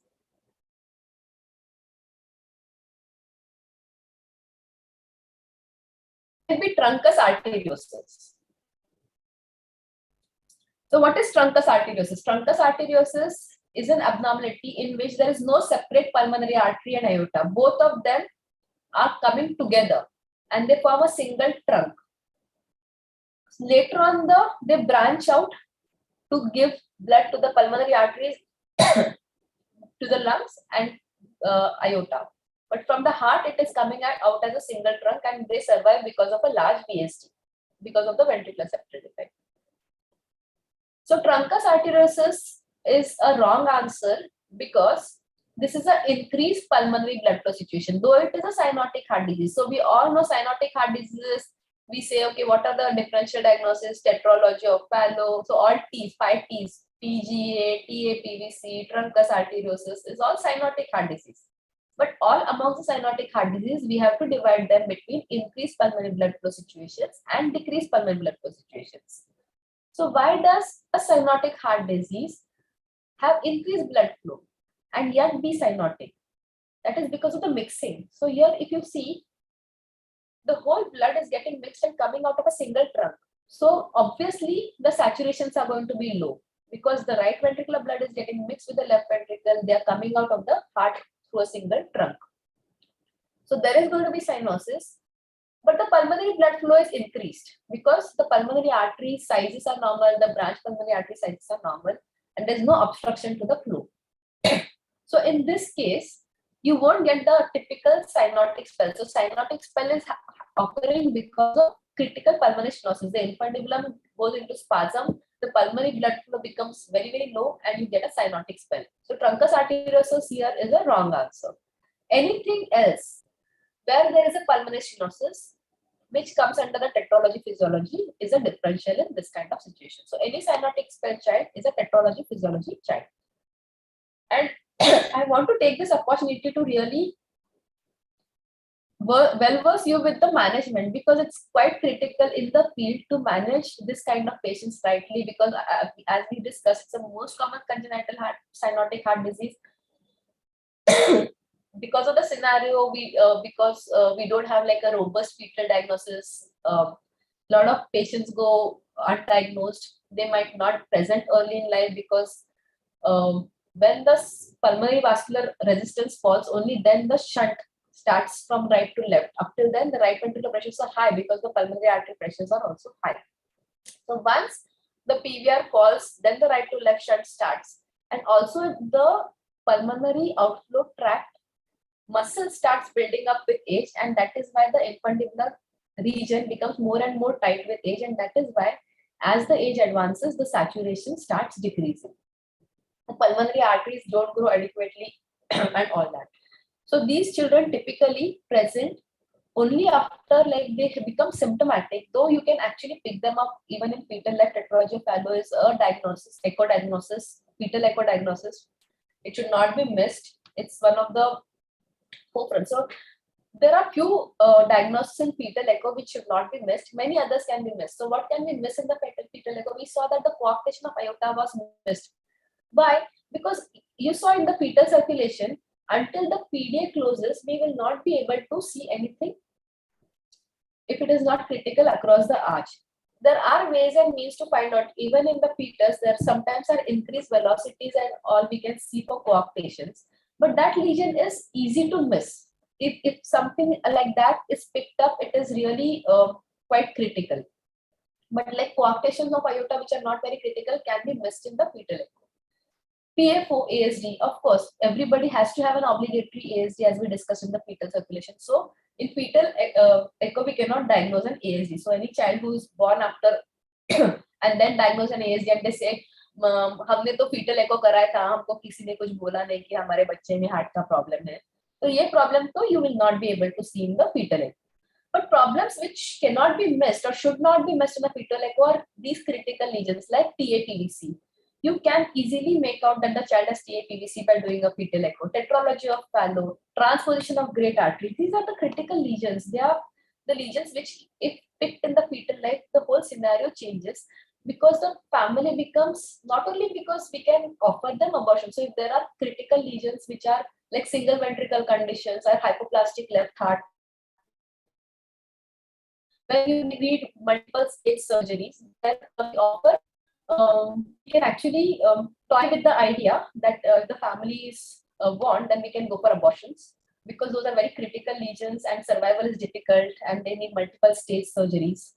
Can it be Truncus Arteriosus? So what is Truncus Arteriosus? Truncus Arteriosus is an abnormality in which there is no separate pulmonary artery and aorta. Both of them are coming together and they form a single trunk. Later on, they branch out to give blood to the pulmonary arteries, to the lungs and aorta. But from the heart, it is coming out as a single trunk, and they survive because of a large VSD, because of the ventricular septal defect. So Truncus Arteriosus is a wrong answer because this is an increased pulmonary blood flow situation, though it is a cyanotic heart disease. So we all know cyanotic heart diseases. We say, okay, what are the differential diagnosis, tetralogy of Fallot? So all T's, 5 T's, PGA, TAPVC, Truncus Arteriosus is all cyanotic heart disease. But all amongst the cyanotic heart disease, we have to divide them between increased pulmonary blood flow situations and decreased pulmonary blood flow situations. So why does a cyanotic heart disease have increased blood flow and yet be cyanotic? That is because of the mixing. So here, if you see, the whole blood is getting mixed and coming out of a single trunk. So obviously, the saturations are going to be low because the right ventricular blood is getting mixed with the left ventricle. They are coming out of the heart through a single trunk. So there is going to be cyanosis, but the pulmonary blood flow is increased because the pulmonary artery sizes are normal, the branch pulmonary artery sizes are normal, and there's no obstruction to the flow. So in this case, you won't get the typical cyanotic spell. So cyanotic spell is occurring because of critical pulmonary stenosis. The infundibulum goes into spasm, the pulmonary blood flow becomes very, very low, and you get a cyanotic spell. So Truncus Arteriosus here is a wrong answer. Anything else where there is a pulmonary stenosis, which comes under the tetralogy physiology, is a differential in this kind of situation. So any cyanotic spell child is a tetralogy physiology child. And I want to take this opportunity to really well verse you with the management, because it's quite critical in the field to manage this kind of patients rightly, because as we discussed, it's the most common congenital cyanotic heart disease. Because of the scenario, because we don't have like a robust fetal diagnosis, a lot of patients go undiagnosed. They might not present early in life because when the pulmonary vascular resistance falls, only then the shunt starts from right to left. Up till then, the right ventricular pressures are high because the pulmonary artery pressures are also high. So once the PVR falls, then the right to left shunt starts. And also the pulmonary outflow tract muscle starts building up with age, and that is why the infundibular region becomes more and more tight with age, and that is why as the age advances, the saturation starts decreasing. The pulmonary arteries don't grow adequately and all that. So these children typically present only after like they become symptomatic, though you can actually pick them up even in fetal left tetralogy of Fallot is a diagnosis, echo diagnosis, fetal echo diagnosis. It should not be missed. It's one of the forefront. So there are few diagnoses in fetal echo which should not be missed. Many others can be missed. So what can we miss in the fetal echo? We saw that the coarctation of aorta was missed. Why? Because you saw in the fetal circulation, until the PDA closes, we will not be able to see anything if it is not critical across the arch. There are ways and means to find out, even in the fetus, there sometimes are increased velocities and all we can see for coarctations. But that lesion is easy to miss. If something like that is picked up, it is really quite critical. But like coarctations of aorta, which are not very critical, can be missed in the fetal echo. PFO, ASD, of course, everybody has to have an obligatory ASD as we discussed in the fetal circulation. So in fetal echo, we cannot diagnose an ASD. So any child who is born after and then diagnose an ASD and they say, हमने तो fetal echo कराया था, हमको किसी ने कुछ बोला नहीं कि हमारे बच्चे में heart का problem है. तो ये problem तो you will not be able to see in the fetal echo. But problems which cannot be missed or should not be missed in the fetal echo are these critical lesions like TAPVC. You can easily make out that the child has TAPVC by doing a fetal echo. Tetralogy of Fallot, transposition of great artery. These are the critical lesions. They are the lesions which, if picked in the fetal life, the whole scenario changes because the family becomes, not only because we can offer them abortion. So if there are critical lesions which are like single ventricle conditions or hypoplastic left heart, when you need multiple stage surgeries, then we offer we can actually toy with the idea that the families want, then we can go for abortions because those are very critical lesions and survival is difficult and they need multiple stage surgeries.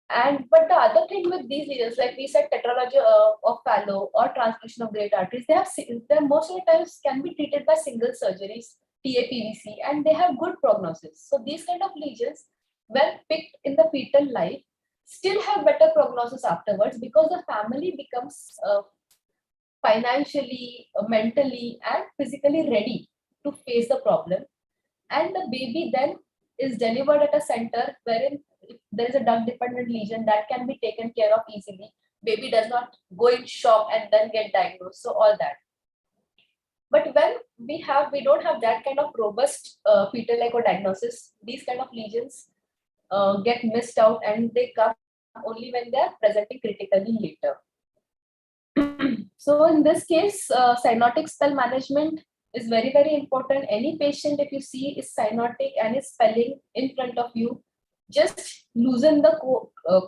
And but the other thing with these lesions, like we said, tetralogy of Fallot or transposition of great arteries, they most of the times can be treated by single surgeries, TAPVC, and they have good prognosis. So these kind of lesions, when picked in the fetal life, still have better prognosis afterwards because the family becomes financially, mentally, and physically ready to face the problem. And the baby then is delivered at a center wherein if there is a duct-dependent lesion that can be taken care of easily. Baby does not go in shock and then get diagnosed. So all that. But when we don't have that kind of robust fetal echo diagnosis, these kind of lesions get missed out and they come only when they are presenting critically later. So in this case, cyanotic spell management is very, very important. Any patient, if you see is cyanotic and is spelling in front of you, just loosen the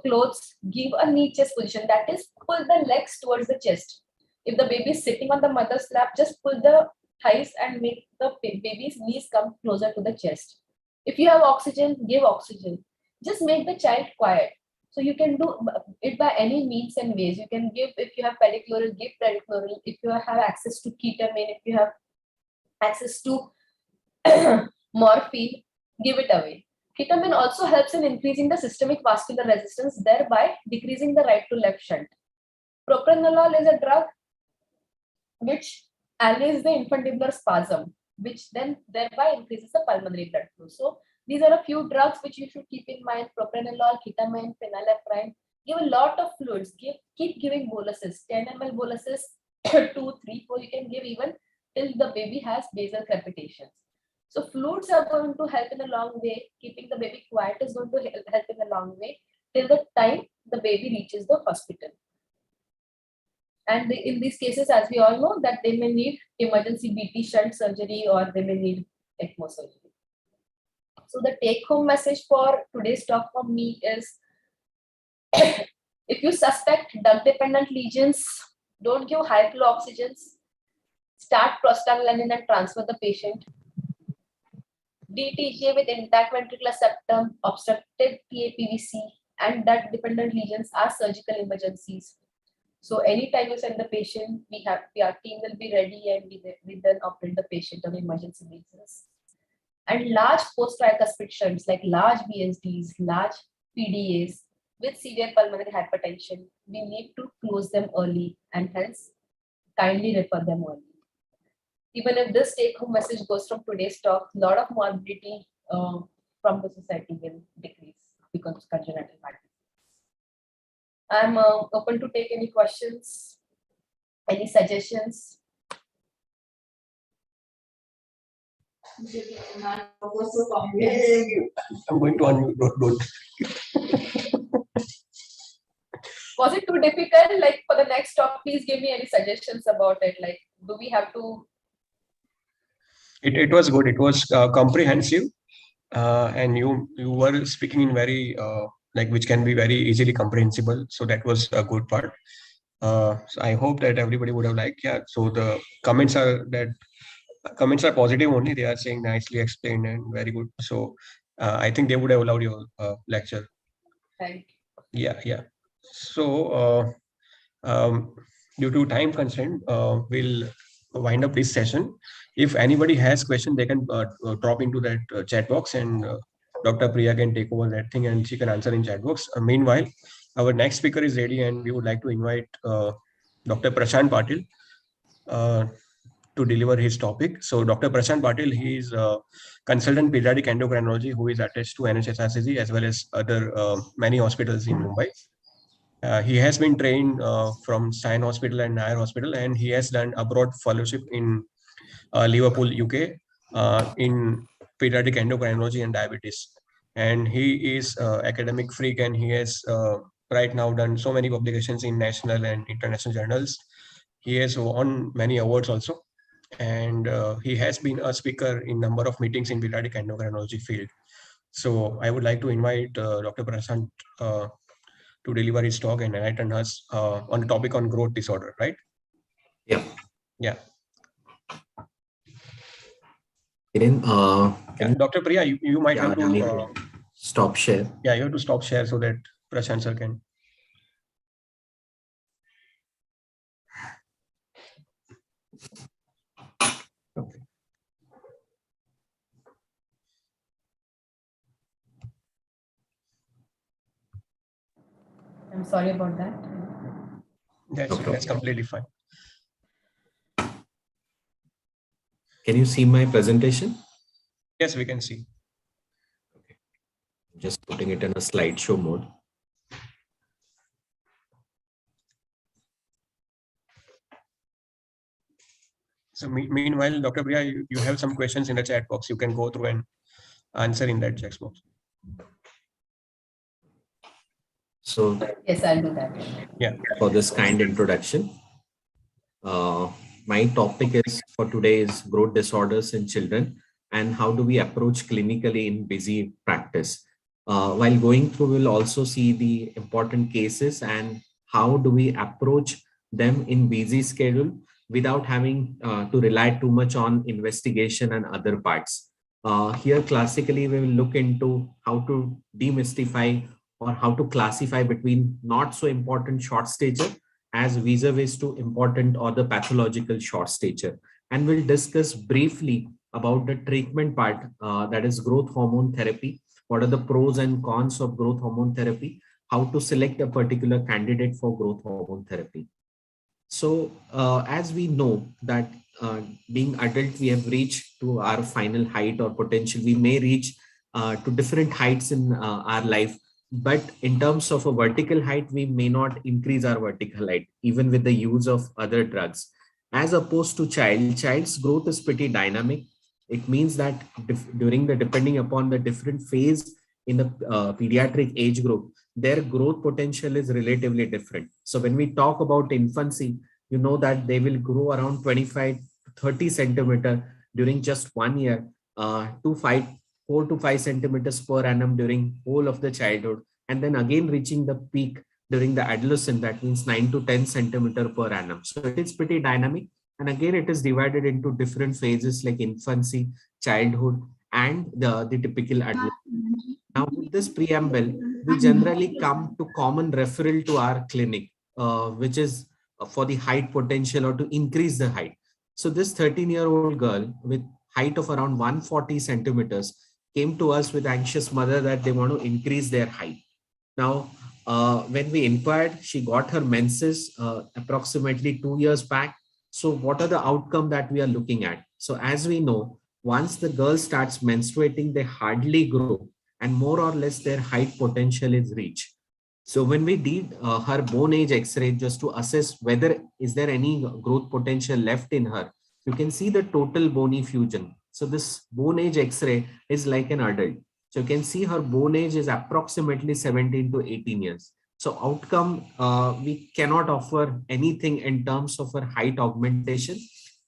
clothes, give a knee chest position. That is, pull the legs towards the chest. If the baby is sitting on the mother's lap, just pull the thighs and make the baby's knees come closer to the chest. If you have oxygen, give oxygen. Just make the child quiet. So you can do it by any means and ways. You can give, if you have pedicloral, give pedicloral. If you have access to ketamine, if you have access to morphine, give it away. Ketamine also helps in increasing the systemic vascular resistance, thereby decreasing the right to left shunt. Propranolol is a drug which allays the infundibular spasm, which then thereby increases the pulmonary blood flow. So these are a few drugs which you should keep in mind: propranolol, ketamine, phenylephrine. Give a lot of fluids. Keep giving boluses. 10 ml boluses, 2, 3, 4. You can give even till the baby has basal crepitations. So fluids are going to help in a long way. Keeping the baby quiet is going to help in a long way till the time the baby reaches the hospital. And in these cases, as we all know, that they may need emergency BT shunt surgery or they may need ECMO surgery. So the take-home message for today's talk from me is, if you suspect duct-dependent lesions, don't give high flow oxygens. Start prostaglandin and transfer the patient. DTGA with intact ventricular septum, obstructed TAPVC, and duct-dependent lesions are surgical emergencies. So anytime you send the patient, our team will be ready and we then operate the patient on emergency basis. And large post-tricuspid shunts like large BSDs, large PDAs with severe pulmonary hypertension, we need to close them early and hence kindly refer them early. Even if this take-home message goes from today's talk, a lot of morbidity from the society will decrease because of congenital heart disease. I'm open to take any questions, any suggestions. I'm going to unmute. Don't. Was it too difficult? Like for the next talk, please give me any suggestions about it. Like, do we have to? It was good. It was comprehensive, and you were speaking in very like which can be very easily comprehensible. So that was a good part. So I hope that everybody would have liked. Yeah. So the comments are positive only. They are saying nicely explained and very good. So I think they would have allowed your lecture. Thank you. Yeah. So due to time constraint, we'll wind up this session. If anybody has question, they can drop into that chat box, and Dr. Priya can take over that thing and she can answer in chat box. Meanwhile, our next speaker is ready, and we would like to invite Dr. Prashant Patil to deliver his topic. So Dr. Prashant Patil, he is a consultant pediatric endocrinology who is attached to NHSRCC as well as other many hospitals in Mumbai. He has been trained from Stein Hospital and Nair Hospital, and he has done abroad fellowship in Liverpool, UK, in pediatric endocrinology and diabetes. And he is academic freak, and he has right now done so many publications in national and international journals. He has won many awards also, and he has been a speaker in number of meetings in pediatric endocrinology field. So I would like to invite Dr. Prashant to deliver his talk and enlighten us on the topic on growth disorder, right? Yeah. Yeah. Can Dr. Priya, you might have to stop share. Yeah, you have to stop share so that Prashant sir can. Okay. I'm sorry about that. That's completely fine. Can you see my presentation? Yes, we can see. Okay. Just putting it in a slideshow mode. So meanwhile, Dr. Priya, you have some questions in the chat box. You can go through and answer in that chat box. So yes, I'll do that. Yeah. For this kind introduction, my topic is for today is growth disorders in children and how do we approach clinically in busy practice. While going through, we'll also see the important cases and how do we approach them in busy schedule without having to rely too much on investigation and other parts. Here, classically, we will look into how to demystify or how to classify between not so important short stature as vis-a-vis to important or the pathological short stature. And we'll discuss briefly about the treatment part, that is growth hormone therapy. What are the pros and cons of growth hormone therapy? How to select a particular candidate for growth hormone therapy. So as we know that being adult, we have reached to our final height or potential. We may reach to different heights in our life. But in terms of a vertical height, we may not increase our vertical height, even with the use of other drugs. As opposed to child's growth is pretty dynamic. It means that depending upon the different phase in the pediatric age group, their growth potential is relatively different. So when we talk about infancy, you know that they will grow around 25 to 30 centimeter during just 1 year, 4 to 5 centimeters per annum during whole of the childhood, and then again reaching the peak during the adolescent, that means 9 to 10 centimeter per annum. So it is pretty dynamic. And again, it is divided into different phases like infancy, childhood, and the typical adolescent. Now with this preamble, we generally come to common referral to our clinic, which is for the height potential or to increase the height. So this 13-year-old girl with height of around 140 centimeters came to us with anxious mother that they want to increase their height. Now, when we inquired, she got her menses approximately 2 years back. So what are the outcome that we are looking at? So as we know, once the girl starts menstruating, they hardly grow and more or less their height potential is reached. So when we did her bone age X-ray just to assess whether is there any growth potential left in her, you can see the total bony fusion. So this bone age X-ray is like an adult. So you can see her bone age is approximately 17 to 18 years. So outcome, we cannot offer anything in terms of her height augmentation.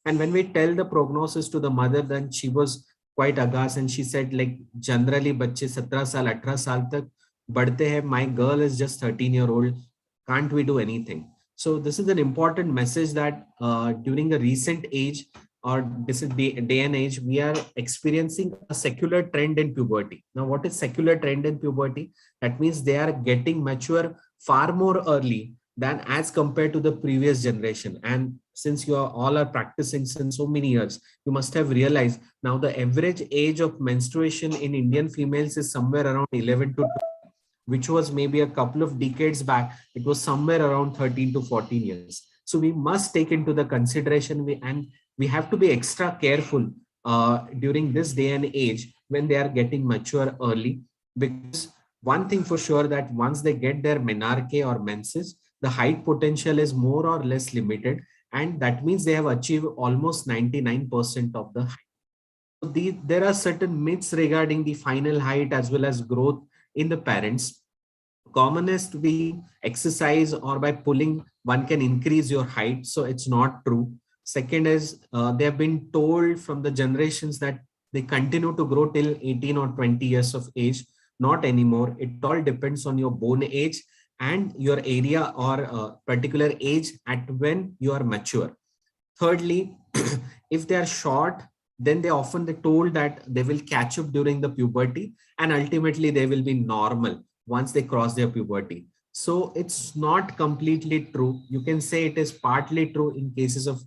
And when we tell the prognosis to the mother, then she was quite aghast and she said, like, generally बच्चे 17 साल 18 साल तक बढ़ते हैं, my girl is just 13-year-old, can't we do anything? So this is an important message that during the recent age, or this is the day and age, we are experiencing a secular trend in puberty. Now, what is secular trend in puberty? That means they are getting mature far more early than as compared to the previous generation. And since you all are practicing since so many years, you must have realized now the average age of menstruation in Indian females is somewhere around 11 to 12, which was maybe a couple of decades back, it was somewhere around 13 to 14 years. So we must take into the consideration, and we have to be extra careful during this day and age when they are getting mature early, because one thing for sure that once they get their menarche or menses, the height potential is more or less limited, and that means they have achieved almost 99% of the height. So there are certain myths regarding the final height as well as growth in the parents. Commonest being exercise or by pulling one can increase your height. So it's not true. Second is they have been told from the generations that they continue to grow till 18 or 20 years of age. Not anymore. It all depends on your bone age and your area or particular age at when you are mature. Thirdly, if they are short, then they're told that they will catch up during the puberty and ultimately they will be normal once they cross their puberty. So it's not completely true. You can say it is partly true in cases of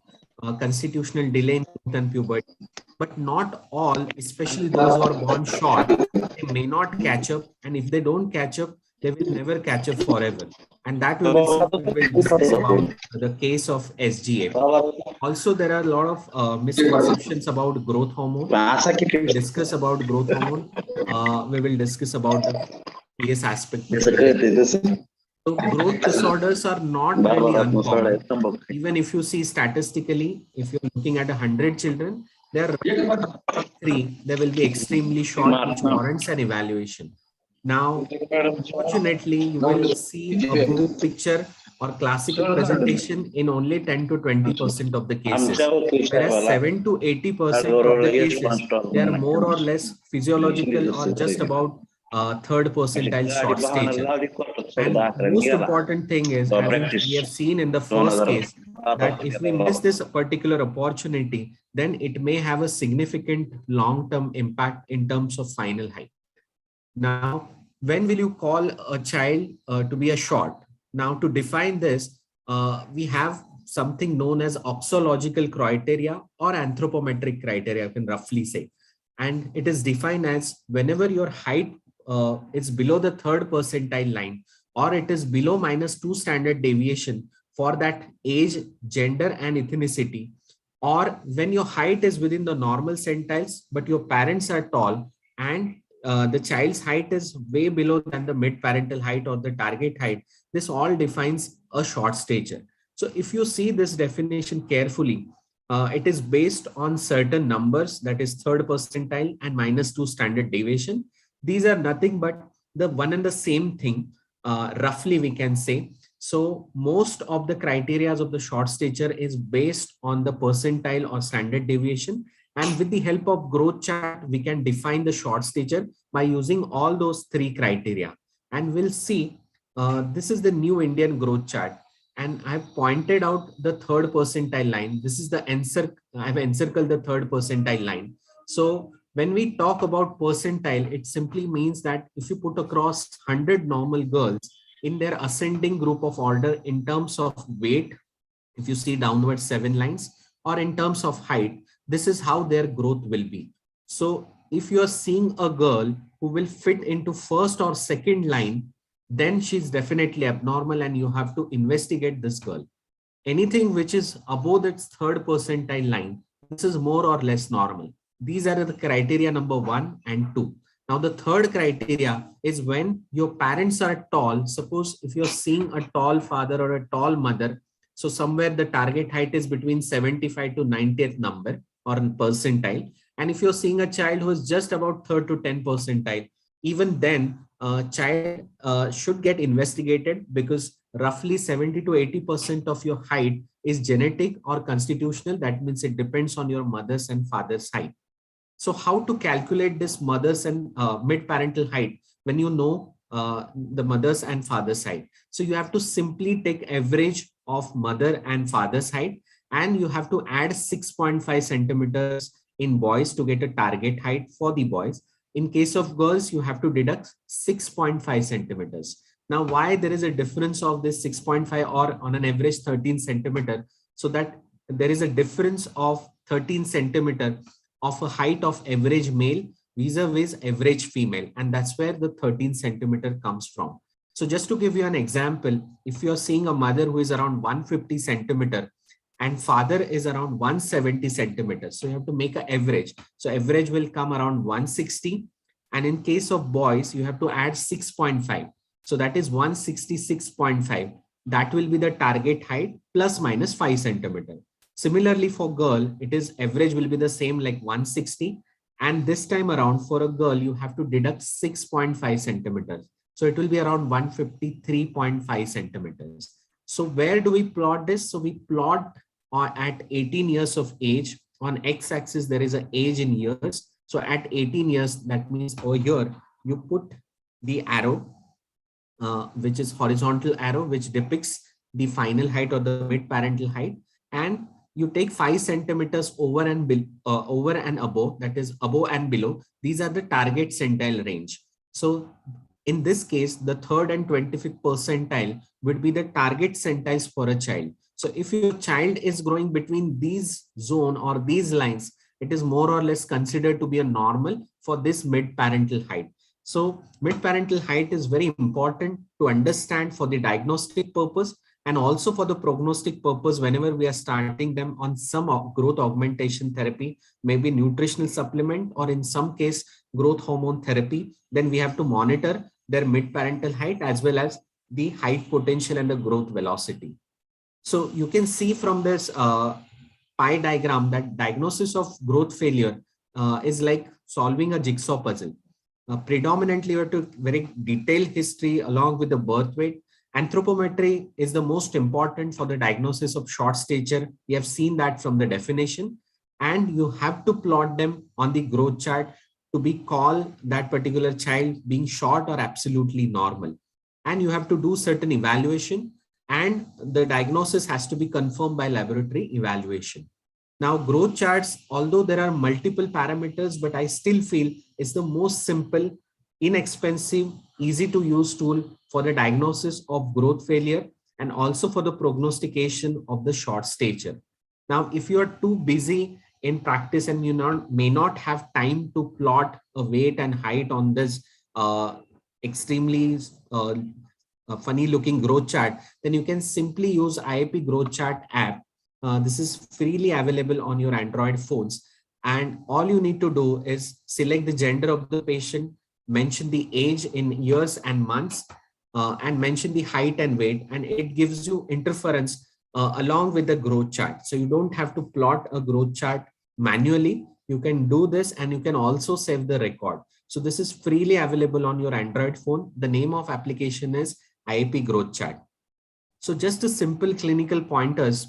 constitutional delay in growth and puberty, but not all, especially those who are born short, they may not catch up. And if they don't catch up, they will never catch up forever. And that we will discuss about the case of SGA. Also, there are a lot of misconceptions about growth hormone. We will discuss about growth hormone. We will discuss about the PS aspect. So growth disorders are not really uncommon. Even if you see statistically, if you're looking at 100 children, there are 3, they will be extremely short, which warrants an evaluation. Now, unfortunately, you will see a book picture or classical presentation in only 10 to 20% of the cases, whereas 7 to 80% of the cases, they are more or less physiological or just about third percentile short stature. And most important thing is, as we have seen in the first case, that if we miss this particular opportunity, then it may have a significant long-term impact in terms of final height. Now, when will you call a child to be a short? Now, to define this, we have something known as oxological criteria or anthropometric criteria, you can roughly say. And it is defined as whenever your height is below the third percentile line, or it is below -2 standard deviation for that age, gender, and ethnicity, or when your height is within the normal centiles, but your parents are tall and the child's height is way below than the mid-parental height or the target height, this all defines a short stature. So if you see this definition carefully, it is based on certain numbers, that is third percentile and -2 standard deviation. These are nothing but the one and the same thing, roughly we can say. So most of the criteria of the short stature is based on the percentile or standard deviation. And with the help of growth chart, we can define the short stature by using all those 3 criteria. And we'll see, this is the new Indian growth chart. And I've pointed out the third percentile line. This is the I've encircled the third percentile line. So when we talk about percentile, it simply means that if you put across 100 normal girls in their ascending group of order in terms of weight, if you see downward 7 lines, or in terms of height, this is how their growth will be. So if you are seeing a girl who will fit into first or second line, then she's definitely abnormal and you have to investigate this girl. Anything which is above its third percentile line, this is more or less normal. These are the criteria number 1 and 2. Now, the third criteria is when your parents are tall. Suppose if you're seeing a tall father or a tall mother, so somewhere the target height is between 75 to 90th number or percentile. And if you're seeing a child who is just about 3rd to 10th percentile, even then child should get investigated, because roughly 70 to 80% of your height is genetic or constitutional. That means it depends on your mother's and father's height. So how to calculate this mother's and mid-parental height when you know the mother's and father's height? So you have to simply take average of mother and father's height, and you have to add 6.5 centimeters in boys to get a target height for the boys. In case of girls, you have to deduct 6.5 centimeters. Now, why there is a difference of this 6.5 or on an average 13 centimeter? So that there is a difference of 13 centimeter of a height of average male vis-a-vis average female. And that's where the 13 centimeter comes from. So just to give you an example, if you're seeing a mother who is around 150 centimeter and father is around 170 centimeters, so you have to make an average. So average will come around 160. And in case of boys, you have to add 6.5. So that is 166.5. That will be the target height plus minus 5 centimeter. Similarly, for girl, it is average will be the same, like 160. And this time around for a girl, you have to deduct 6.5 centimeters. So it will be around 153.5 centimeters. So where do we plot this? So we plot at 18 years of age. On x-axis, there is an age in years. So at 18 years, that means over here, you put the arrow, which is horizontal arrow, which depicts the final height or the mid-parental height. And you take 5 centimeters over and above, that is above and below. These are the target centile range. So in this case, the 3rd and 25th percentile would be the target centiles for a child. So if your child is growing between these zone or these lines, it is more or less considered to be a normal for this mid-parental height. So mid-parental height is very important to understand for the diagnostic purpose and also for the prognostic purpose. Whenever we are starting them on some growth augmentation therapy, maybe nutritional supplement, or in some case growth hormone therapy, then we have to monitor their mid-parental height as well as the height potential and the growth velocity. So you can see from this pie diagram that diagnosis of growth failure is like solving a jigsaw puzzle. Predominantly, you have to very detailed history along with the birth weight. Anthropometry is the most important for the diagnosis of short stature. We have seen that from the definition, and you have to plot them on the growth chart to be called that particular child being short or absolutely normal. And you have to do certain evaluation, and the diagnosis has to be confirmed by laboratory evaluation. Now, growth charts, although there are multiple parameters, but I still feel it's the most simple, inexpensive, easy to use tool for the diagnosis of growth failure and also for the prognostication of the short stature. Now, if you are too busy in practice and you may not have time to plot a weight and height on this extremely funny looking growth chart, then you can simply use IAP growth chart app. This is freely available on your Android phones. And all you need to do is select the gender of the patient, mention the age in years and months, and mention the height and weight, and it gives you interference along with the growth chart. So you don't have to plot a growth chart manually. You can do this, and you can also save the record. So this is freely available on your Android phone. The name of application is IAP growth chart. So just a simple clinical pointers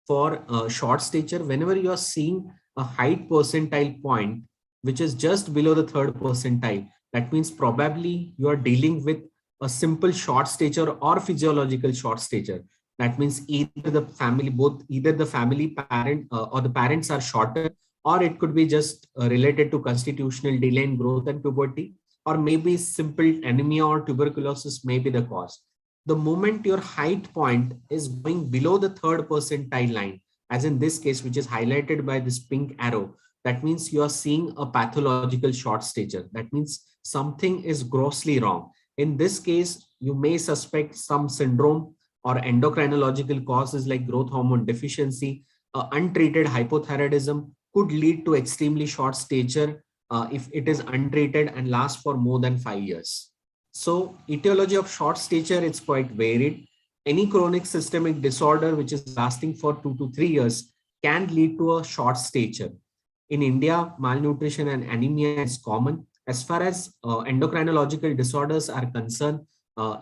for short stature. Whenever you are seeing a height percentile point, which is just below the 3rd percentile, that means probably you are dealing with a simple short stature or physiological short stature. That means either the family, either the family parent or the parents are shorter, or it could be just related to constitutional delay in growth and puberty, or maybe simple anemia or tuberculosis may be the cause. The moment your height point is going below the 3rd percentile line, as in this case, which is highlighted by this pink arrow, that means you are seeing a pathological short stature. That means something is grossly wrong. In this case, you may suspect some syndrome or endocrinological causes like growth hormone deficiency. Untreated hypothyroidism could lead to extremely short stature. if it is untreated and lasts for more than 5 years. So etiology of short stature, it's quite varied. Any chronic systemic disorder which is lasting for 2 to 3 years can lead to a short stature. In India, malnutrition and anemia is common. As far as endocrinological disorders are concerned,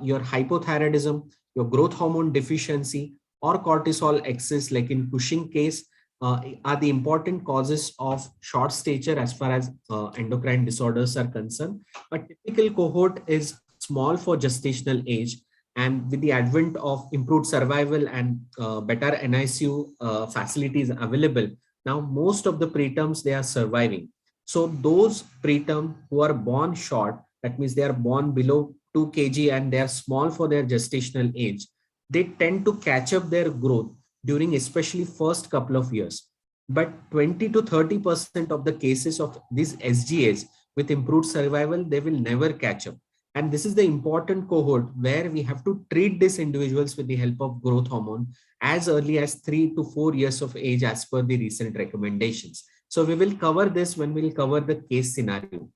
your hypothyroidism, your growth hormone deficiency, or cortisol excess, like in Cushing case, are the important causes of short stature as far as endocrine disorders are concerned. A typical cohort is small for gestational age, and with the advent of improved survival and better NICU facilities available, now most of the preterms, they are surviving. So those preterm who are born short, that means they are born below 2 kg and they are small for their gestational age, they tend to catch up their growth during especially first couple of years. But 20 to 30% of the cases of these SGAs with improved survival, they will never catch up. And this is the important cohort where we have to treat these individuals with the help of growth hormone as early as 3 to 4 years of age as per the recent recommendations. So we will cover this when we will cover the case scenario.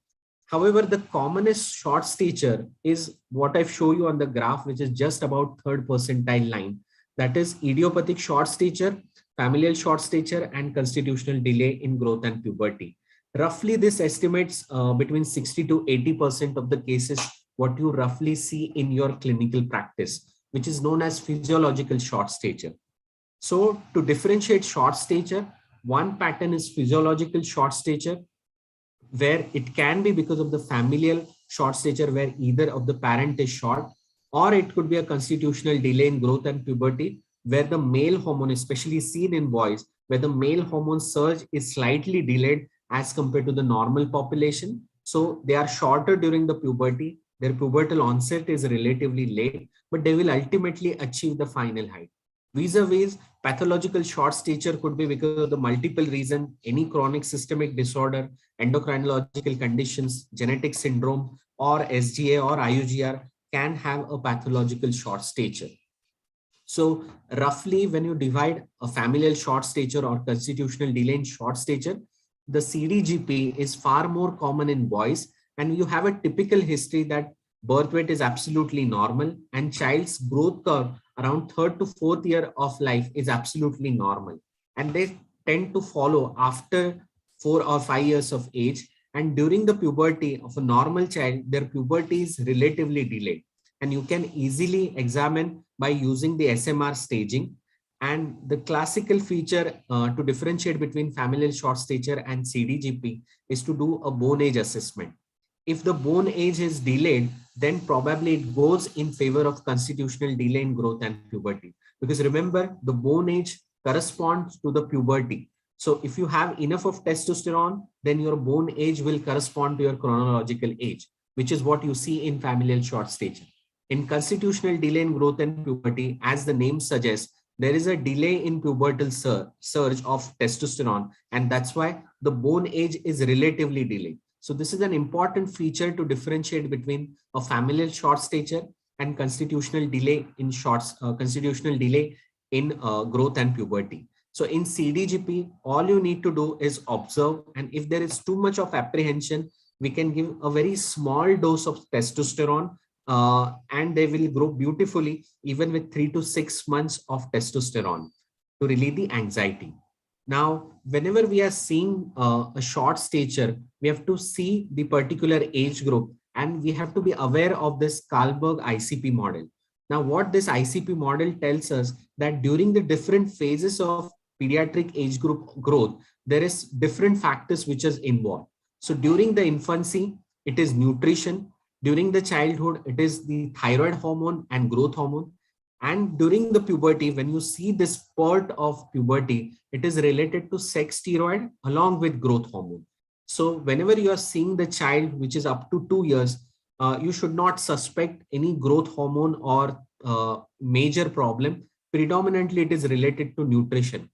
However, the commonest short stature is what I show you on the graph, which is just about 3rd percentile line. That is idiopathic short stature, familial short stature, and constitutional delay in growth and puberty. Roughly, this estimates between 60 to 80% of the cases what you roughly see in your clinical practice, which is known as physiological short stature. So to differentiate short stature, one pattern is physiological short stature, where it can be because of the familial short stature where either of the parent is short, or it could be a constitutional delay in growth and puberty where the male hormone, especially seen in boys, where the male hormone surge is slightly delayed as compared to the normal population. So they are shorter during the puberty. Their pubertal onset is relatively late, but they will ultimately achieve the final height. Vis-a-vis, pathological short stature could be because of the multiple reason, any chronic systemic disorder, endocrinological conditions, genetic syndrome, or SGA or IUGR can have a pathological short stature. So roughly when you divide a familial short stature or constitutional delay in short stature, the CDGP is far more common in boys, and you have a typical history that birth weight is absolutely normal and child's growth curve around 3rd to 4th year of life is absolutely normal. And they tend to follow after 4 or 5 years of age. And during the puberty of a normal child, their puberty is relatively delayed. And you can easily examine by using the SMR staging. And the classical feature to differentiate between familial short stature and CDGP is to do a bone age assessment. If the bone age is delayed, then probably it goes in favor of constitutional delay in growth and puberty. Because remember, the bone age corresponds to the puberty. So if you have enough of testosterone, then your bone age will correspond to your chronological age, which is what you see in familial short stature. In constitutional delay in growth and puberty, as the name suggests, there is a delay in pubertal surge of testosterone, and that's why the bone age is relatively delayed. So this is an important feature to differentiate between a familial short stature and constitutional delay in growth and puberty. So in CDGP, all you need to do is observe, and if there is too much of apprehension, we can give a very small dose of testosterone and they will grow beautifully even with 3 to 6 months of testosterone to relieve the anxiety. Now, whenever we are seeing a short stature, we have to see the particular age group and we have to be aware of this Karlberg ICP model. Now, what this ICP model tells us that during the different phases of pediatric age group growth, there is different factors which is involved. So during the infancy, it is nutrition. During the childhood, it is the thyroid hormone and growth hormone. And during the puberty, when you see this spurt of puberty, it is related to sex steroid along with growth hormone. So whenever you are seeing the child which is up to 2 years, you should not suspect any growth hormone or major problem. Predominantly, it is related to nutrition.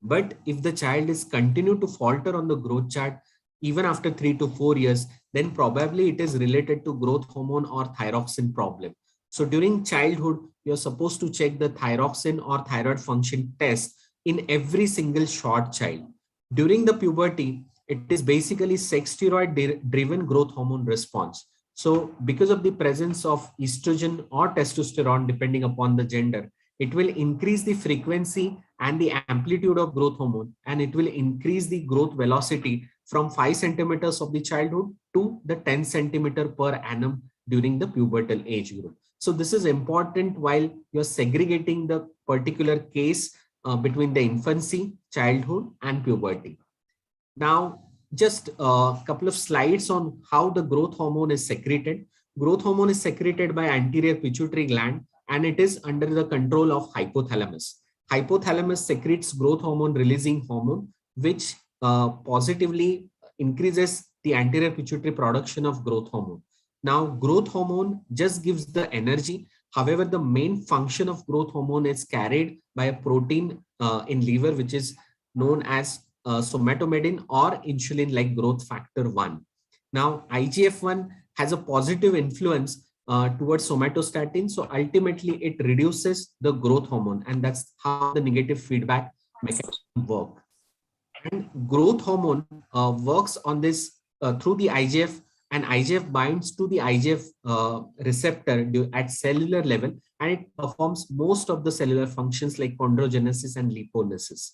But if the child is continue to falter on the growth chart, even after 3 to 4 years, then probably it is related to growth hormone or thyroxine problem. So during childhood, you're supposed to check the thyroxine or thyroid function test in every single short child. During the puberty, It is basically sex steroid driven growth hormone response. So because of the presence of estrogen or testosterone, depending upon the gender, it will increase the frequency and the amplitude of growth hormone, and it will increase the growth velocity from 5 centimeters of the childhood to the 10 centimeter per annum during the pubertal age group. So this is important while you're segregating the particular case between the infancy, childhood, and puberty. Now, just a couple of slides on how the growth hormone is secreted. Growth hormone is secreted by anterior pituitary gland, and it is under the control of hypothalamus. Hypothalamus secretes growth hormone releasing hormone, which positively increases the anterior pituitary production of growth hormone. Now, growth hormone just gives the energy. However, the main function of growth hormone is carried by a protein in liver, which is known as somatomedin or insulin like growth factor 1. Now, IGF-1 has a positive influence towards somatostatin. So ultimately, it reduces the growth hormone, and that's how the negative feedback mechanism works. And growth hormone works on this through the IGF, and IGF binds to the IGF receptor at cellular level, and it performs most of the cellular functions like chondrogenesis and lipolysis.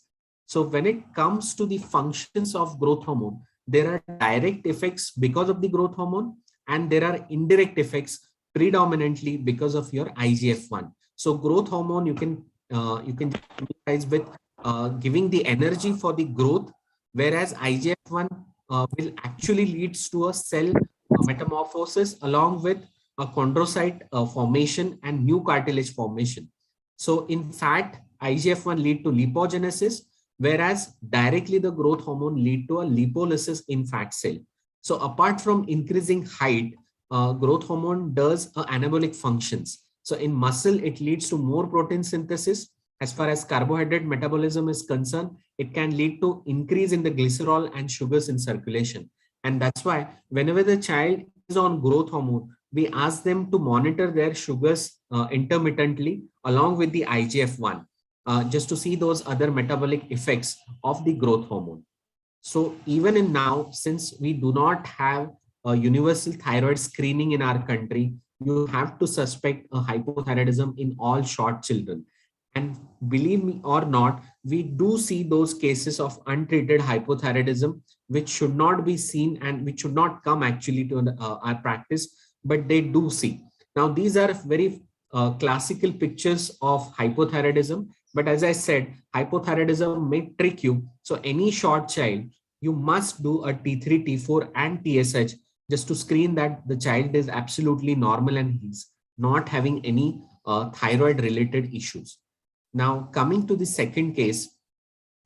So when it comes to the functions of growth hormone, there are direct effects because of the growth hormone, and there are indirect effects predominantly because of your IGF-1. So growth hormone you can emphasize with giving the energy for the growth, whereas IGF-1 will actually leads to a cell metamorphosis along with a chondrocyte formation and new cartilage formation. So in fact, IGF-1 lead to lipogenesis, whereas directly the growth hormone lead to a lipolysis in fat cell. So apart from increasing height, growth hormone does anabolic functions. So in muscle, it leads to more protein synthesis. As far as carbohydrate metabolism is concerned, it can lead to increase in the glycerol and sugars in circulation. And that's why whenever the child is on growth hormone, we ask them to monitor their sugars intermittently along with the IGF-1 just to see those other metabolic effects of the growth hormone. So even in now, since we do not have a universal thyroid screening in our country, you have to suspect a hypothyroidism in all short children. And believe me or not, we do see those cases of untreated hypothyroidism, which should not be seen and which should not come actually to our practice, but they do see. Now, these are very classical pictures of hypothyroidism. But as I said, hypothyroidism may trick you. So any short child, you must do a T3, T4 and TSH just to screen that the child is absolutely normal and he's not having any thyroid related issues. Now coming to the second case.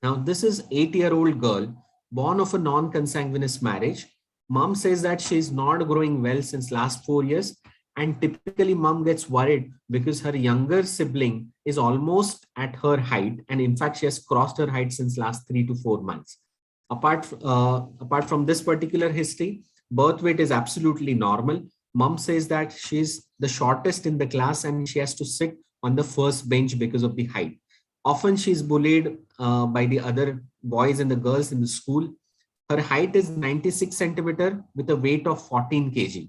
Now this is 8-year-old girl born of a non-consanguineous marriage. Mom says that she's not growing well since last 4 years. And typically mom gets worried because her younger sibling is almost at her height. And in fact, she has crossed her height since last 3 to 4 months. Apart from this particular history, birth weight is absolutely normal. Mom says that she's the shortest in the class and she has to sit on the first bench because of the height. Often she's bullied by the other boys and the girls in the school. Her height is 96 centimeter with a weight of 14 kg.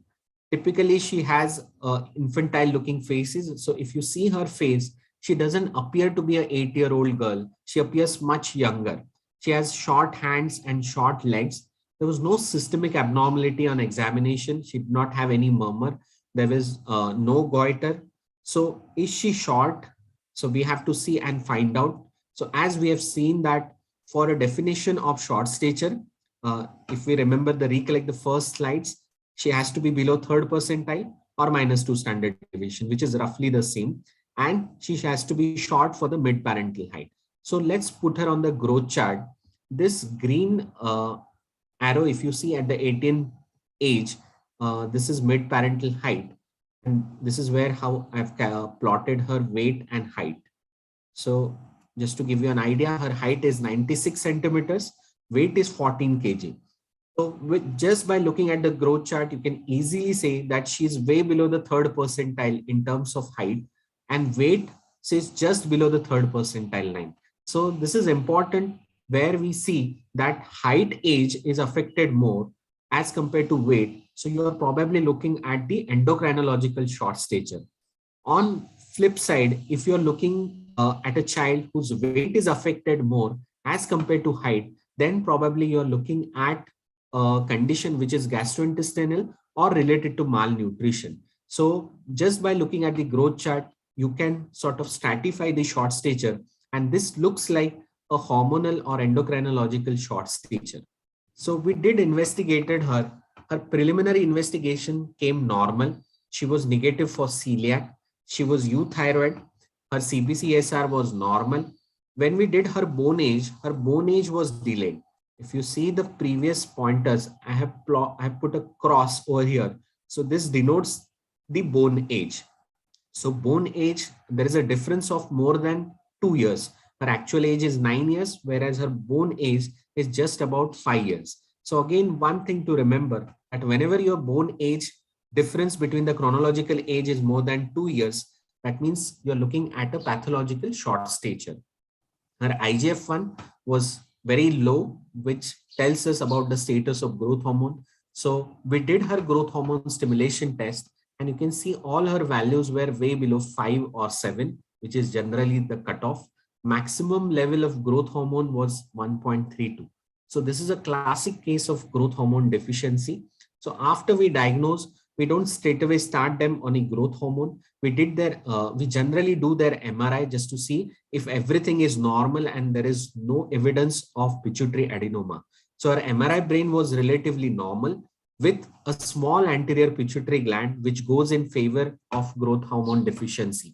Typically, she has infantile looking faces. So if you see her face, she doesn't appear to be an 8-year-old girl. She appears much younger. She has short hands and short legs. There was no systemic abnormality on examination. She did not have any murmur. There was no goiter. So is she short? So we have to see and find out. So as we have seen that for a definition of short stature, if we remember recollect the first slides, she has to be below 3rd percentile or -2 standard deviation, which is roughly the same. And she has to be short for the mid-parental height. So let's put her on the growth chart. This green arrow, if you see at the 18 age, this is mid-parental height. And this is where how I've plotted her weight and height. So just to give you an idea, her height is 96 centimeters, weight is 14 kg. So just by looking at the growth chart, you can easily say that she's way below the 3rd percentile in terms of height, and weight says just below the 3rd percentile line. So this is important where we see that height age is affected more as compared to weight. So you are probably looking at the endocrinological short stature. On flip side, if you're looking at a child whose weight is affected more as compared to height, then probably you're looking at a condition which is gastrointestinal or related to malnutrition. So just by looking at the growth chart, you can sort of stratify the short stature, and this looks like a hormonal or endocrinological short stature. So we did investigated her. Her preliminary investigation came normal. She was negative for celiac. She was euthyroid. Her CBC-SR was normal. When we did her bone age was delayed. If you see the previous pointers, I have put a cross over here. So this denotes the bone age. So bone age, there is a difference of more than 2 years. Her actual age is 9 years, whereas her bone age is just about 5 years. So again, one thing to remember, that whenever your bone age difference between the chronological age is more than 2 years, that means you're looking at a pathological short stature. Her IGF-1 was very low, which tells us about the status of growth hormone. So we did her growth hormone stimulation test, and you can see all her values were way below 5 or 7, which is generally the cutoff. Maximum level of growth hormone was 1.32. So this is a classic case of growth hormone deficiency. So after we diagnose, we don't straight away start them on a growth hormone. We generally do their MRI just to see if everything is normal and there is no evidence of pituitary adenoma. So our MRI brain was relatively normal with a small anterior pituitary gland, which goes in favor of growth hormone deficiency.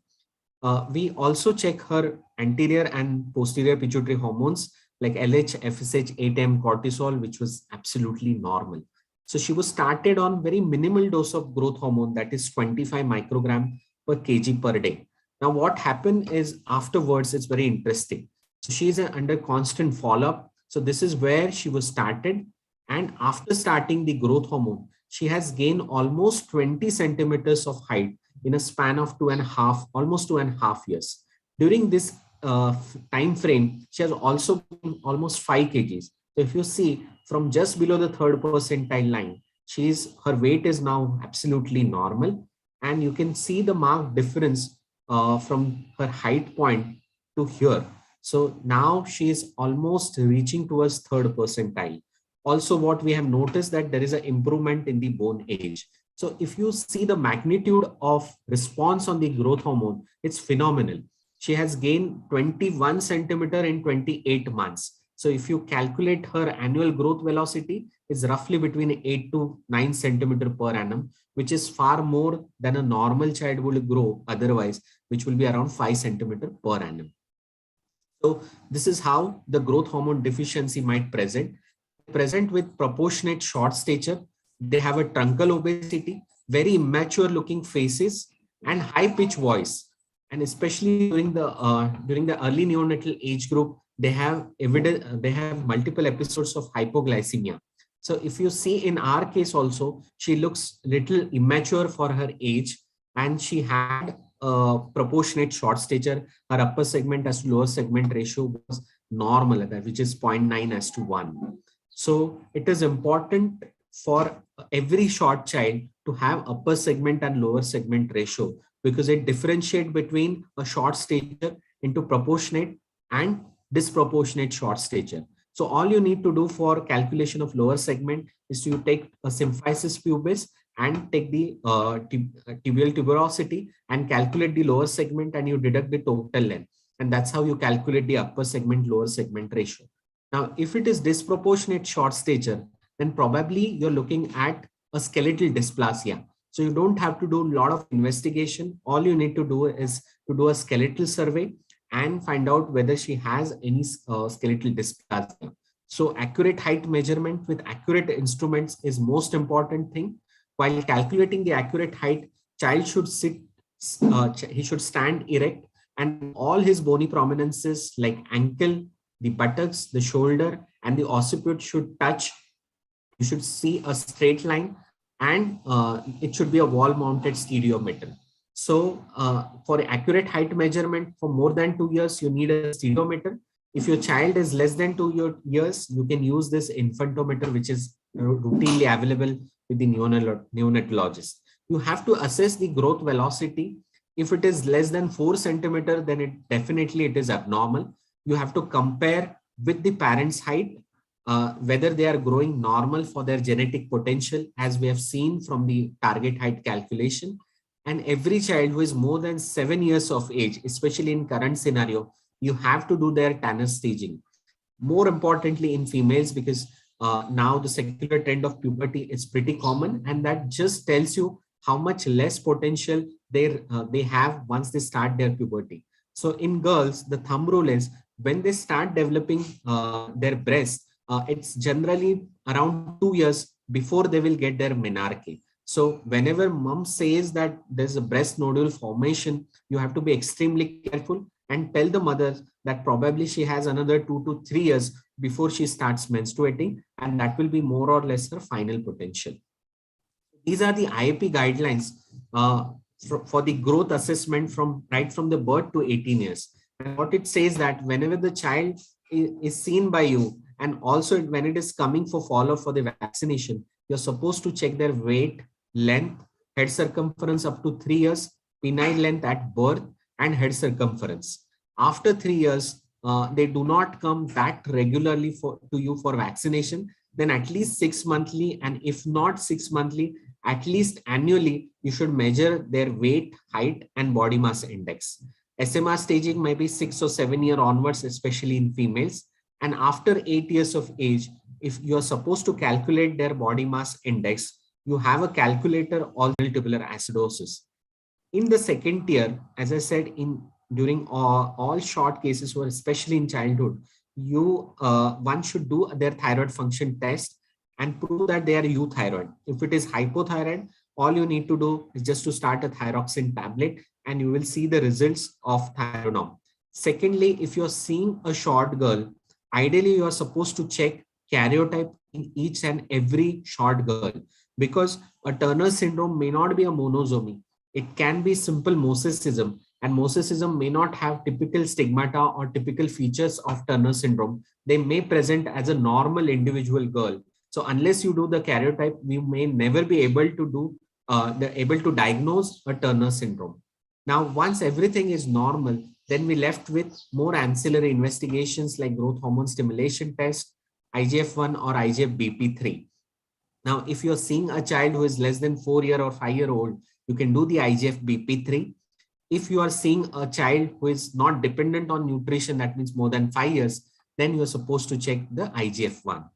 We also check her anterior and posterior pituitary hormones like LH, FSH, ATM, cortisol, which was absolutely normal. So she was started on very minimal dose of growth hormone, that is 25 microgram per kg per day. Now what happened is afterwards, it's very interesting. So she is under constant follow-up. So this is where she was started. And after starting the growth hormone, she has gained almost 20 centimeters of height in a span of almost 2.5 years. During this time frame, she has also gained almost 5 kgs. So if you see from just below the 3rd percentile line, her weight is now absolutely normal. And you can see the marked difference from her height point to here. So now she is almost reaching towards 3rd percentile. Also, what we have noticed that there is an improvement in the bone age. So if you see the magnitude of response on the growth hormone, it's phenomenal. She has gained 21 centimeter in 28 months. So if you calculate her annual growth velocity, it's roughly between 8 to 9 centimeter per annum, which is far more than a normal child will grow otherwise, which will be around 5 centimeter per annum. So this is how the growth hormone deficiency might present with proportionate short stature. They have a truncal obesity, very immature looking faces, and high pitch voice. And especially during the early neonatal age group, they have multiple episodes of hypoglycemia. So if you see in our case also, she looks little immature for her age, and she had a proportionate short stature. Her upper segment as to lower segment ratio was normal, which is 0.9:1. So it is important for every short child to have upper segment and lower segment ratio, because it differentiates between a short stature into proportionate and disproportionate short stature. So all you need to do for calculation of lower segment is to take a symphysis pubis and take the tibial tuberosity and calculate the lower segment, and you deduct the total length. And that's how you calculate the upper segment, lower segment ratio. Now, if it is disproportionate short stature, then probably you're looking at a skeletal dysplasia. So you don't have to do a lot of investigation. All you need to do is to do a skeletal survey and find out whether she has any skeletal dysplasia. So accurate height measurement with accurate instruments is most important thing. While calculating the accurate height, child should he should stand erect, and all his bony prominences like ankle, the buttocks, the shoulder, and the occiput should touch. You should see a straight line, and it should be a wall-mounted stereometer. So for accurate height measurement for more than 2 years, you need a stereometer. If your child is less than 2 years, you can use this infantometer, which is routinely available with the neonatologist. You have to assess the growth velocity. If it is less than 4 centimeters, then it is abnormal. You have to compare with the parent's height, whether they are growing normal for their genetic potential, as we have seen from the target height calculation. And every child who is more than 7 years of age, especially in current scenario, you have to do their Tanner staging. More importantly in females, because now the secular trend of puberty is pretty common, and that just tells you how much less potential they have once they start their puberty. So in girls, the thumb rule is when they start developing their breast, it's generally around 2 years before they will get their menarche. So whenever mom says that there's a breast nodule formation, you have to be extremely careful and tell the mother that probably she has another 2 to 3 years before she starts menstruating, and that will be more or less her final potential. These are the IAP guidelines for the growth assessment right from the birth to 18 years. And what it says that whenever the child is seen by you, and also when it is coming for follow-up for the vaccination, you're supposed to check their weight, length, head circumference up to 3 years, penile length at birth, and head circumference. After 3 years, they do not come that regularly to you for vaccination, then at least 6 monthly, and if not 6 monthly, at least annually, you should measure their weight, height, and body mass index. SMR staging may be 6 or 7 years onwards, especially in females. And after 8 years of age, if you're supposed to calculate their body mass index, you have a calculator, tubular acidosis. In the second tier, as I said, during all short cases, or especially in childhood, one should do their thyroid function test and prove that they are euthyroid. If it is hypothyroid, all you need to do is just to start a thyroxine tablet, and you will see the results of thyronome. Secondly, if you're seeing a short girl, ideally you are supposed to check karyotype in each and every short girl, because a Turner syndrome may not be a monosomy. It can be simple mosaicism, and mosaicism may not have typical stigmata or typical features of Turner syndrome. They may present as a normal individual girl. So unless you do the karyotype, we may never be able to diagnose a Turner syndrome. Now, once everything is normal, then we left with more ancillary investigations like growth hormone stimulation test, IGF-1 or IGF-BP3. Now, if you're seeing a child who is less than 4 year or 5 year old, you can do the IGF-BP3. If you are seeing a child who is not dependent on nutrition, that means more than 5 years, then you're supposed to check the IGF-1.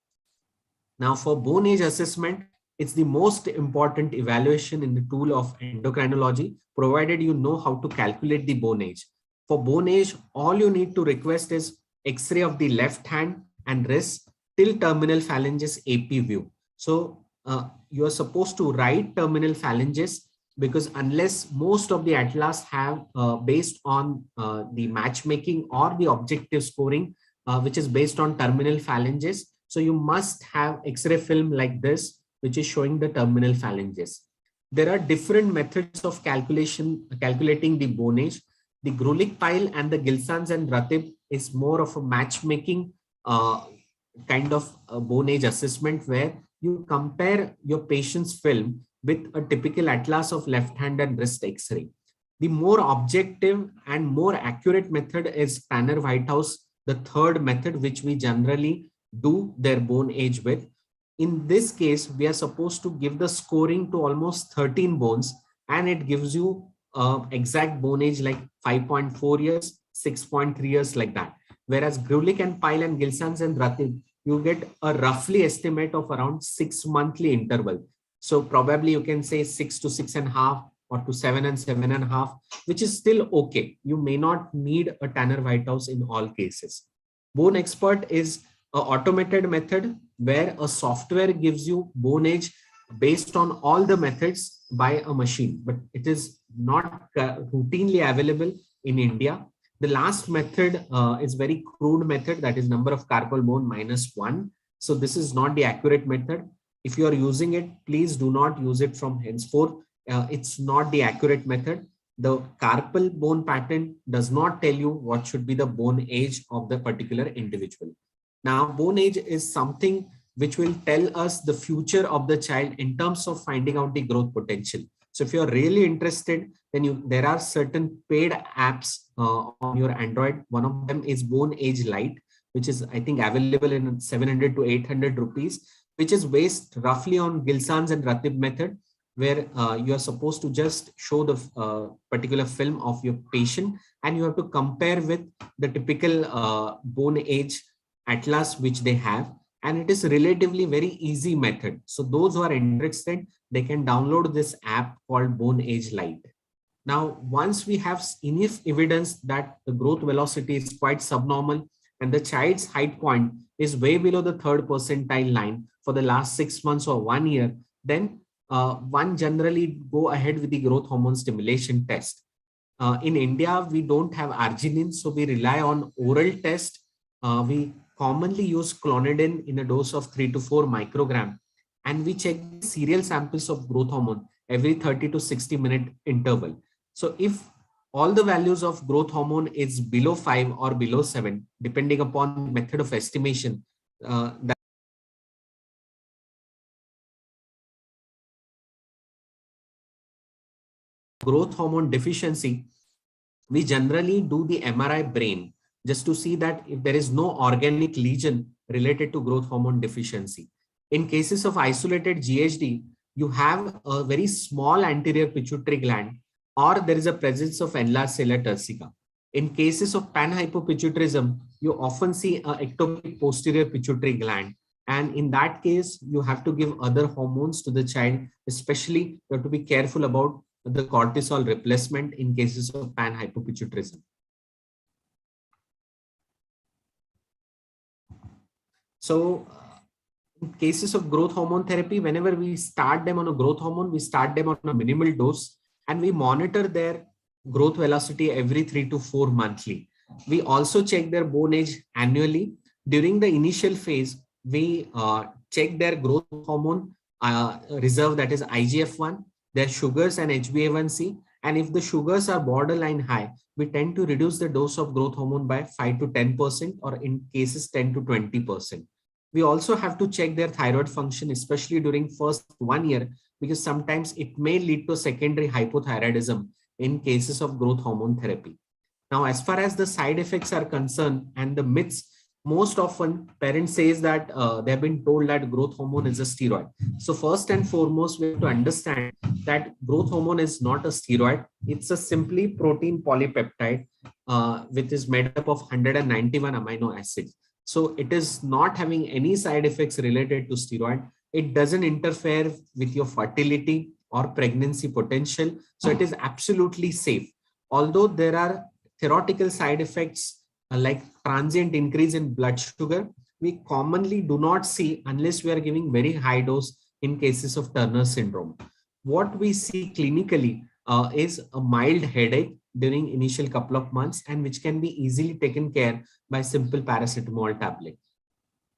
Now, for bone age assessment, it's the most important evaluation in the tool of endocrinology, provided you know how to calculate the bone age. For bone age, all you need to request is X-ray of the left hand and wrist till terminal phalanges AP view. So you are supposed to write terminal phalanges, because unless most of the atlas have based on the matchmaking or the objective scoring, which is based on terminal phalanges. So you must have X-ray film like this, which is showing the terminal phalanges. There are different methods of calculating the bone age. The Grulich pile and the Gilsans and Rathod is more of a matchmaking kind of bone age assessment, where you compare your patient's film with a typical atlas of left hand and wrist X-ray. The more objective and more accurate method is Tanner-Whitehouse, the third method, which we generally do their bone age with. In this case, we are supposed to give the scoring to almost 13 bones, and it gives you exact bone age like 5.4 years, 6.3 years, like that. Whereas Grulich and Pyle and Gilsans and Rathod, you get a roughly estimate of around 6 monthly interval. So probably you can say 6 to 6.5 or to 7 and 7.5, which is still okay. You may not need a Tanner-Whitehouse in all cases. Bone Expert is an automated method where a software gives you bone age based on all the methods by a machine, but it is not routinely available in India. The last method is very crude method, that is number of carpal bone -1. So this is not the accurate method. If you are using it, please do not use it from henceforth. It's not the accurate method. The carpal bone pattern does not tell you what should be the bone age of the particular individual. Now, bone age is something which will tell us the future of the child in terms of finding out the growth potential. So if you're really interested, then there are certain paid apps on your Android. One of them is Bone Age Lite, which is, I think, available in 700 to 800 rupees, which is based roughly on Gilsan's and Rathod method, where you are supposed to just show the particular film of your patient, and you have to compare with the typical bone age atlas which they have. And it is relatively very easy method. So those who are interested, they can download this app called Bone Age Lite. Now, once we have enough evidence that the growth velocity is quite subnormal and the child's height point is way below the 3rd percentile line for the last 6 months or 1 year, then one generally go ahead with the growth hormone stimulation test. In India, we don't have arginine, so we rely on oral test. We commonly use clonidine in a dose of 3 to 4 microgram, and we check serial samples of growth hormone every 30 to 60 minute interval. So if all the values of growth hormone is below 5 or below 7, depending upon method of estimation, that growth hormone deficiency, we generally do the MRI brain just to see that if there is no organic lesion related to growth hormone deficiency. In cases of isolated GHD, you have a very small anterior pituitary gland, or there is a presence of enlarged sella turcica. In cases of panhypopituitarism, you often see an ectopic posterior pituitary gland. And in that case, you have to give other hormones to the child, especially you have to be careful about the cortisol replacement in cases of panhypopituitarism. So in cases of growth hormone therapy, whenever we start them on a growth hormone, we start them on a minimal dose and we monitor their growth velocity every 3 to 4 monthly. We also check their bone age annually. During the initial phase, we check their growth hormone reserve, that is IGF-1, their sugars and HbA1c. And if the sugars are borderline high, we tend to reduce the dose of growth hormone by 5 to 10%, or in cases 10 to 20%. We also have to check their thyroid function, especially during first 1 year, because sometimes it may lead to secondary hypothyroidism in cases of growth hormone therapy. Now, as far as the side effects are concerned and the myths, most often parents says that they have been told that growth hormone is a steroid. So first and foremost, we have to understand that growth hormone is not a steroid. It's a simply protein polypeptide, which is made up of 191 amino acids. So it is not having any side effects related to steroid. It doesn't interfere with your fertility or pregnancy potential. So it is absolutely safe. Although there are theoretical side effects like transient increase in blood sugar, we commonly do not see unless we are giving very high dose in cases of Turner syndrome. What we see clinically is a mild headache during initial couple of months, and which can be easily taken care by simple paracetamol tablet.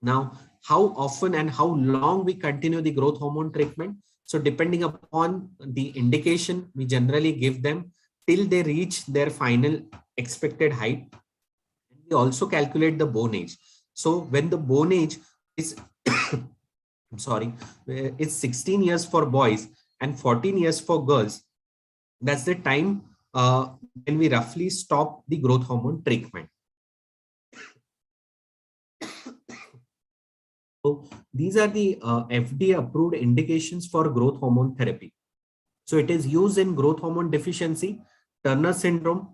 Now, how often and how long we continue the growth hormone treatment? So depending upon the indication, we generally give them till they reach their final expected height. We also calculate the bone age. So when the bone age is, I'm sorry, it's 16 years for boys and 14 years for girls, that's the time when we roughly stop the growth hormone treatment. So these are the FDA approved indications for growth hormone therapy. So it is used in growth hormone deficiency, Turner syndrome,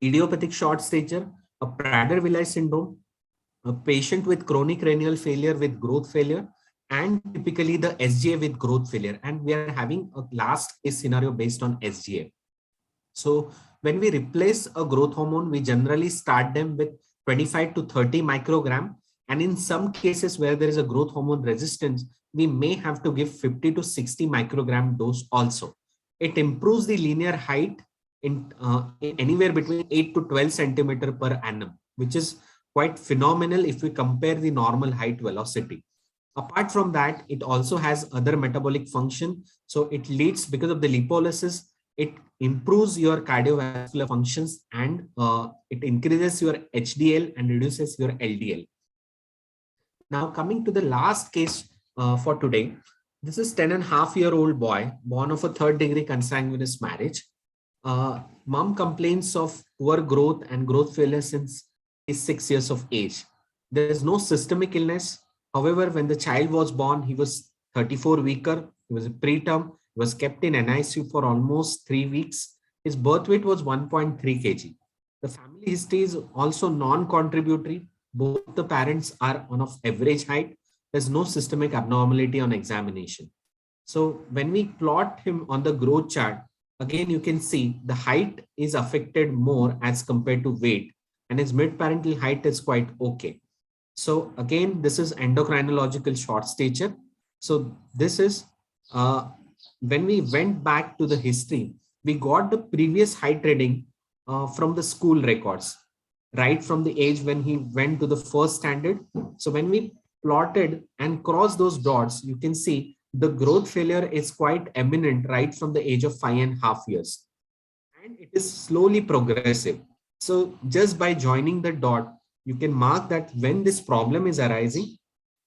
idiopathic short stature, a Prader-Willi syndrome, a patient with chronic renal failure with growth failure, and typically the SGA with growth failure. And we are having a last case scenario based on SGA. So when we replace a growth hormone, we generally start them with 25 to 30 microgram. And in some cases where there is a growth hormone resistance, we may have to give 50 to 60 microgram dose also. It improves the linear height in anywhere between 8 to 12 centimeter per annum, which is quite phenomenal if we compare the normal height velocity. Apart from that, it also has other metabolic function. So it leads, because of the lipolysis, it improves your cardiovascular functions, and it increases your HDL and reduces your LDL. Now coming to the last case for today, this is 10.5-year-old boy born of a 3rd-degree consanguineous marriage. Mom complains of poor growth and growth failure since he's 6 years of age. There is no systemic illness. However, when the child was born, he was 34 weaker. He was a preterm. He was kept in NICU for almost 3 weeks. His birth weight was 1.3 kg. The family history is also non-contributory. Both the parents are on of average height. There's no systemic abnormality on examination. So when we plot him on the growth chart, again, you can see the height is affected more as compared to weight, and his mid-parental height is quite okay. So again, this is endocrinological short stature. So this is when we went back to the history, we got the previous height reading from the school records, right from the age when he went to the 1st standard. So when we plotted and crossed those dots, you can see the growth failure is quite eminent right from the age of 5.5 years. And it is slowly progressive. So just by joining the dot, you can mark that when this problem is arising.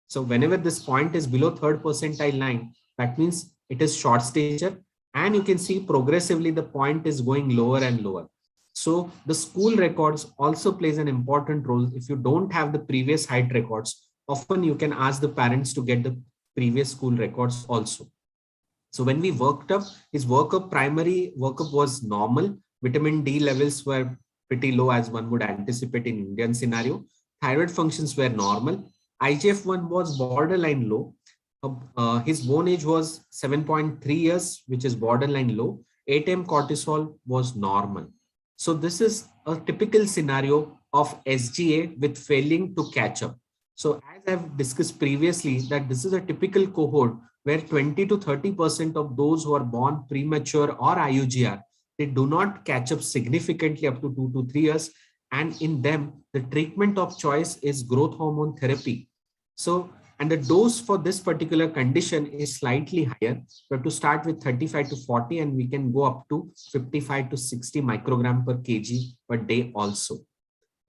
So whenever this point is below 3rd percentile line, that means it is short stature. And you can see progressively the point is going lower and lower. So the school records also plays an important role. If you don't have the previous height records, often you can ask the parents to get the previous school records also. So when we worked up, his primary workup was normal. Vitamin D levels were pretty low as one would anticipate in Indian scenario. Thyroid functions were normal. IGF-1 was borderline low. His bone age was 7.3 years, which is borderline low. 8 cortisol was normal. So this is a typical scenario of SGA with failing to catch up. So as I've discussed previously, that this is a typical cohort where 20 to 30% of those who are born premature or IUGR, they do not catch up significantly up to 2 to 3 years. And in them, the treatment of choice is growth hormone therapy. So, and the dose for this particular condition is slightly higher. We have to start with 35 to 40, and we can go up to 55 to 60 microgram per kg per day also.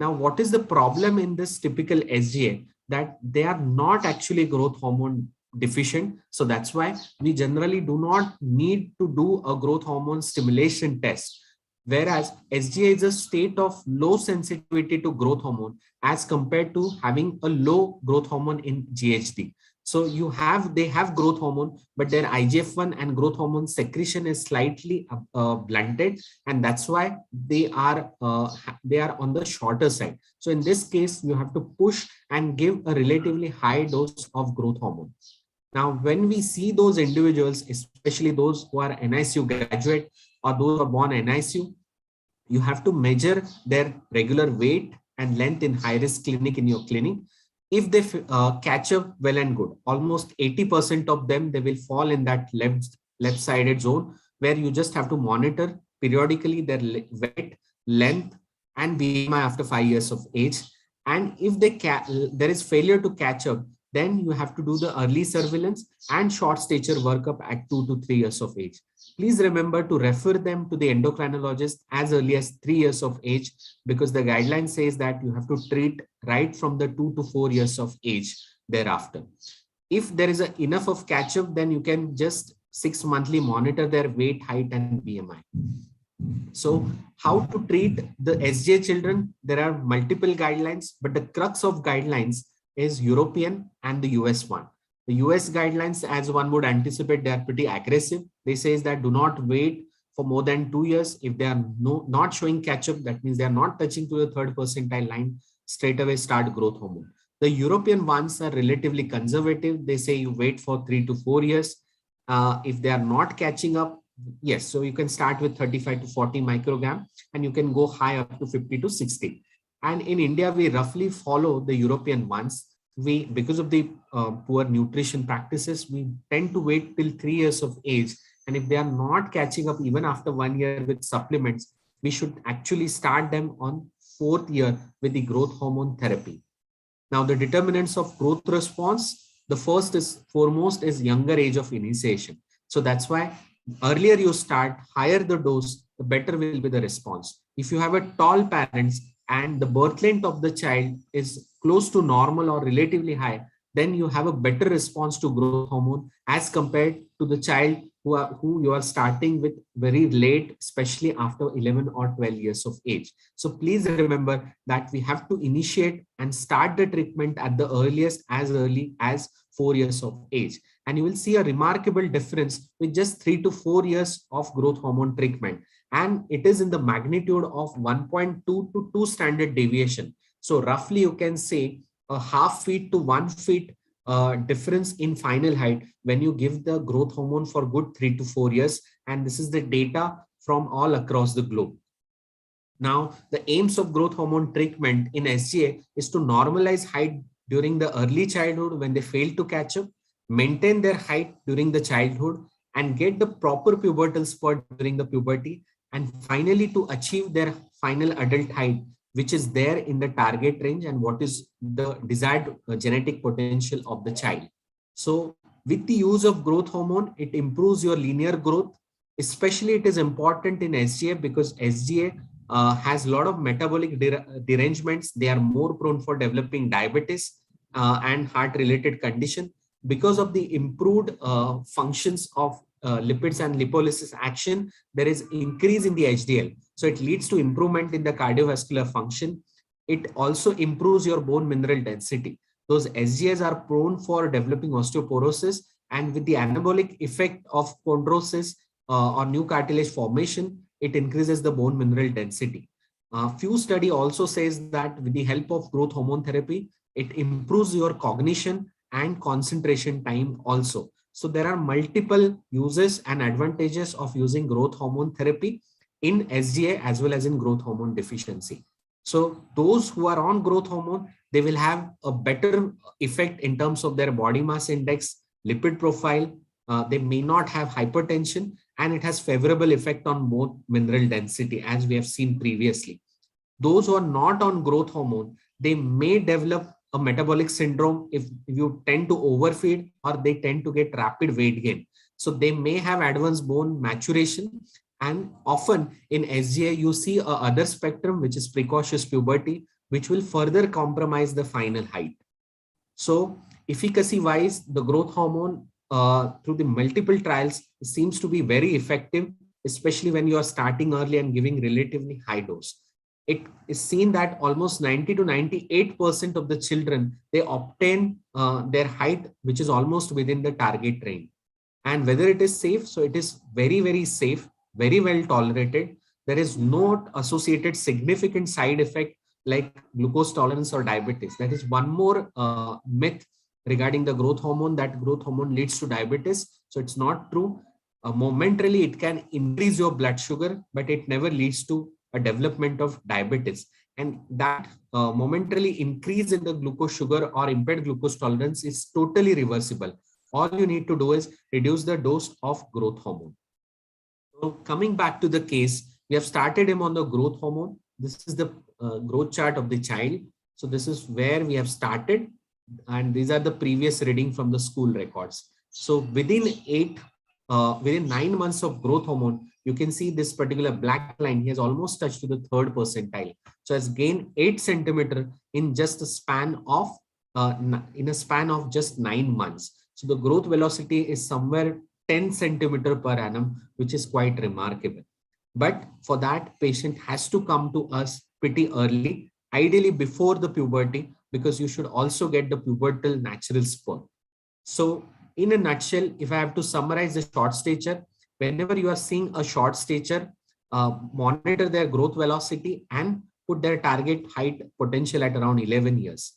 Now, what is the problem in this typical SGA? That they are not actually growth hormone deficient. So that's why we generally do not need to do a growth hormone stimulation test. Whereas SGA is a state of low sensitivity to growth hormone as compared to having a low growth hormone in GHD. So they have growth hormone, but their IGF-1 and growth hormone secretion is slightly blunted, and that's why they are on the shorter side. So in this case, you have to push and give a relatively high dose of growth hormone. Now, when we see those individuals, especially those who are NICU graduate or those who are born NICU, you have to measure their regular weight and length in high-risk clinic in your clinic. If they catch up, well and good. Almost 80% of them, they will fall in that left-sided zone where you just have to monitor periodically their weight, length, and BMI after 5 years of age. And if there is failure to catch up, then you have to do the early surveillance and short stature workup at 2 to 3 years of age. Please remember to refer them to the endocrinologist as early as 3 years of age, because the guideline says that you have to treat right from the 2 to 4 years of age thereafter. If there is enough of catch up, then you can just 6 monthly monitor their weight, height, and BMI. So how to treat the SGA children? There are multiple guidelines, but the crux of guidelines is European and the US one. The US guidelines, as one would anticipate, they are pretty aggressive. They say that do not wait for more than 2 years. If they are not showing catch up, that means they are not touching to the 3rd percentile line, straight away start growth hormone. The European ones are relatively conservative. They say you wait for 3 to 4 years. If they are not catching up, yes, so you can start with 35 to 40 microgram and you can go high up to 50 to 60. And in India, we roughly follow the European ones. Because of the poor nutrition practices, we tend to wait till 3 years of age. And if they are not catching up even after 1 year with supplements, we should actually start them on 4th year with the growth hormone therapy. Now, the determinants of growth response, the foremost is younger age of initiation. So that's why earlier you start, higher the dose, the better will be the response. If you have a tall parents and the birth length of the child is close to normal or relatively high, then you have a better response to growth hormone as compared to the child who you are starting with very late, especially after 11 or 12 years of age. So please remember that we have to initiate and start the treatment at the earliest, as early as 4 years of age. And you will see a remarkable difference with just 3 to 4 years of growth hormone treatment. And it is in the magnitude of 1.2 to 2 standard deviation. So roughly you can say a half feet to 1 feet difference in final height when you give the growth hormone for good 3 to 4 years. And this is the data from all across the globe. Now, the aims of growth hormone treatment in SGA is to normalize height during the early childhood when they fail to catch up, maintain their height during the childhood, and get the proper pubertal spurt during the puberty, and finally to achieve their final adult height, which is there in the target range and what is the desired genetic potential of the child. So with the use of growth hormone, it improves your linear growth. Especially it is important in SGA because SGA has a lot of metabolic derangements. They are more prone for developing diabetes and heart related condition. Because of the improved functions of lipids and lipolysis action, there is increase in the HDL. So it leads to improvement in the cardiovascular function. It also improves your bone mineral density. Those SGAs are prone for developing osteoporosis, and with the anabolic effect of chondrosis or new cartilage formation, it increases the bone mineral density. Few study also says that with the help of growth hormone therapy, it improves your cognition and concentration time also. So there are multiple uses and advantages of using growth hormone therapy in SGA as well as in growth hormone deficiency. So those who are on growth hormone, they will have a better effect in terms of their body mass index, lipid profile. They may not have hypertension, and it has favorable effect on bone mineral density, as we have seen previously. Those who are not on growth hormone, they may develop a metabolic syndrome if you tend to overfeed, or they tend to get rapid weight gain. So they may have advanced bone maturation, and often in SGA you see a other spectrum, which is precocious puberty, which will further compromise the final height. So efficacy wise, the growth hormone through the multiple trials seems to be very effective, especially when you are starting early and giving relatively high dose. It is seen that almost 90 to 98% of the children, they obtain their height, which is almost within the target range. And whether it is safe, so it is very, very safe, very well tolerated. There is no associated significant side effect like glucose tolerance or diabetes. That is one more myth regarding the growth hormone, that growth hormone leads to diabetes. So it's not true. Momentarily, it can increase your blood sugar, but it never leads to a development of diabetes. And that momentarily increase in the glucose sugar or impaired glucose tolerance is totally reversible. All you need to do is reduce the dose of growth hormone. So coming back to the case, we have started him on the growth hormone. This is the growth chart of the child. So this is where we have started, and these are the previous reading from the school records. So within 9 months of growth hormone, you can see this particular black line. He has almost touched to the 3rd percentile. So has gained 8 centimeter in just a span of just 9 months. So the growth velocity is somewhere 10 centimeter per annum, which is quite remarkable. But for that, patient has to come to us pretty early, ideally before the puberty, because you should also get the pubertal natural spurt. So in a nutshell, if I have to summarize the short stature, whenever you are seeing a short stature, monitor their growth velocity and put their target height potential at around 11 years.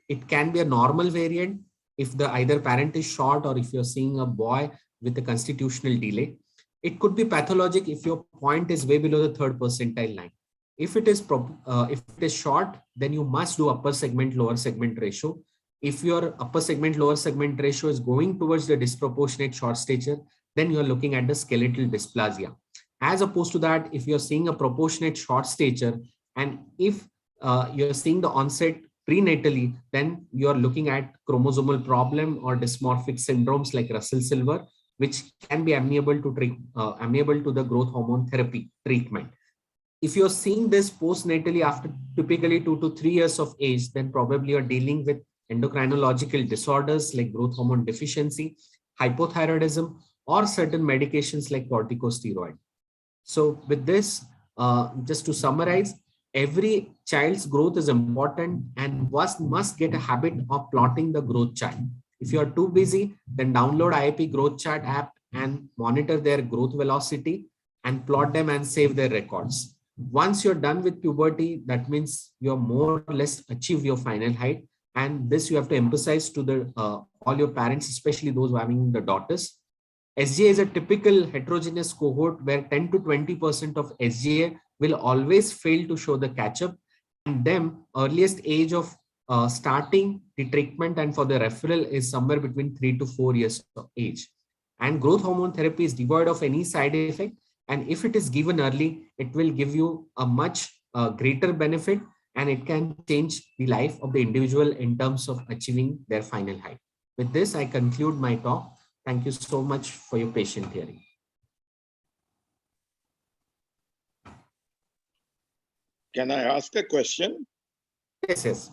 It can be a normal variant if the either parent is short, or if you're seeing a boy with a constitutional delay. It could be pathologic if your point is way below the 3rd percentile line. If it is short, then you must do upper segment, lower segment ratio. If your upper segment, lower segment ratio is going towards the disproportionate short stature, then you're looking at the skeletal dysplasia. As opposed to that, if you're seeing a proportionate short stature, and if you're seeing the onset prenatally, then you're looking at chromosomal problem or dysmorphic syndromes like Russell Silver, which can be amenable to the growth hormone therapy treatment. If you're seeing this postnatally after typically 2 to 3 years of age, then probably you're dealing with endocrinological disorders like growth hormone deficiency, hypothyroidism, or certain medications like corticosteroid. So with this, just to summarize, every child's growth is important and must get a habit of plotting the growth chart. If you are too busy, then download IAP growth chart app and monitor their growth velocity and plot them and save their records. Once you're done with puberty, that means you're more or less achieved your final height. And this you have to emphasize to the all your parents, especially those who are having the daughters. SGA is a typical heterogeneous cohort where 10 to 20% of SGA will always fail to show the catch-up, and them earliest age of starting the treatment and for the referral is somewhere between 3 to 4 years of age. And growth hormone therapy is devoid of any side effect, and if it is given early, it will give you a much greater benefit, and it can change the life of the individual in terms of achieving their final height. With this, I conclude my talk. Thank you so much for your patient hearing. Can I ask a question? Yes, yes.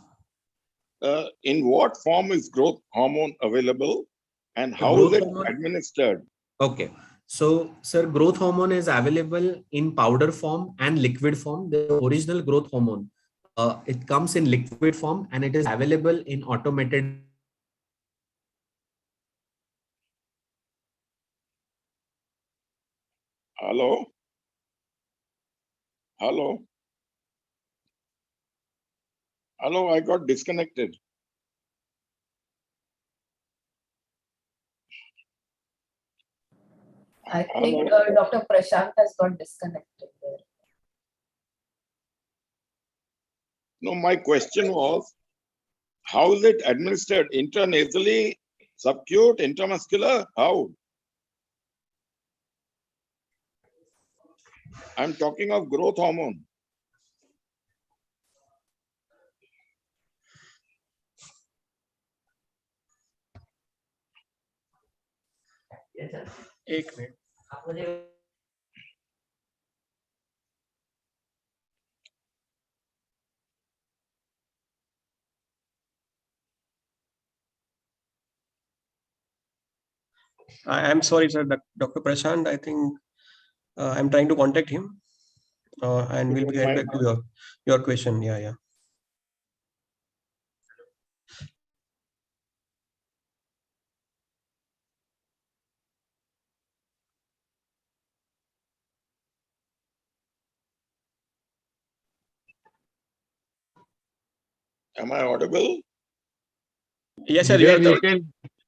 In what form is growth hormone available and how is it administered? Okay. So, sir, growth hormone is available in powder form and liquid form. The original growth hormone, it comes in liquid form and it is available in automated. Hello? Hello? Hello, I got disconnected. I think Dr. Prashant has got disconnected there. No, my question was, how is it administered? Intranasally, subcute, intramuscular? How? I'm talking of growth hormone. एक minute. I'm sorry, sir. Dr. Prashant, I think I'm trying to contact him, and we'll get back to your question. Yeah, yeah. Am I audible? Yes, sir.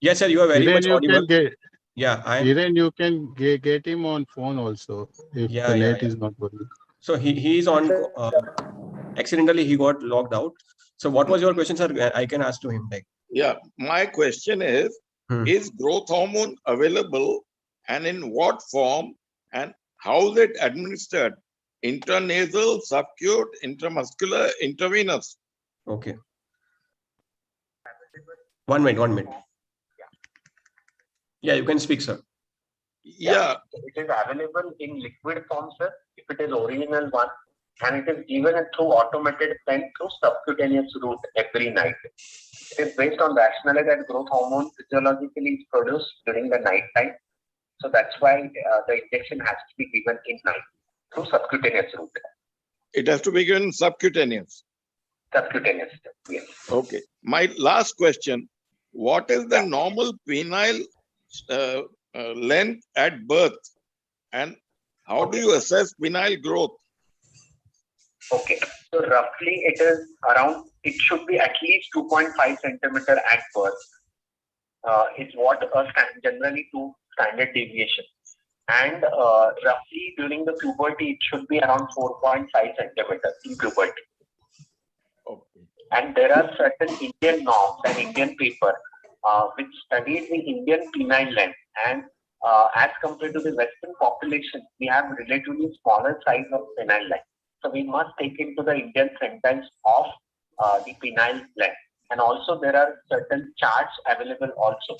Yes, sir. You are very much audible. Yeah, Even you can get him on phone also if the net is not working. So he is on. Accidentally, he got logged out. So what was your question, sir? I can ask to him. Like. Yeah, my question is growth hormone available and in what form and how is it administered? Intranasal, subcute, intramuscular, intravenous? Okay. 1 minute, 1 minute. Yeah, you can speak, sir. Yeah. It is available in liquid form, sir, if it is original one, and it is given through automated pen through subcutaneous route every night. It is based on rationale that growth hormone physiologically is produced during the night time. So that's why the injection has to be given in night through subcutaneous route. It has to be given subcutaneous. Subcutaneous, yes. Okay. My last question, what is the normal penile length at birth and how do you assess penile growth? Okay, so roughly it is around, it should be at least 2.5 centimeter at birth. It's what generally 2 standard deviation. And roughly during the puberty, it should be around 4.5 centimeters in puberty. Okay. And there are certain Indian norms and Indian paper which studies the Indian penile length. And as compared to the Western population, we have relatively smaller size of penile length. So we must take into the Indian sentence of the penile length. And also there are certain charts available also,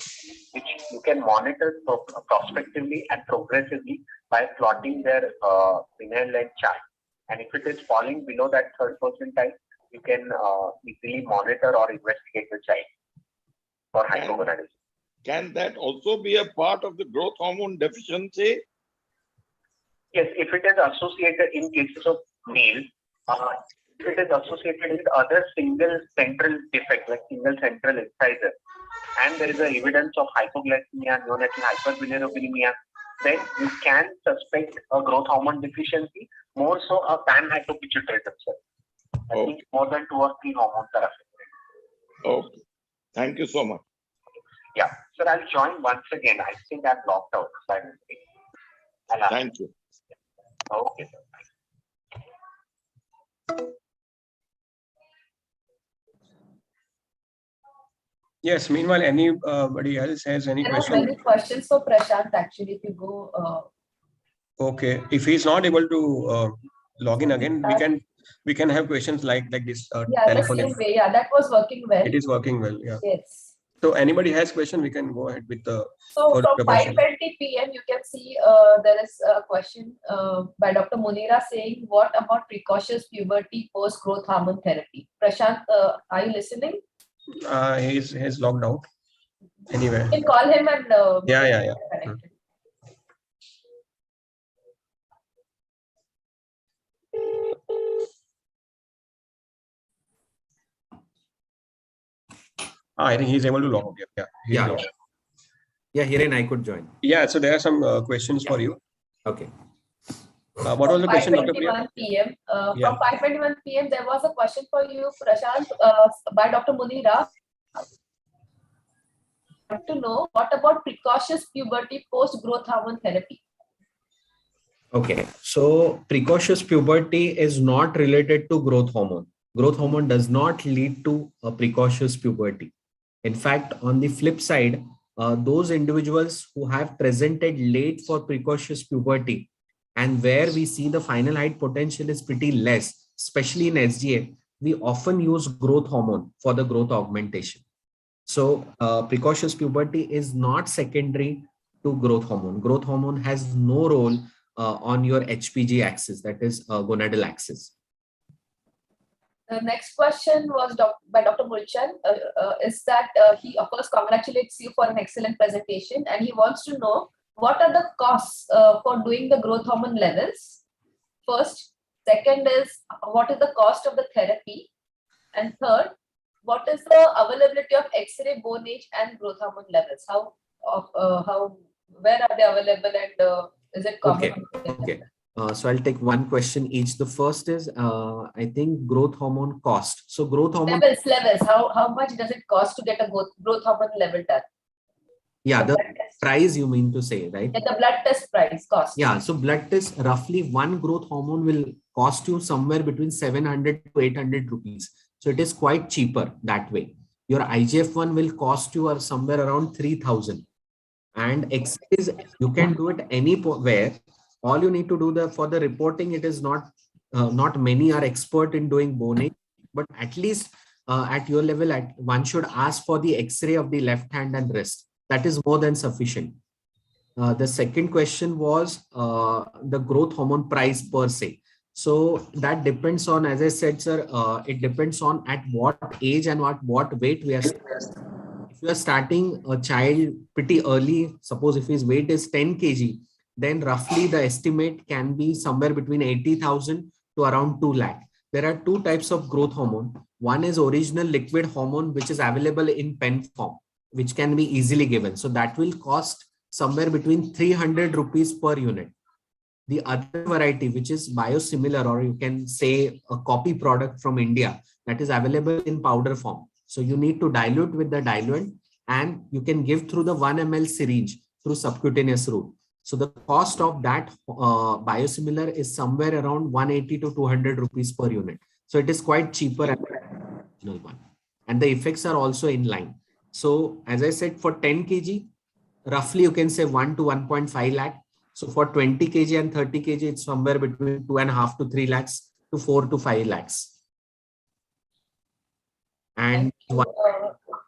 which you can monitor prospectively and progressively by plotting their linear length chart. And if it is falling below that third percentile, you can easily monitor or investigate the child for hypogonadism. Can that also be a part of the growth hormone deficiency? Yes, if it is associated in cases of male, if it is associated with other single central defect like single central incisor, and there is a evidence of hypoglycemia, neonatal hyperbilirubinemia, then you can suspect a growth hormone deficiency, more so a pan-hypopituitary cell. I think more than 2 or 3 hormones are affected. Okay. Thank you so much. Yeah. Sir, I'll join once again. I think I'm locked out. So Thank you. Okay, sir. Yes, meanwhile, anybody else has any There are question? many questions for Prashant actually. If you go. Okay, if he's not able to log in again, we can have questions like this. Yeah, the same way. Yeah, that was working well. It is working well. Yeah. Yes. So anybody has question, we can go ahead with the. So from 5:20 p.m. you can see there is a question by Dr. Munira saying, what about precocious puberty post-growth hormone therapy? Prashant, are you listening? He's logged out. Anyway. You can call him and Yeah. I think he's able to log out. Yeah, Hiren, I could join. Yeah, so there are some questions for you. Okay. What was the question, Dr. Priya? 5:21 p.m. From 5:21 p.m. there was a question for you, Prashant, by Dr. Munira. To know what about precocious puberty post-growth hormone therapy? Okay, so precocious puberty is not related to growth hormone. Growth hormone does not lead to a precocious puberty. In fact, on the flip side, those individuals who have presented late for precocious puberty and where we see the final height potential is pretty less, especially in SGA, we often use growth hormone for the growth augmentation. So precocious puberty is not secondary to growth hormone. Growth hormone has no role on your HPG axis, that is gonadal axis. The next question was by Dr. Mulchan, is that he of course congratulates you for an excellent presentation and he wants to know what are the costs for doing the growth hormone levels. First, second is what is the cost of the therapy, and third, what is the availability of X-ray, bone age, and growth hormone levels? Where are they available, and is it common? Okay. So I'll take one question each. The first is, I think, growth hormone cost. So growth hormone levels. How much does it cost to get a growth hormone level done? Yeah, the price you mean to say, right? Yeah, the blood test price cost. Yeah, so blood test, roughly one growth hormone will cost you somewhere between 700 to 800 rupees. So it is quite cheaper that way. Your IGF-1 will cost you somewhere around 3,000. And X-rays, you can do it anywhere. All you need to do for the reporting, it is not many are expert in doing bone age, but at least at your level, one should ask for the X-ray of the left hand and wrist. That is more than sufficient. The second question was the growth hormone price per se. So that depends on, as I said, sir, it depends on at what age and what weight we are starting. If you are starting a child pretty early, suppose if his weight is 10 kg, then roughly the estimate can be somewhere between 80,000 to around 2 lakh. There are two types of growth hormone. One is original liquid hormone, which is available in pen form, which can be easily given. So that will cost somewhere between 300 rupees per unit. The other variety, which is biosimilar, or you can say a copy product from India, that is available in powder form. So you need to dilute with the diluent and you can give through the 1 ml syringe through subcutaneous route. So the cost of that biosimilar is somewhere around 180 to 200 rupees per unit. So it is quite cheaper than the original one. And the effects are also in line. So as I said, for 10 kg, roughly you can say 1 to 1.5 lakh. So for 20 kg and 30 kg, it's somewhere between 2.5 to 3 lakhs to 4 to 5 lakhs. And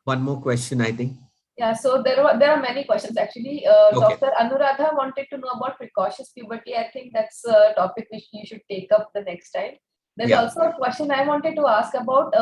one more question, I think. Yeah, so there are many questions actually. Okay. Dr. Anuradha wanted to know about precocious puberty. I think that's a topic which you should take up the next time. There's also a question I wanted to ask about,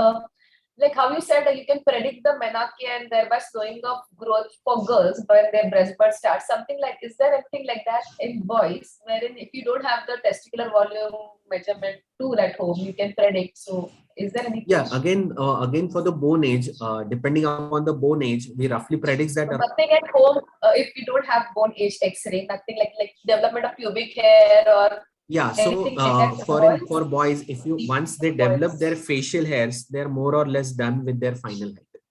like how you said that you can predict the menarche and thereby slowing of growth for girls when their breast birth starts. Something like, is there anything like that in boys, wherein if you don't have the testicular volume measurement tool at home, you can predict? So is there anything? Yeah, again for the bone age, depending on the bone age, we roughly predict that. Nothing at home if you don't have bone age X-ray, nothing like development of pubic hair or yeah. So like for boys, if you once they develop their facial hairs, they're more or less done with their final height.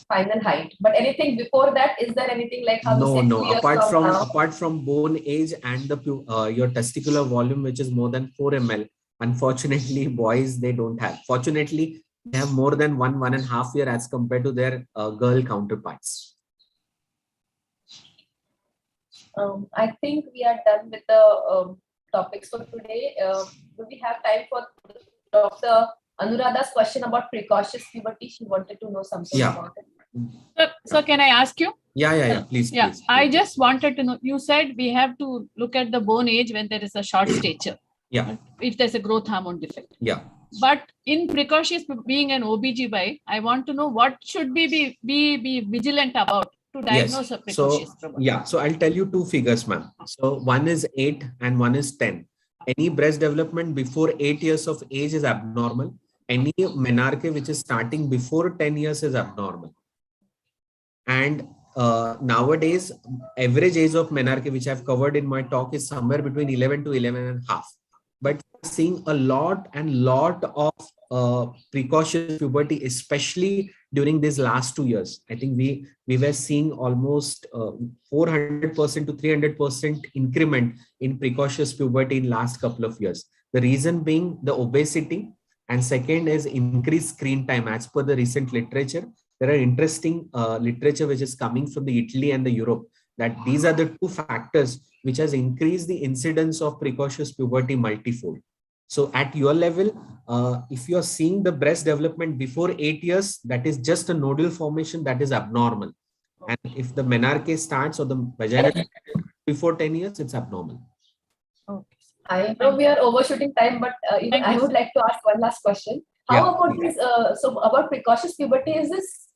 Final height, but anything before that, is there anything like how no apart from bone age and the your testicular volume, which is more than 4 ml, unfortunately boys they don't have. Fortunately, they have more than 1.5 year as compared to their girl counterparts. I think we are done with the topics for today. Do we have time for Dr. Anuradha's question about precocious puberty? She wanted to know something about it. So can I ask you? Yeah, please. Yeah, please. I just wanted to know, you said we have to look at the bone age when there is a short stature. Yeah. If there's a growth hormone defect. Yeah. But in precocious, being an OBGY, I want to know what should we be vigilant about to diagnose a precocious puberty. Yeah, so I'll tell you 2 figures, ma'am. So one is 8 and one is 10. Any breast development before 8 years of age is abnormal. Any menarche which is starting before 10 years is abnormal. And nowadays, average age of menarche, which I've covered in my talk, is somewhere between 11 to 11.5. But seeing a lot of precocious puberty, especially during these last 2 years. I think we were seeing almost 400% to 300% increment in precocious puberty in last couple of years. The reason being the obesity, and second is increased screen time. As per the recent literature, there are interesting literature which is coming from the Italy and the Europe, that these are the 2 factors which has increased the incidence of precocious puberty multifold. So at your level, if you are seeing the breast development before 8 years, that is just a nodal formation that is abnormal. And if the menarche starts or the vagina before 10 years, it's abnormal. Okay. I know we are overshooting time, but even I would like to ask one last question. How about this? So about precocious puberty, is this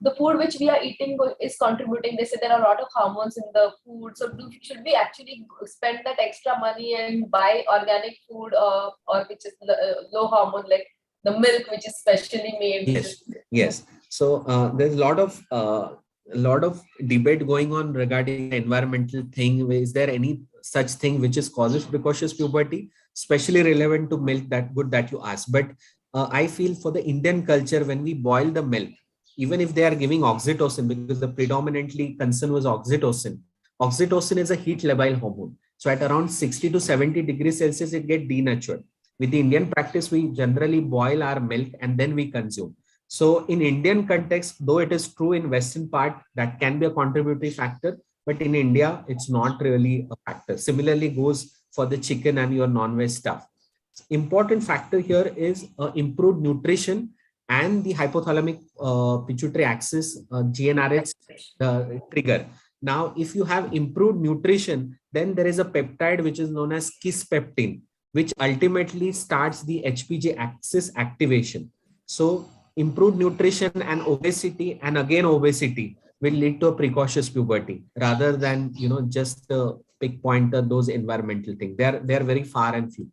the food which we are eating is contributing? They say there are a lot of hormones in the food. So should we actually spend that extra money and buy organic food or which is low hormone, like the milk which is specially made? Yes. So there's a lot of debate going on regarding the environmental thing. Is there any such thing which is causes precocious puberty, especially relevant to milk? That good that you asked. But I feel for the Indian culture, when we boil the milk, even if they are giving oxytocin, because the predominantly concern was oxytocin. Oxytocin is a heat labile hormone. So at around 60 to 70 degrees Celsius, it gets denatured. With the Indian practice, we generally boil our milk and then we consume. So in Indian context, though it is true in Western part, that can be a contributory factor, but in India, it's not really a factor. Similarly goes for the chicken and your non-veg stuff. Important factor here is improved nutrition and the hypothalamic pituitary axis GnRH trigger. Now, if you have improved nutrition, then there is a peptide which is known as kisspeptin, which ultimately starts the HPG axis activation. So improved nutrition and obesity, and again obesity, will lead to a precocious puberty rather than just pick pointer those environmental things. They are very far and few.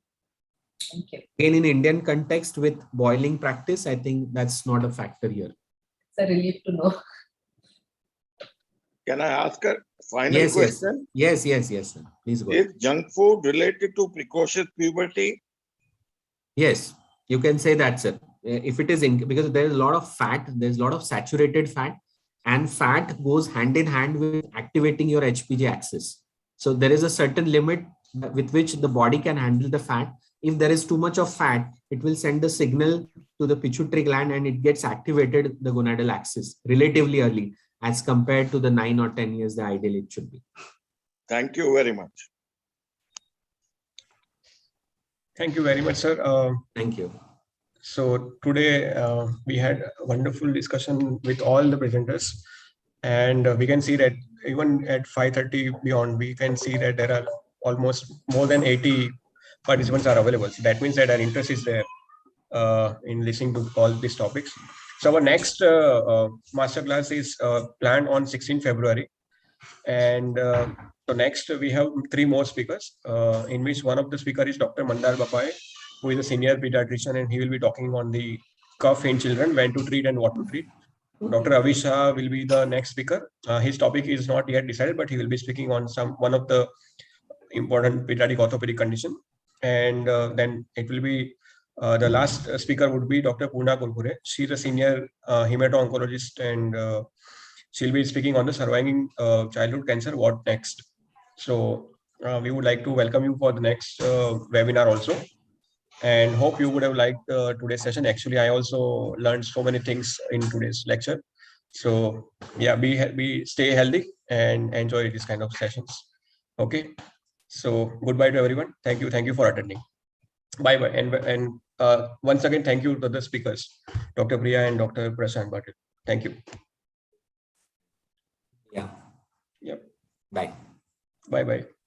Thank you. Again, in Indian context with boiling practice, I think that's not a factor here. It's a relief to know. Can I ask a final question? Yes, sir. Please go. Is junk food related to precocious puberty? Yes, you can say that, sir. If it is because there is a lot of fat, there's a lot of saturated fat, and fat goes hand in hand with activating your HPG axis. So there is a certain limit with which the body can handle the fat. If there is too much of fat, it will send the signal to the pituitary gland and it gets activated the gonadal axis relatively early as compared to the 9 or 10 years the ideal it should be. Thank you very much. Thank you very much, sir. Thank you. So today we had a wonderful discussion with all the presenters, and we can see that even at 5:30 beyond, we can see that there are almost more than 80 participants are available. So that means that our interest is there in listening to all these topics. So our next masterclass is planned on 16 February. And so next we have 3 more speakers, in which one of the speaker is Dr. Mandar Bapai, who is a senior pediatrician, and he will be talking on the cough in children, when to treat and what to treat. Dr. Avisha will be the next speaker. His topic is not yet decided, but he will be speaking on one of the important pediatric orthopedic condition. And then it will be the last speaker would be Dr. Poorna Kurkure. She's a senior hemato-oncologist, and she'll be speaking on the surviving childhood cancer, what next. So we would like to welcome you for the next webinar also, and hope you would have liked today's session. Actually, I also learned so many things in today's lecture. So yeah, be stay healthy and enjoy these kind of sessions. Okay, so goodbye to everyone. Thank you for attending. Bye bye. And once again, thank you to the speakers, Dr. Priya and Dr. Prashant Patil. Thank you. Yeah. Yep. Bye. Bye bye.